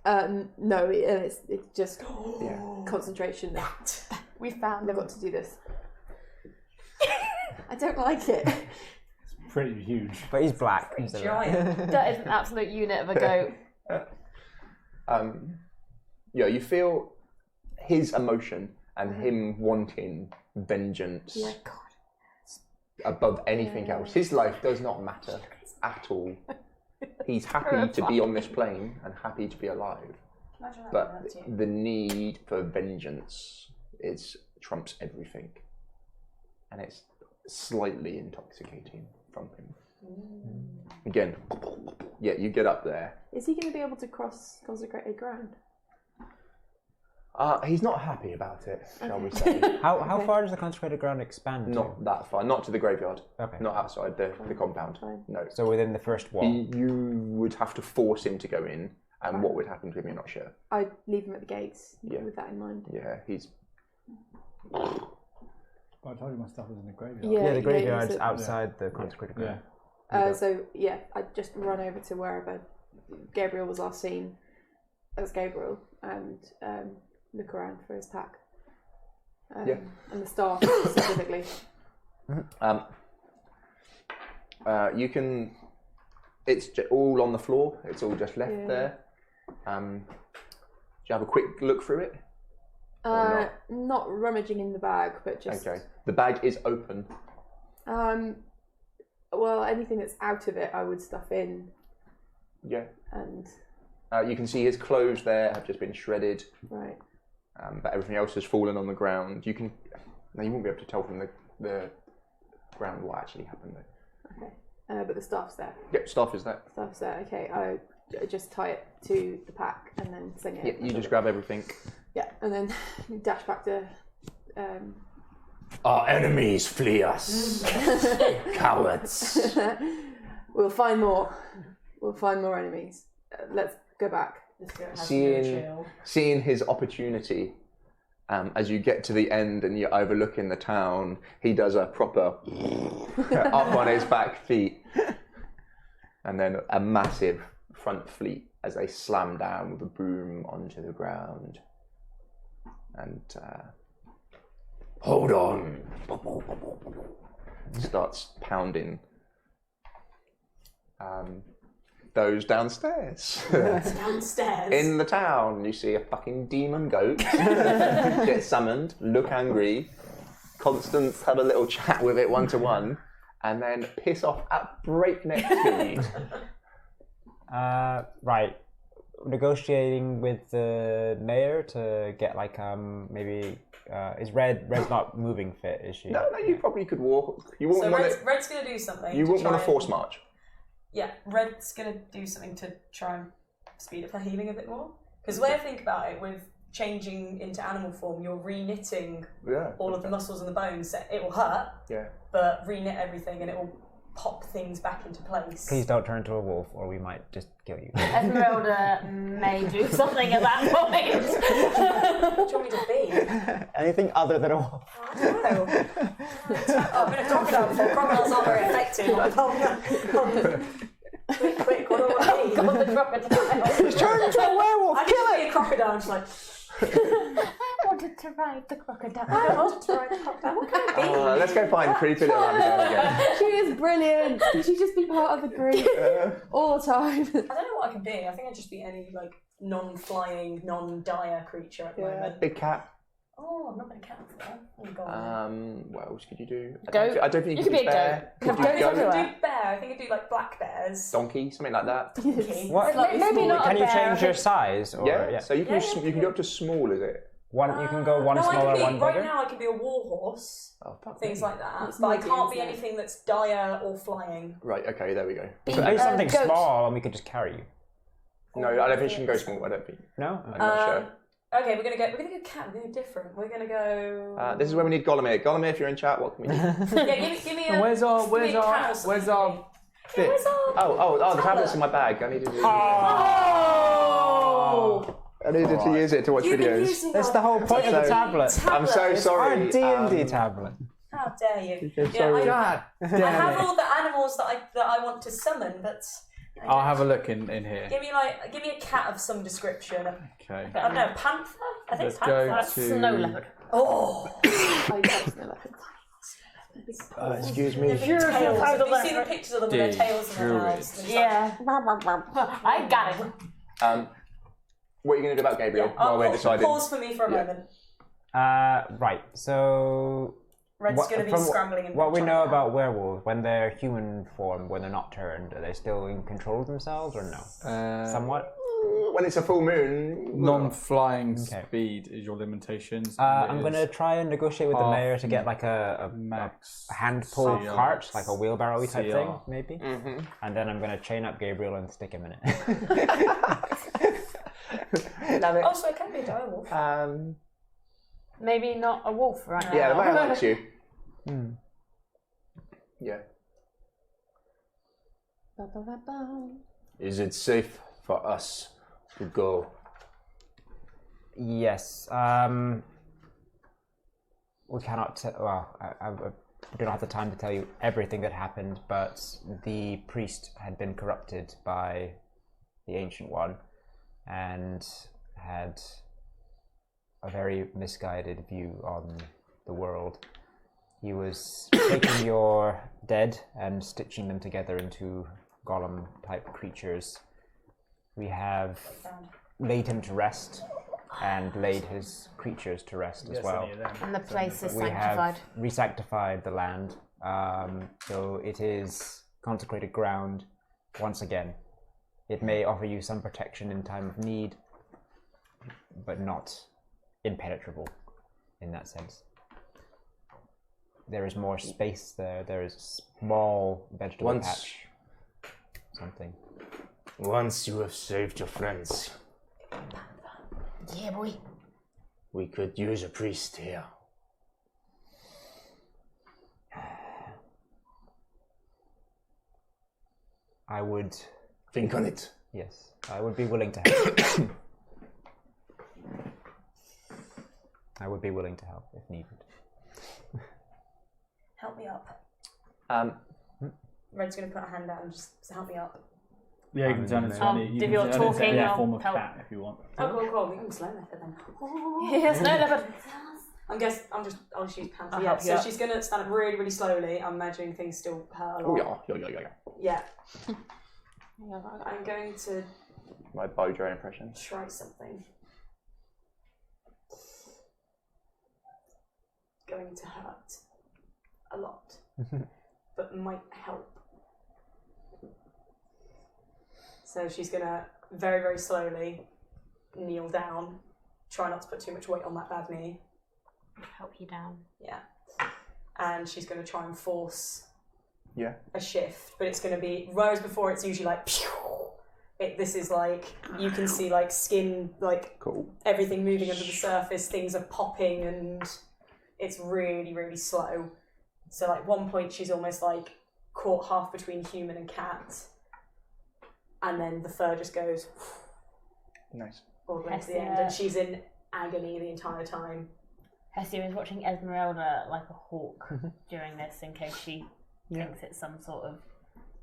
No, it's just Yeah. concentration. We found I've them. got to do this. I don't like it. Pretty huge. But he's black. so- Giant. That is an absolute unit of a goat. You feel his emotion and him wanting vengeance Yeah. above anything else. His life does not matter at all. He's happy to be on this plane and happy to be alive. But the need for vengeance trumps everything. And it's slightly intoxicating from him. Again, you get up there. Is he going to be able to cross consecrated ground? He's not happy about it, shall we say. How far does the consecrated ground expand to? Not that far, not to the graveyard. Okay. Not outside the compound. Fine. No. So within the first wall. You would have to force him to go in, and what would happen to him, you're not sure. I'd leave him at the gates Yeah. with that in mind. Yeah, he's. I told you my stuff was in the graveyard. Yeah, the graveyard's so- outside the consecrated ground. So I'd just run over to wherever Gabriel was last seen as Gabriel and look around for his pack. And the staff specifically. You can. It's all on the floor. It's all just left there. Do you have a quick look through it? Not rummaging in the bag, but just. Okay. The bag is open. Well, anything that's out of it, I would stuff in. Yeah. And. You can see his clothes there have just been shredded. Right. But everything else has fallen on the ground. You can. Now you won't be able to tell from the ground what actually happened though. Okay. But the staff's there. Yep, staff is there. Staff's there. Okay. I just tie it to the pack and then sling it. Yeah, you just grab everything. Yeah, and then dash back to. Our enemies flee us. Cowards. We'll find more. We'll find more enemies. Let's go back. Seeing his opportunity, as you get to the end and you're overlooking the town, he does a proper up on his back feet, and then a massive front fleet as they slam down with a boom onto the ground. And hold on. Starts pounding those downstairs. Downstairs. In the town, you see a fucking demon goat get summoned, look angry. Constance have a little chat with it one-to-one, and then piss off at breakneck speed. Right. Negotiating with the mayor to get like maybe is Red's not moving fit, is she? No, you probably could walk. You wouldn't So want Red's going to do something. You wouldn't want try to force and- march. Yeah, Red's going to do something to try and speed up her healing a bit more. Because the way I think about it, with changing into animal form, you're re-knitting all of the muscles and the bones. It will hurt, but re-knit everything and it will pop things back into place. Please don't turn into a wolf, or we might just kill you. Esmeralda may do something at that point. What do you want me to be? Anything other than a wolf. I don't know. I've been a crocodile before. Crocodiles aren't very effective. Quick, what do I want to be? The crocodile. He's turned into a werewolf. I need to be a crocodile. And she's like, I wanted to ride the crocodile. I wanted to ride the crocodile. What can I be? Let's go find creepy little Abigail again. She is brilliant. Did she just be part of the group all the time? I don't know what I can be. I think I'd just be any like non-flying, non-dire creature at the moment. Big cat. Oh, I'm not going to count for that. Oh, God. What else could you do? Goat. I don't think You you could could be a bear. goat. Could Have do goats goat. everywhere. I do bear. I think I'd do like black bears. Donkey, something like that. Donkey. What? Slightly Maybe smaller. not. Can you bear. change your size? Or, Yeah. So you can Yeah, you can go up to small, is it? One. You can go one no, smaller, I can one be, bigger. right now I can be a war horse, Oh, fuck things me. like that. It's But I medium, can't be isn't it? anything that's dire or flying. Right. Okay. There we go. So maybe something goat. small, and we could just carry you. No, I don't think she can go small. I don't think. No. I'm not sure. Okay, we're gonna go cat. We're gonna go different. We're gonna go. This is where we need Golemir. Golemir, if you're in chat, what can we do? Yeah, give me a. Where's our give me a cat or cat something. where's our Yeah, bit? where's our The tablet's in my bag. I needed to. Oh! I needed to use it to watch You've been videos. using That's our the whole point of the So- tablet. I'm so It's sorry. our D&D tablet. How dare you? sorry. I have all the animals that I want to summon, but I'll have a look in here. give me a cat of some description. Okay. I don't know, panther. I think Let's panther. go That's to snow leopard. Oh, I love snow leopards. Excuse me. tails. Have you Leopard. seen the pictures of them with their tails and their mouths? And it's Yeah. I got it. What are you going to do about Gabriel like- while we're deciding? Pause for me for a moment. Right. So. Red's going to be from scrambling and what we trying know to- about werewolves, when they're human form, when they're not turned, are they still in control of themselves or no? Somewhat. When it's a full moon. Non-flying speed is your limitations. I'm going to try and negotiate with the mayor to get like a max hand pull CR. cart, like a wheelbarrow type CR. thing, maybe. Mm-hmm. And then I'm going to chain up Gabriel and stick him in it. Love it. Oh, so it can be a direwolf. Maybe not a wolf right now. Yeah, the mayor likes you. Yeah. Is it safe for us to go? Yes. We cannot. We don't have the time to tell you everything that happened, but the priest had been corrupted by the Ancient One and had a very misguided view on the world. He was taking your dead and stitching them together into golem-type creatures. We have laid him to rest and laid his creatures to rest as well. And the place is We sanctified. have re-sanctified the land, so it is consecrated ground once again. It may offer you some protection in time of need, but not impenetrable in that sense. There is more space there. There is a small vegetable patch. Something. Once you have saved your friends, Yeah, boy. we could use a priest here. I would... Think on it. Yes, I would be willing to help. I would be willing to help if needed. Help me up. Um, Red's going to put a hand out and just help me up. Yeah, you can turn into Oh, any. You if can you're turn into talking, any I'll form of help. cat if you want. Oh, cool. We can slow leopard then. Yes, no, leopard. I'll just use pants. I'll Yeah, help you so up. she's going to stand up really, really slowly. I'm imagining things still hurt a lot. oh yeah. Yeah. I'm going to My Bojo impression. try something. Going to hurt a lot, but might help. So she's gonna very, very slowly kneel down, try not to put too much weight on that bad knee. Help you down. Yeah. And she's gonna try and force Yeah. a shift, but it's gonna be, whereas before it's usually like, this is like, you can see like skin, like Cool. everything moving under the surface, things are popping, and it's really, really slow. So like one point she's almost like caught half between human and cat, and then the fur just goes Nice. all the way to the end, Hestia. and she's in agony the entire time. Hestia is watching Esmeralda like a hawk during this in case she thinks it's some sort of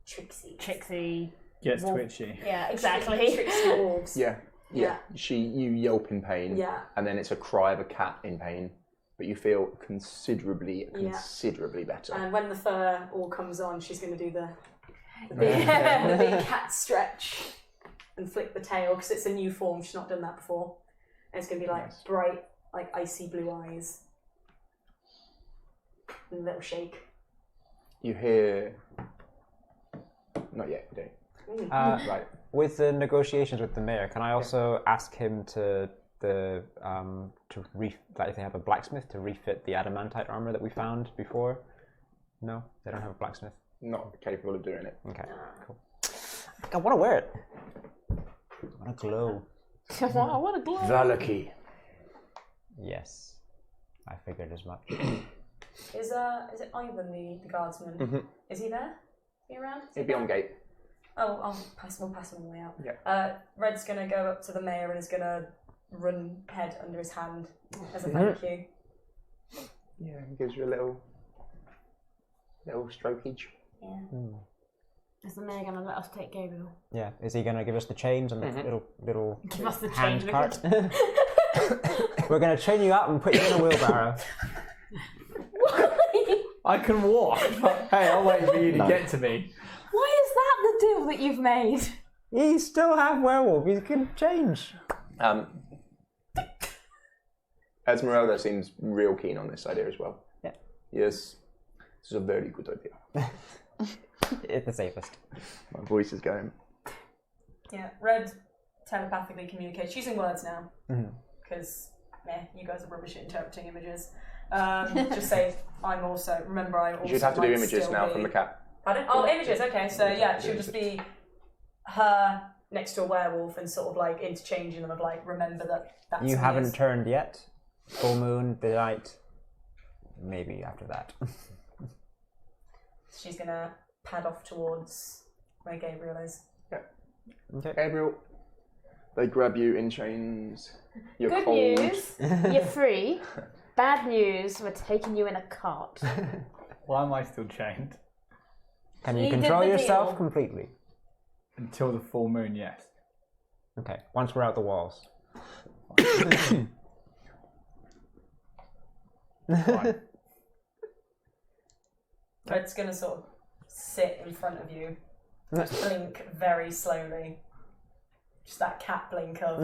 tricksy. Gets wolf. twitchy. Yeah, exactly. Tricksy wolves. Yeah. Yeah. You yelp in pain. Yeah. And then it's a cry of a cat in pain, but you feel considerably better. And when the fur all comes on, she's going to do the big cat stretch and flick the tail, because it's a new form. She's not done that before. And it's going to be like bright, like icy blue eyes. And a little shake. You hear. Not yet, you don't. Right. With the negotiations with the mayor, can I also ask him if they have a blacksmith to refit the adamantite armor that we found before? No, they don't have a blacksmith. Not capable of doing it. Okay, cool. I want to wear it. I want to glow. I want to glow. Valaki. Yes, I figured as much. Is it Ivan, the guardsman? Mm-hmm. Is he there? Is he around? He'd be on gate. Oh, we'll pass him on the way out. Yeah. Red's going to go up to the mayor and is going to run head under his hand as a thank you. Yeah, he gives you a little strokage. Yeah. Is the mayor going to let us take Gabriel? Yeah, is he going to give us the chains and the little Give us the hand chain cart? We're going to chain you up and put you in a wheelbarrow. I can walk. Hey, I'll wait for you to get to me. Why is that the deal that you've made? He's still half werewolf. He can change. Esmeralda seems real keen on this idea as well. Yeah. Yes, this is a very good idea. It's the safest. My voice is going. Yeah, Red telepathically communicates, using words now, because you guys are rubbish at interpreting images. Just say, I'm also, remember I also You'd have to do might images still now be... from the cat. Pardon? Oh, images, okay, so yeah, she'll just be her next to a werewolf and sort of like interchanging them of like, remember that's You who haven't he is. turned yet. Full moon, the night. Maybe after that. She's gonna pad off towards where Gabriel is. Okay. Gabriel, they grab you in chains. You're Good cold. news, you're free. Bad news, we're taking you in a cart. Why am I still chained? Can you He did control the yourself deal. completely? Until the full moon, yes. Okay, once we're out the walls. Fine. Red's gonna sort of sit in front of you, just blink very slowly. Just that cat blink of,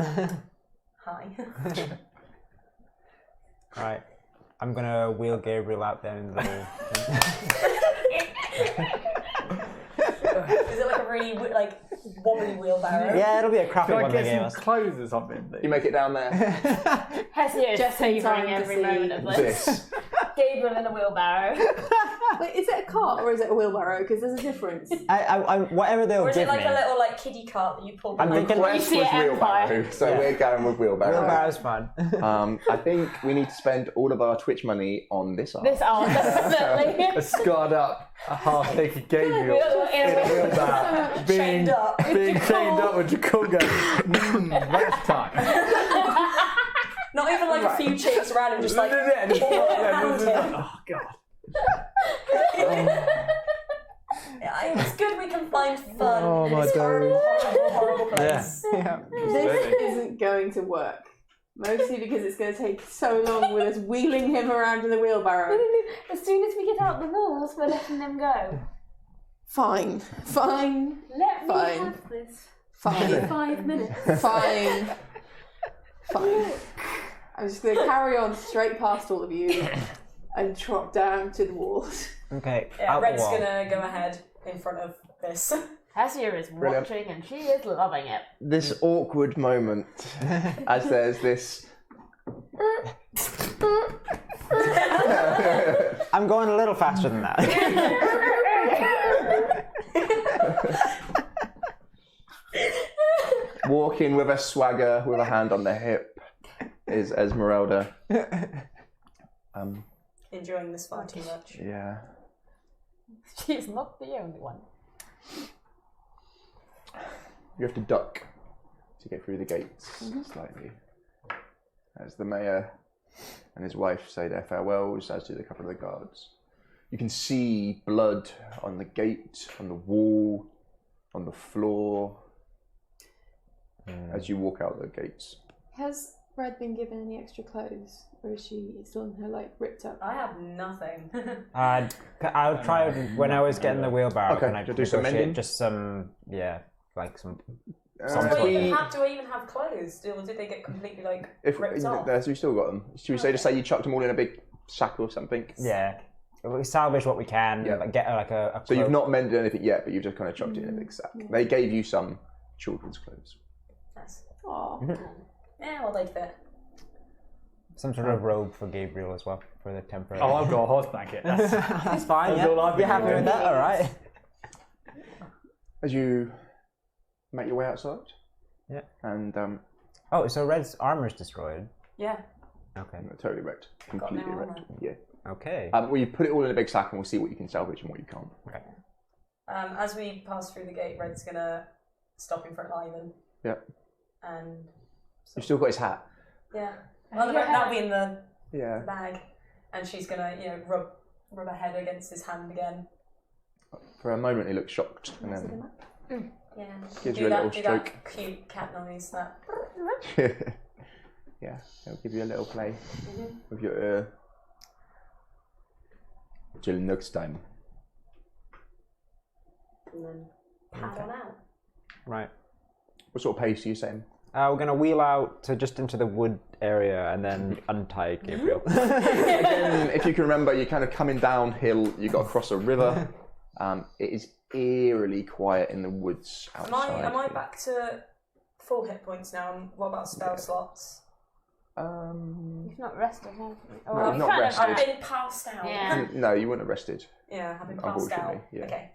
Hi. Right. I'm gonna wheel Gabriel out there in the little. Is it like a really wobbly wheelbarrow? Yeah, it'll be a crappy Can I one they get gave some us. clothes or something? You make it down there. Hessia is Just in time savouring to every see moment of this. This. Gabriel in a wheelbarrow. Wait, is it a cart or is it a wheelbarrow? Because there's a difference. I whatever they'll Or is give it like me. a little kiddie cart that you pull I'm behind? thinking- Request was You see it, Empire. wheelbarrow, so Yeah. we're going with wheelbarrow. Wheelbarrow's fun. I think we need to spend all of our Twitch money on this art. This art, definitely. A scarred up, a half-naked Gabriel in a wheelbarrow, being Chained up. chained up with Jakul going, that's time. Not even like a few chicks around him, just like Oh, God. Yeah, it's good we can find fun Oh, in my this darling. horrible place. Yeah. This isn't going to work. Mostly because it's going to take so long with us wheeling him around in the wheelbarrow. As soon as we get out the walls, we're letting them go. Fine. Fine. Let me Fine. have this. Fine. 5 minutes. Fine. Fine. I'm just going to carry on straight past all of you and trot down to the walls. Okay. Yeah, out the Red's wall. gonna go ahead in front of this. Hessia is Brilliant. watching and she is loving it. This awkward moment as there's this. I'm going a little faster than that. Walking with a swagger, with a hand on the hip, is Esmeralda. Enjoying this far too much. Yeah. She is not the only one. You have to duck to get through the gates slightly. As the mayor and his wife say their farewells, as do the couple of the guards. You can see blood on the gate, on the wall, on the floor, as you walk out the gates. Has Red been given any extra clothes? Or is she still in her, ripped up? I have nothing. I'll try when I was getting the wheelbarrow. Okay, Can I do some negotiate mending? just some, like some. Do Some I sort even of- have, do I even have clothes? Or did they get completely If ripped off? we still got them. Should we say just say you chucked them all in a big sack or something? Yeah, we salvage what we can. Yeah. Like, get a So you've cloak. not mended anything yet, but you've just kind of chucked it in a big sack. They gave you some children's clothes. Nice. Aww. Yeah, well, they'd fit. some sort of robe for Gabriel as well for the temporary. Oh, I've got a horse blanket. That's That's fine. That's all I've You're been happy doing. with that? All right. As you make your way outside. Yeah. And Oh, so Red's armor's destroyed. Yeah. Okay. totally wrecked. Completely no wrecked. armor. Yeah. Okay. Well, you put it all in a big sack and we'll see what you can salvage and what you can't. As we pass through the gate, Red's gonna stop in front of Ivan. Yeah. And You've still got his hat. yeah, well, that'll be in the Yeah. bag, and she's gonna, rub her head against his hand again. For a moment he looks shocked and then Yeah. Gives do you a that, little do stroke. that cute cat noise. That. yeah, he'll give you a little play with your ear. Till next time. And then pad on out. Right. What sort of pace are you saying? We're gonna wheel out to just into the wood area and then untie Gabriel. Again, if you can remember, you're kind of coming downhill. You got to cross a river. It is eerily quiet in the woods outside. Am I back to full hit points now? And what about spell slots? You've not rested, have you? Oh, No, you've not kind of- rested. I've been passed out. Yeah. No, you wouldn't have rested. Yeah, I've been passed out. Unfortunately, yeah. Okay.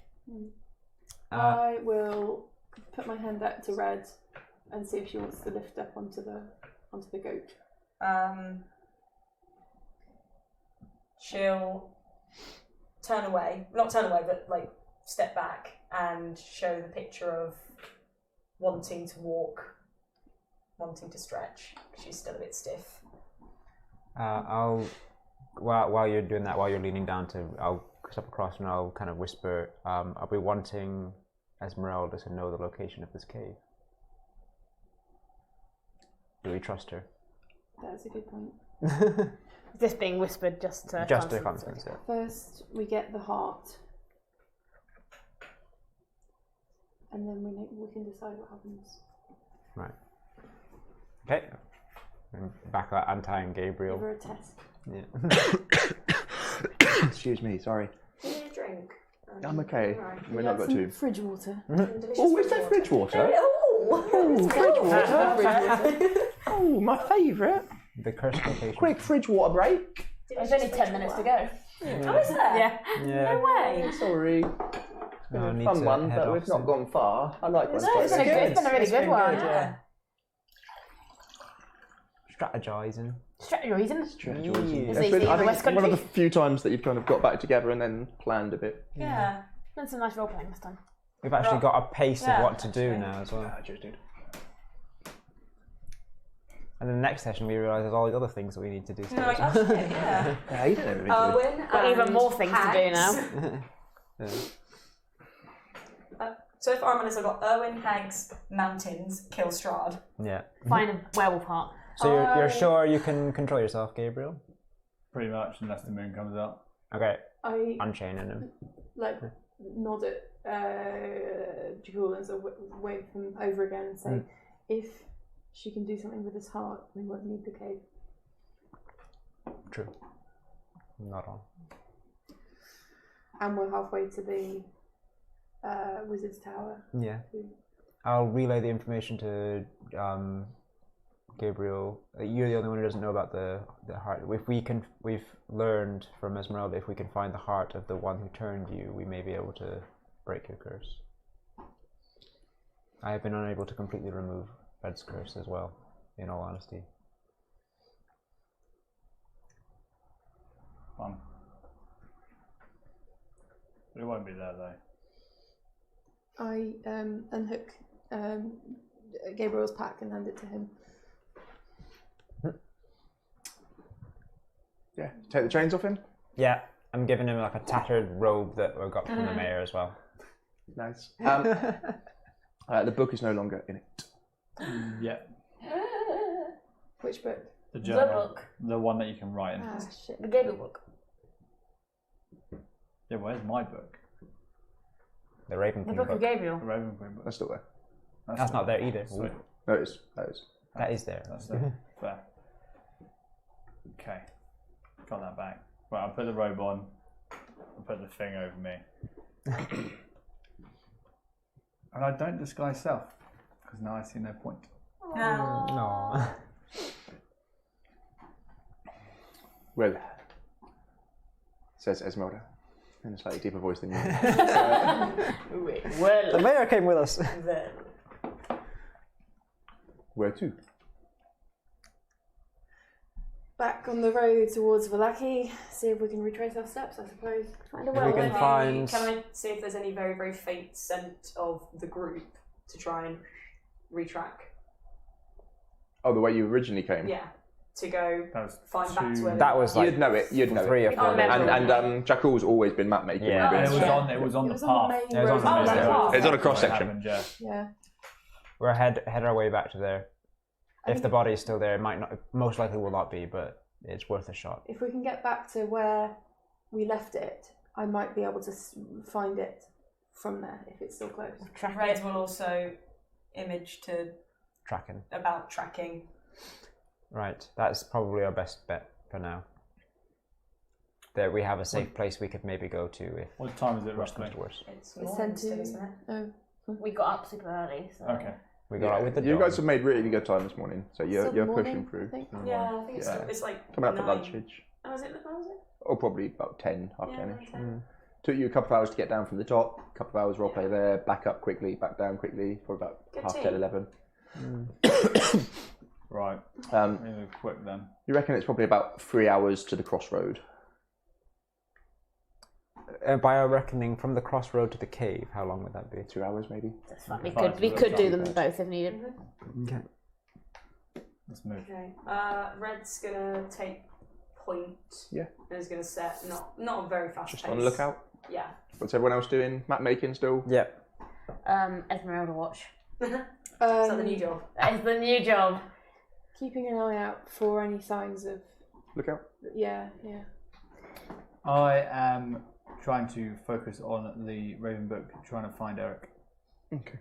I will put my hand out to Red and see if she wants to lift up onto the goat. She'll turn away, not turn away, but step back and show the picture of wanting to walk, wanting to stretch. She's still a bit stiff. While you're doing that, while you're leaning down I'll step across and I'll kind of whisper, are we wanting Esmeralda to know the location of this cave? Do we trust her? That's a good point. Is this being whispered just to Just to Constance? confidence, yeah. First, we get the heart, and then we can decide what happens. Right. Okay. And back at untying Give Gabriel. her a test. Yeah. Excuse me, sorry. Do you need a drink? I'm okay. Right. We're not got to. Fridge water. Oh, is that fridge water? Oh, Fridge water. Oh, my favourite. The cursed location. Quick fridge water break. There's only 10 minutes to go. Oh, is there? Yeah. Yeah. No way. Sorry. I need Fun to one, head but off we've not soon. gone far. I like ones It's like been, this. it's been a really good one. Yeah. Strategizing. Strategizing. Strategizing. Is It's he been, in I the think, West one of Country? the few times that you've kind of got back together and then planned a bit. Yeah. Done some nice role playing this time. We've actually got a pace Yeah, of what to do actually. now as well. Cheers, dude. And then the next session we realise there's all the other things that we need to do. No, like, oh shit, yeah. Yeah, you don't know what we do. Erwin Got even and more things to do Hags. now. Yeah. So if I'm honest, I've got Erwin, Hags, Mountains, Kill Strahd. Yeah. Find a werewolf heart. So you're sure you can control yourself, Gabriel? Pretty much, unless the moon comes up. Okay. I Unchaining him. nod at Jakul and sort of wave him over again and say, if she can do something with his heart, we won't need the cave. True. Not wrong. And we're halfway to the Wizard's Tower. Yeah. I'll relay the information to Gabriel. You're the only one who doesn't know about the heart. If we've learned from Esmeralda, if we can find the heart of the one who turned you, we may be able to break your curse. I have been unable to completely remove Red's curse as well, in all honesty. Fun. But it won't be there though. I unhook Gabriel's pack and hand it to him. Yeah, take the chains off him. Yeah, I'm giving him like a tattered robe that I got from the mayor as well. Nice. The book is no longer in it. Yeah. Which book? The journal. book. The one that you can write in. Ah, shit. The Gabriel book. Yeah, where's my book? The Raven The Queen book of Gabriel. The Raven Queen book. That's still there. That's not there either. Sweet. No, it is. That is. That is there. That's there. Fair. Okay. Got that back. Right, I'll put the robe on. I'll put the thing over me. And I don't disguise self, because now I see no point. No. Well, says Esmeralda in a slightly deeper voice than you. Well, The mayor came with us. Where to? Back on the road towards Valaki, see if we can retrace our steps, I suppose. find a If we werewolf. can find. Can I see if there's any very, very faint scent of the group to try and retrack? Oh, the way you originally came. Yeah. To go That was find back to where they That were. was like You'd know it. You'd know 3 it. or 4 Oh, days. no. And Jackal's always been map making. Yeah. And it was Yeah. on. It was on It the was on the path. main It was on road. the main road. path. It's on a What cross section. happened, yeah. Yeah. We're head our way back to there. If the body is still there, it might not. Most likely will not be, but it's worth a shot. If we can get back to where we left it, I might be able to find it from there if it's still close. Red will also image to Tracking. about tracking. Right. That's probably our best bet for now. That we have a safe place we could maybe go to if What time is it worse comes roughly? to worse. It's It's morning 10 still, to... isn't it? Oh. We got up super early. So. Okay. We got out with the You dog. guys have made really good time this morning, so you're Still pushing morning, through. I think. Yeah, I think it's, Yeah. it's like Coming up for 9. lunch. Oh, was it? What was it? Oh, probably about 10, half Yeah, 10ish. 10. Took you a couple of hours to get down from the top, a couple of hours roleplay there, back up quickly, back down quickly for about Good half team. 10, 11. Right. Um, Maybe quick then. you reckon it's probably about 3 hours to the crossroad? By our reckoning, from the crossroad to the cave, how long would that be? 2 hours maybe? That's fine. We Fine, could we so could that's do fine. them both if needed. Okay. Let's move. Okay. Red's gonna take point. Yeah. And is gonna set not a very fast Just pace. on the lookout. Yeah. What's everyone else doing? Map making still? Yeah. Esmeralda watch. Is that the new job? That is the new job. Keeping an eye out for any signs of... Lookout? Yeah. I am trying to focus on the Raven book, trying to find Eric. Okay.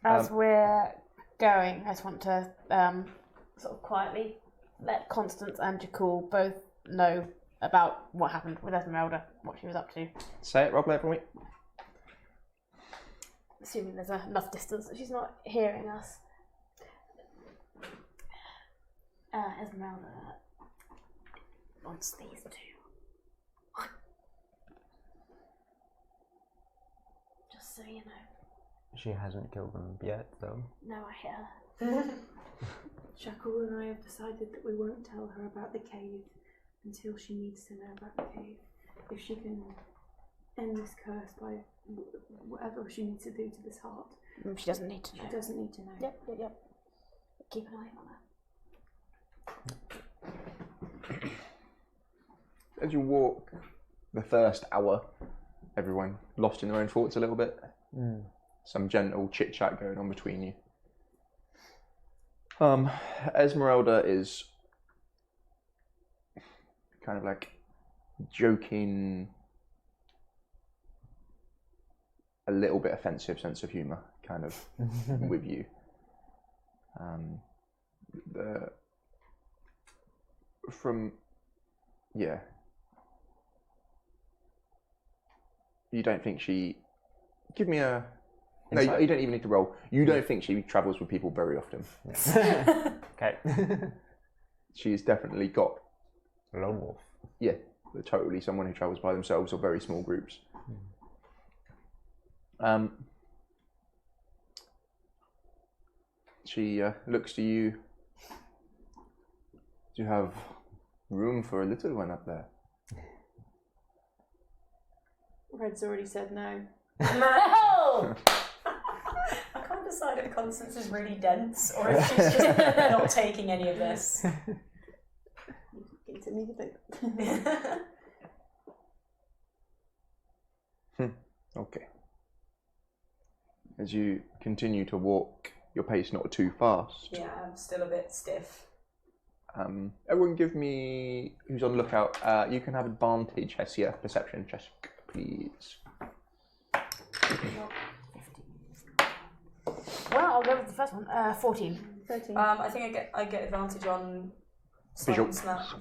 As we're going, I just want to sort of quietly let Constance and Jakul both know about what happened with Esmeralda, what she was up to. Say it, roll play for me. Assuming there's enough distance that she's not hearing us. Esmeralda wants these two. Just so you know. She hasn't killed them yet, though. No, I hit her. Jakul and I have decided that we won't tell her about the cave until she needs to know about the cave. If she can end this curse by whatever she needs to do to this heart. She doesn't need to know. She doesn't need to know. Yep. Keep an eye on her. As you walk the first hour, everyone lost in their own thoughts a little bit. Some gentle chit-chat going on between you. Esmeralda is kind of like joking, a little bit offensive sense of humour, kind of with you. You don't think she... Give me a... Insight. No, you don't even need to roll. You don't think she travels with people very often. Yeah. Okay. She's definitely got... A lone wolf. Yeah, totally someone who travels by themselves or very small groups. She looks to you. Do you have room for a little one up there? Red's already said no. No! I can't decide if Constance is really dense or if she's just not taking any of this. Okay. As you continue to walk, your pace not too fast. Yeah, I'm still a bit stiff. Everyone give me, who's on lookout, you can have advantage, Hessia, perception check, please. Well, I'll go with the first one. 14. 13. I think I get advantage on Visual.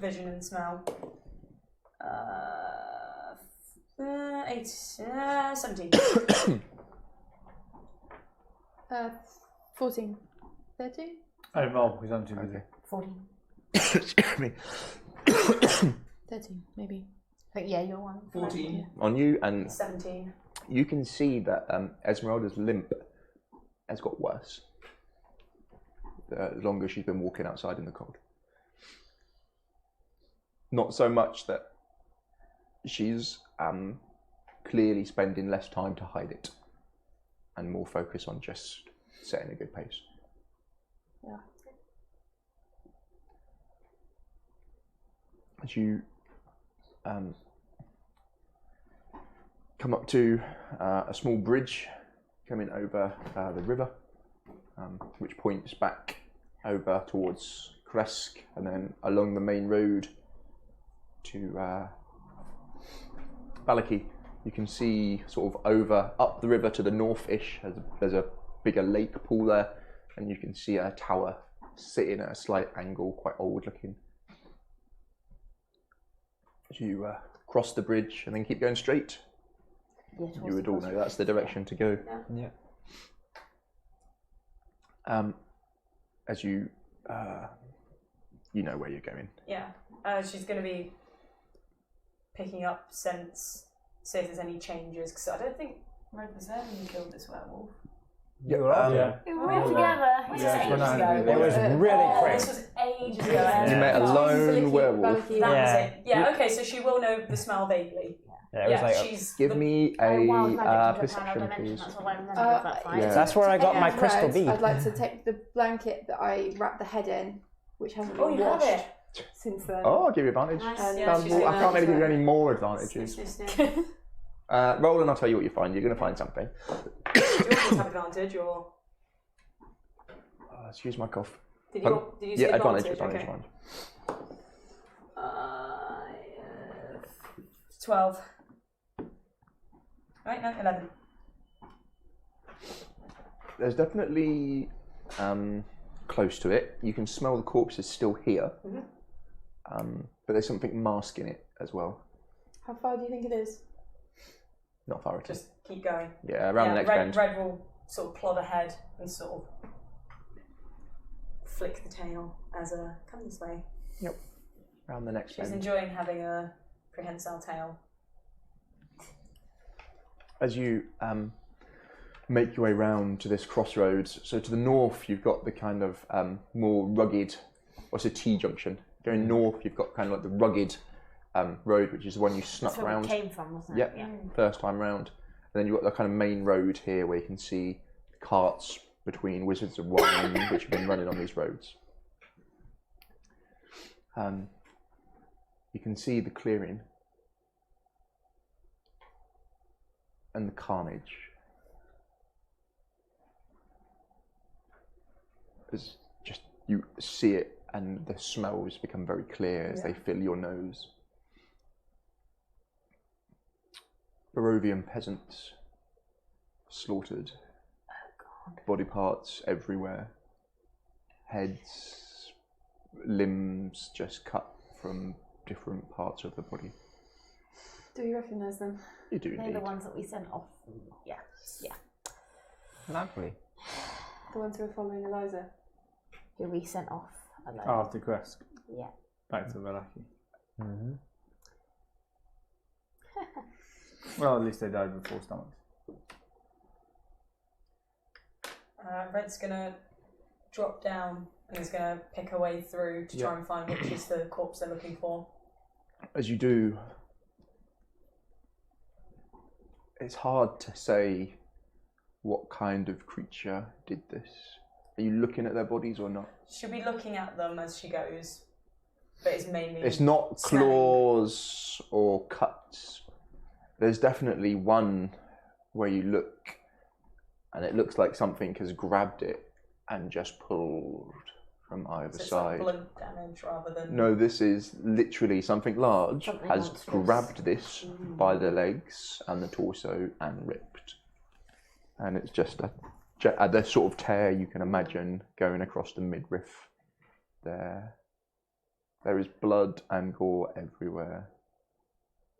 vision and smell. 17. 14. 13? Oh, roll, he's on too busy. 14. Excuse me. 13, maybe. But yeah, you're one. 14. On you, and 17. you can see that Esmeralda's limp has got worse the longer she's been walking outside in the cold. Not so much that she's clearly spending less time to hide it and more focus on just setting a good pace. Yeah. As you come up to a small bridge coming over the river, which points back over towards Kresk and then along the main road to Balaki. You can see sort of up the river to the north-ish, there's a bigger lake pool there, and you can see a tower sitting at a slight angle, quite old looking. As you cross the bridge and then keep going straight, you would all know that's the direction to go. Yeah. As you know where you're going. Yeah. She's going to be picking up scents, see if there's any changes, because I don't think Red was there when you killed this werewolf. Yeah. We were together. It was really quick. This was ages ago. You met a lone werewolf. That was it. Yeah, okay, so she will know the smell vaguely. Yeah, it was like she's Give me wild a magic perception, dimension. please. That's all I remember of that fight. Yeah. That's where I got my Red, crystal bead. I'd like to take the blanket that I wrapped the head in, which hasn't been you have washed it. since then. Oh, I'll give you advantage. Nice. Yeah, she's doing I can't that. really give you any more advantages. Sniff. Roll and I'll tell you what you find. You're going to find something. Do you want me to have advantage or? Excuse my cough. Did you Yeah, say advantage. Okay. 12. Right, no, 11. There's definitely close to it. You can smell the corpses still here, but there's something masking it as well. How far do you think it is? Not far at all. Just keep going. Yeah, around the next bend. Red will sort of plod ahead and sort of flick the tail as a come this way. Yep. Around the next bend. She's enjoying having a prehensile tail. As you make your way round to this crossroads, so to the north you've got the kind of more rugged, what's a T-junction? Going north you've got kind of like the rugged road, which is the one you snuck round. That's where we came from, wasn't it? Yep, yeah. First time round. And then you've got the kind of main road here where you can see carts between Wizards of Wine, which have been running on these roads. You can see the clearing and the carnage. As just you see it, and the smells become very clear as they fill your nose. Barovian peasants slaughtered. Oh, God. Body parts everywhere. Heads, limbs just cut from different parts of the body. Do you recognise them? You do. They're indeed. the ones that we sent off. Yeah. Yeah. Lovely. The ones who are following Eliza? Who we sent off alone. After Kresk. Yeah. Back to Valaki. Mm-hmm. Well, at least they died before stomachs. Red's gonna drop down and is gonna pick her way through to try and find which is the corpse they're looking for. As you do, it's hard to say what kind of creature did this. Are you looking at their bodies or not? She'll be looking at them as she goes, but it's mainly... It's not claws or cuts. There's definitely one where you look and it looks like something has grabbed it and just pulled from either side. Like blunt damage rather than... No, this is literally something large Something has monstrous. grabbed this by the legs and the torso and ripped. And it's just the sort of tear you can imagine going across the midriff there. There is blood and gore everywhere.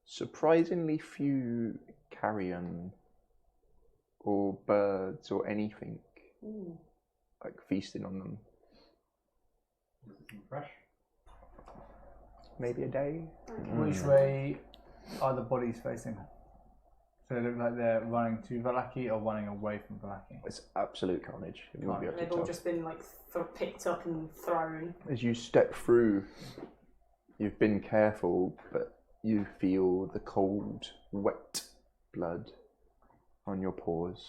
Surprisingly few carrion or birds or anything like feasting on them. Fresh. Maybe a day. Which way are the bodies facing? So they look like they're running to Valaki or running away from Valaki? It's absolute carnage. You won't be able to They've all tell. just been like picked up and thrown. As you step through, you've been careful, but you feel the cold, wet blood on your paws.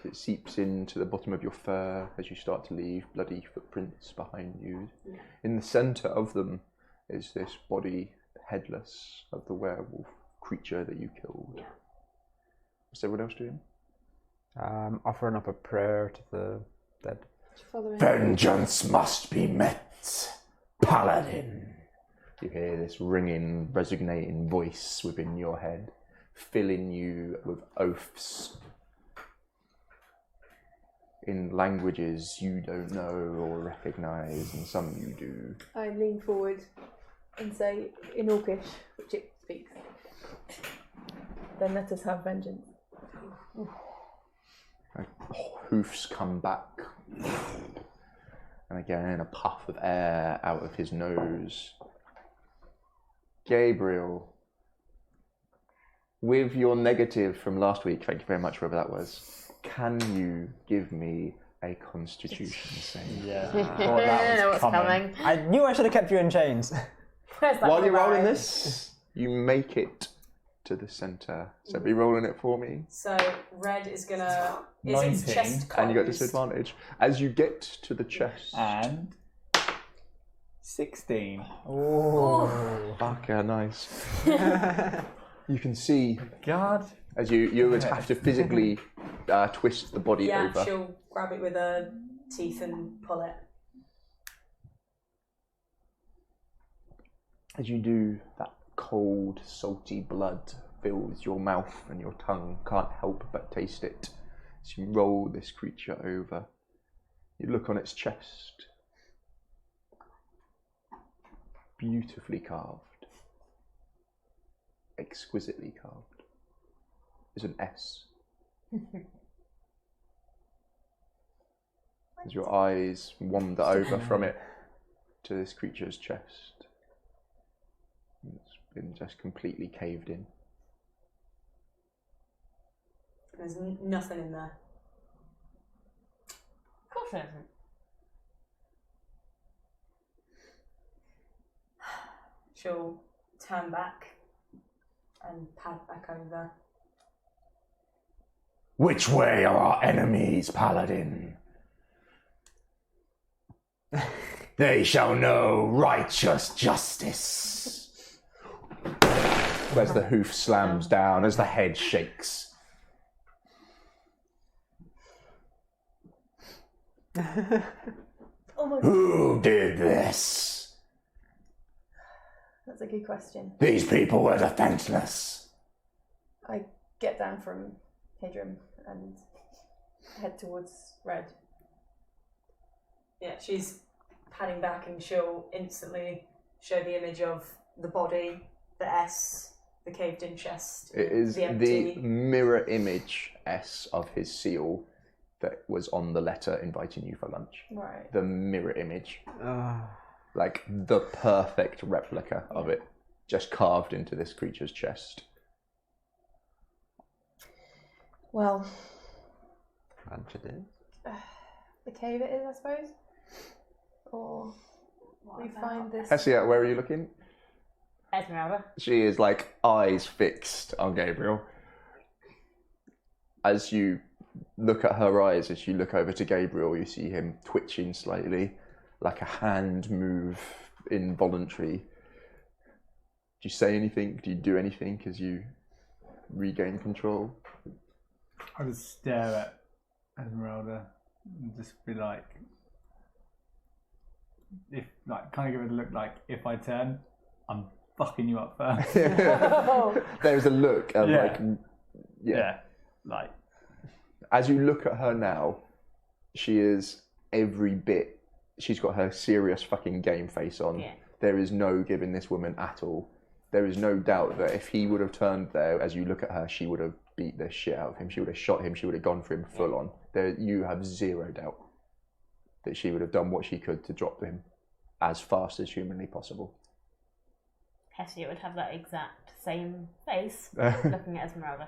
It seeps into the bottom of your fur as you start to leave bloody footprints behind you. Yeah. In the centre of them is this body, headless, of the werewolf creature that you killed. Yeah. What's everyone else doing? Offering up a prayer to the dead. Following. Vengeance must be met, Paladin. You hear this ringing, resonating voice within your head, filling you with oaths in languages you don't know or recognise, and some you do. I lean forward and say in Orcish, which it speaks. Then let us have vengeance. Hoofs come back, and again a puff of air out of his nose. Gabriel, with your negative from last week, thank you very much, whoever that was, can you give me a constitution save? Yeah. I know what's coming. I knew I should have kept you in chains. Where's that While you're rolling line? this, you make it to the centre. So be rolling it for me. So Red is gonna... Is 19, its chest closed? And you got disadvantage. As you get to the chest... And 16. Oh. Fucker, nice. You can see God. as you would have to physically twist the body Yeah, over. she'll grab it with her teeth and pull it. As you do, that cold, salty blood fills your mouth and your tongue can't help but taste it. As you roll this creature over, you look on its chest. Beautifully carved. Exquisitely carved. There's an S. As your eyes wander over from it to this creature's chest, it's been just completely caved in. There's nothing in there. Of course there isn't. She'll turn back and pad back over. Which way are our enemies, Paladin? They shall know righteous justice. As the hoof slams down, as the head shakes. Oh my god. Who did this? That's a good question. These people were defenseless. I get down from Hedrum and head towards Red. Yeah, she's padding back and she'll instantly show the image of the body, the S, the caved in chest. It is the empty. the mirror image S of his seal that was on the letter inviting you for lunch. Right. The mirror image. Like the perfect replica of it, just carved into this creature's chest. Well, Lunch it is. the cave it is, I suppose. Or we find this. Hessia, where are you looking? Esmeralda. She is like eyes fixed on Gabriel. As you look at her eyes, as you look over to Gabriel, you see him twitching slightly, like a hand move, involuntary. Do you say anything? Do you do anything as you regain control? I just stare at Esmeralda and just be like, if like, kind of give it a look like, if I turn, I'm fucking you up first. There's a look of like. As you look at her now, she is every bit. She's got her serious fucking game face on. Yeah. There is no giving this woman at all. There is no doubt that if he would have turned there, as you look at her, she would have beat the shit out of him. She would have shot him. She would have gone for him full on. There, you have zero doubt that she would have done what she could to drop him as fast as humanly possible. Hessia would have that exact same face looking at Esmeralda.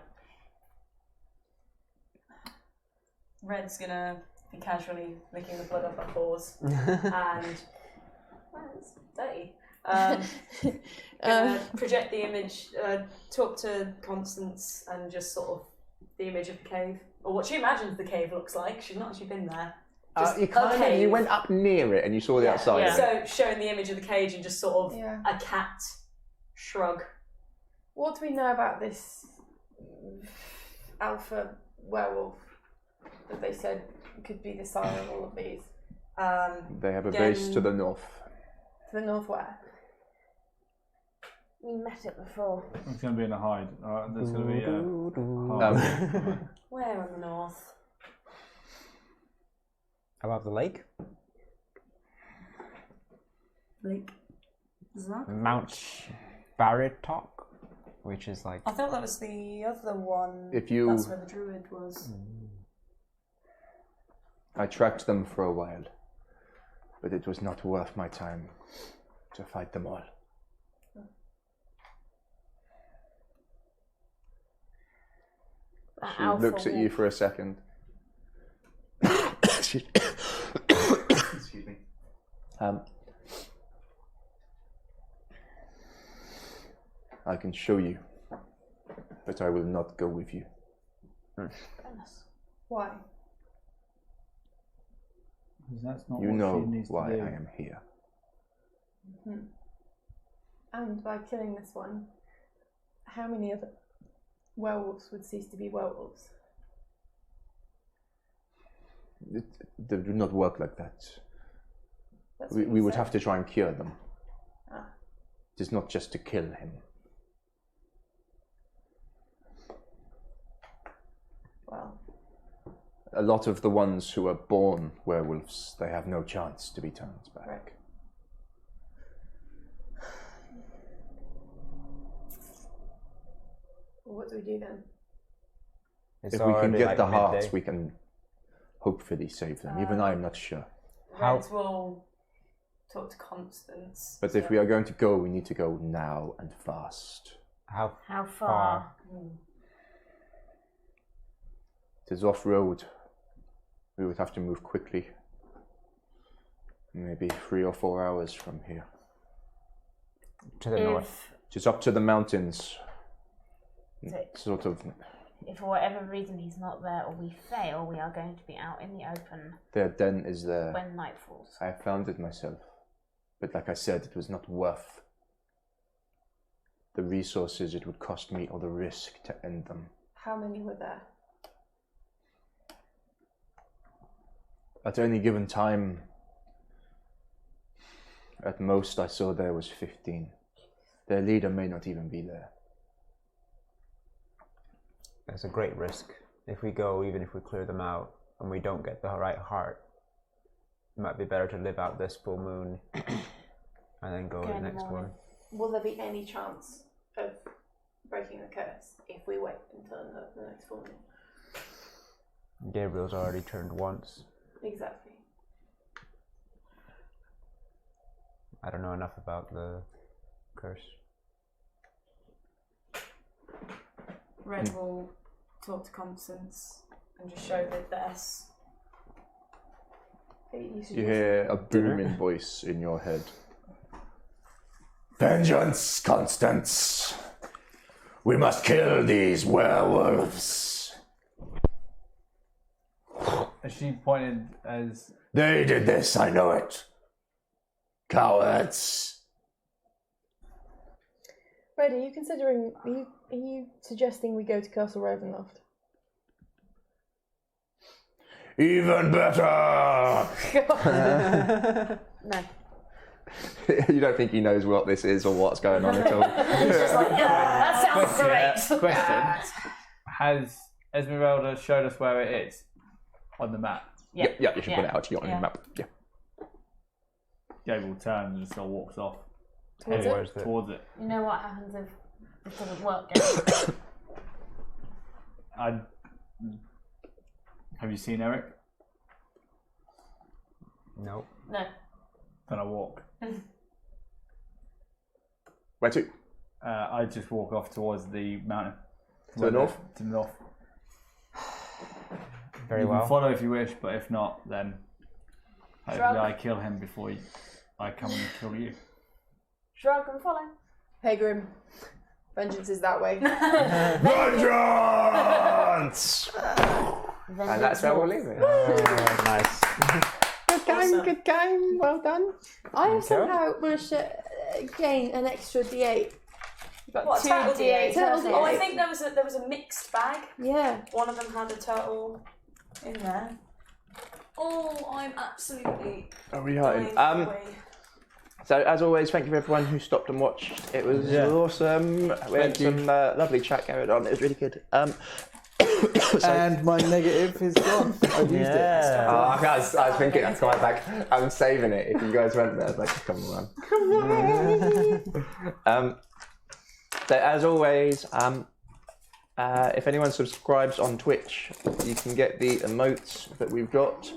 Red's gonna be casually licking the blood off her paws and well, it's dirty. Gonna project the image, talk to Constance and just sort of the image of the cave, or what she imagines the cave looks like. She's not actually been there. Just You went up near it and you saw the outside. Yeah. So showing the image of the cage and just sort of a cat shrug. What do we know about this alpha werewolf that they said could be the sire of all of these? They have a base to the north. To the north where? We met it before. It's going to be in a hide. There's going to be a hide. Where in the north? Above the lake? Lake Zach? Mount Baritok, which is like... I thought that was the other one. If you... That's where the druid was. I tracked them for a while, but it was not worth my time to fight them all. She looks at you for a second. Excuse me. I can show you, but I will not go with you. Why? That's not You what know she needs why to do. I am here. Mm-hmm. And by killing this one, how many other werewolves would cease to be werewolves? They do not work like that. That's We what you would said. have to try and cure them. Ah. It is not just to kill him. Well, a lot of the ones who are born werewolves, they have no chance to be turned back. Right. Well, what do we do then? It's If we can already, get like, the midday. hearts, we can hopefully save them. Even I'm not sure. Red will talk to Constance. But if we are going to go, we need to go now and fast. How far? It is off-road. We would have to move quickly. Maybe 3 or 4 hours from here. To the north. Just up to the mountains. Sort of. If for whatever reason he's not there or we fail, we are going to be out in the open. Their den is there. When night falls. I found it myself. But like I said, it was not worth the resources it would cost me or the risk to end them. How many were there? At any given time, at most I saw there was 15. Their leader may not even be there. It's a great risk. If we go, even if we clear them out, and we don't get the right heart, it might be better to live out this full moon and then go to the next one. Will there be any chance of breaking the curse if we wait until the next full moon? Gabriel's already turned once. Exactly. I don't know enough about the curse. Red will talk to Constance and just show the S. You hear a booming voice in your head. Vengeance, Constance. We must kill these werewolves. As she pointed as... They did this, I know it. Cowards. Red, are you considering? Are you suggesting we go to Castle Ravenloft? Even better. No. You don't think he knows what this is or what's going on at all? He's just like, yeah, that sounds great. Question. Has Esmeralda showed us where it is on the map? Yeah, you should put it out on the map. Yeah. Gabriel turns and still walks off. Towards it? You know what happens if this doesn't work? Have you seen Eric? No. No. Then I walk. Where to? I just walk off towards the mountain. To the north? To the north. Very you well. can follow if you wish, but if not, then hopefully I kill him before I come and kill you. Shrug and follow. Hey Grim, vengeance is that way. Vengeance! And that's where we'll leave it. Nice. Good game, well done. I have somehow managed to gain an extra D8. What, two turtle D8. D8? Oh, I think there was a mixed bag. Yeah. One of them had a turtle in there. Oh, I'm absolutely. Are we hiding? dying away. So as always, thank you for everyone who stopped and watched. It was awesome. We had some lovely chat going on. It was really good. And my negative is gone. I used it. I was thinking that's quite like I'm saving it. If you guys went there, like come on. So as always, if anyone subscribes on Twitch, you can get the emotes that we've got.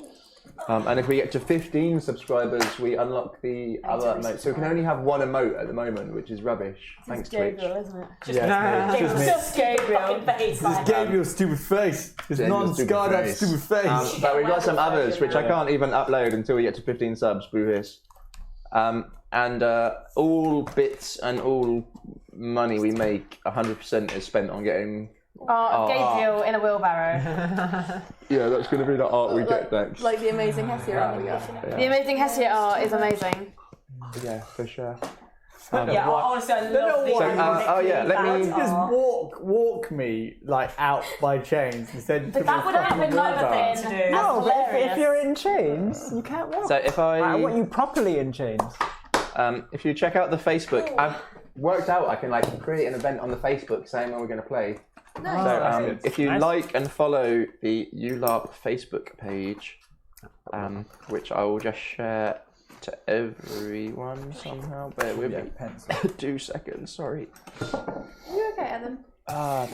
And if we get to 15 subscribers, we unlock the other emotes. So we can only have one emote at the moment, which is rubbish. Thanks, Twitch. Gabriel, isn't it? Just Gabriel. Just Gabriel's stupid face. His non-scarred up stupid face. But we've got some others, which I can't even upload until we get to 15 subs. Boo this. And all bits and all money we make, 100% is spent on getting... Gabriel in a wheelbarrow. Yeah, that's going to be the art we get next. Like the amazing Hessia art we got. The amazing Hessia art is amazing. Yeah, for sure. Yeah, honestly, I love these. let me just walk me like out by chains instead. But that would have been another thing to do. No, but if you're in chains, you can't walk. So if I want you properly in chains. If you check out the Facebook, I've worked out I can like create an event on the Facebook saying when we're going to play. So if you like and follow the YouLARP Facebook page, which I will just share to everyone somehow. Bear with me. 2 seconds, sorry. Are you okay, Evan?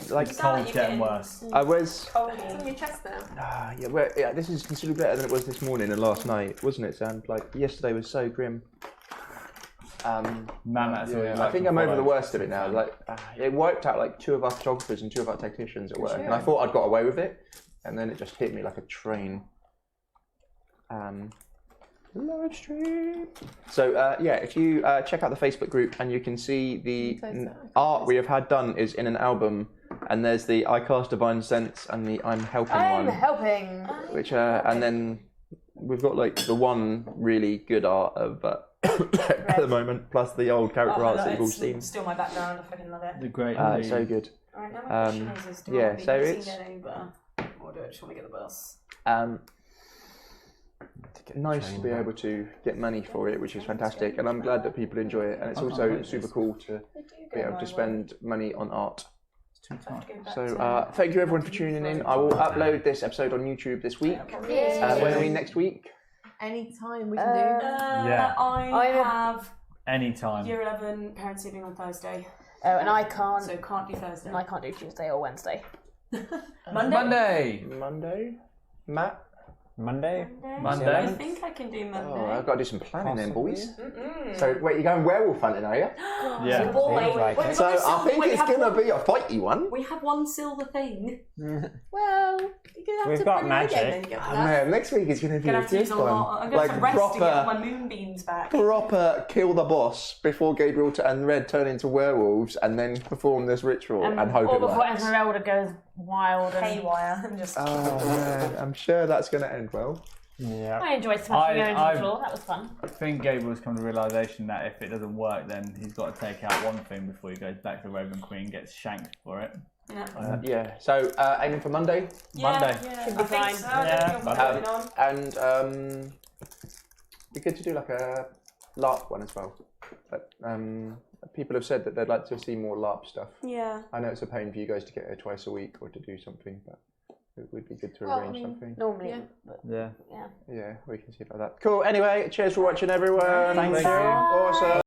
Like cold's getting worse. I was. It's in your chest now. Yeah, this is considerably better than it was this morning and last night, wasn't it, Sam? Like yesterday was so grim. I think I'm over the worst of it now. Like it wiped out like 2 of our photographers and 2 of our technicians at work, and I thought I'd got away with it, and then it just hit me like a train. Live stream. So if you check out the Facebook group, and you can see the art we have had done is in an album, and there's the I Cast Divine Sense and the I'm Helping one. I'm helping. Which and then we've got like the one really good art of at the moment, plus the old character arts that you've all seen. Still my background. I fucking love it. The great. So good. All right, now my question is, do I want to be getting Uber, or do I just want to get the bus? Nice to be able to get money for it, which is fantastic, and I'm glad that people enjoy it, and it's also super cool to be able to spend money on art. So thank you everyone for tuning in. I will upload this episode on YouTube this week. When are we next week? Anytime we can do. I have anytime. Year 11 parents evening on Thursday. Oh, and I can't. So can't do Thursday. And I can't do Tuesday or Wednesday. Monday. Matt. Monday. I think I can do Monday. Oh, I've got to do some planning then, boys. So wait, you're going werewolf hunting, are you? Yeah. So I think it's going to be a fighty one. We have one silver thing. Well, you're gonna have We've to got bring magic. it again, then you get Man, next week is going to be a good one. I'm going to have to rest to get all my moonbeams back. Proper kill the boss before Gabriel and Red turn into werewolves, and then perform this ritual and hope or it before works. Esmeralda goes wild and haywire and just. Oh man, I'm sure that's going to end well. Yeah. I enjoyed smashing going on the floor. That was fun. I think Gabriel's come to the realisation that if it doesn't work, then he's got to take out one thing before he goes back to the Raven Queen, gets shanked for it. Yeah. So aiming for Monday. Monday. Yeah, should be fine. And be good to do like a LARP one as well. But, people have said that they'd like to see more LARP stuff. Yeah. I know it's a pain for you guys to get here twice a week or to do something, but it would be good to arrange something. Normally, Yeah. Yeah, we can see it like that. Cool. Anyway, cheers for watching, everyone. Thank you. Awesome.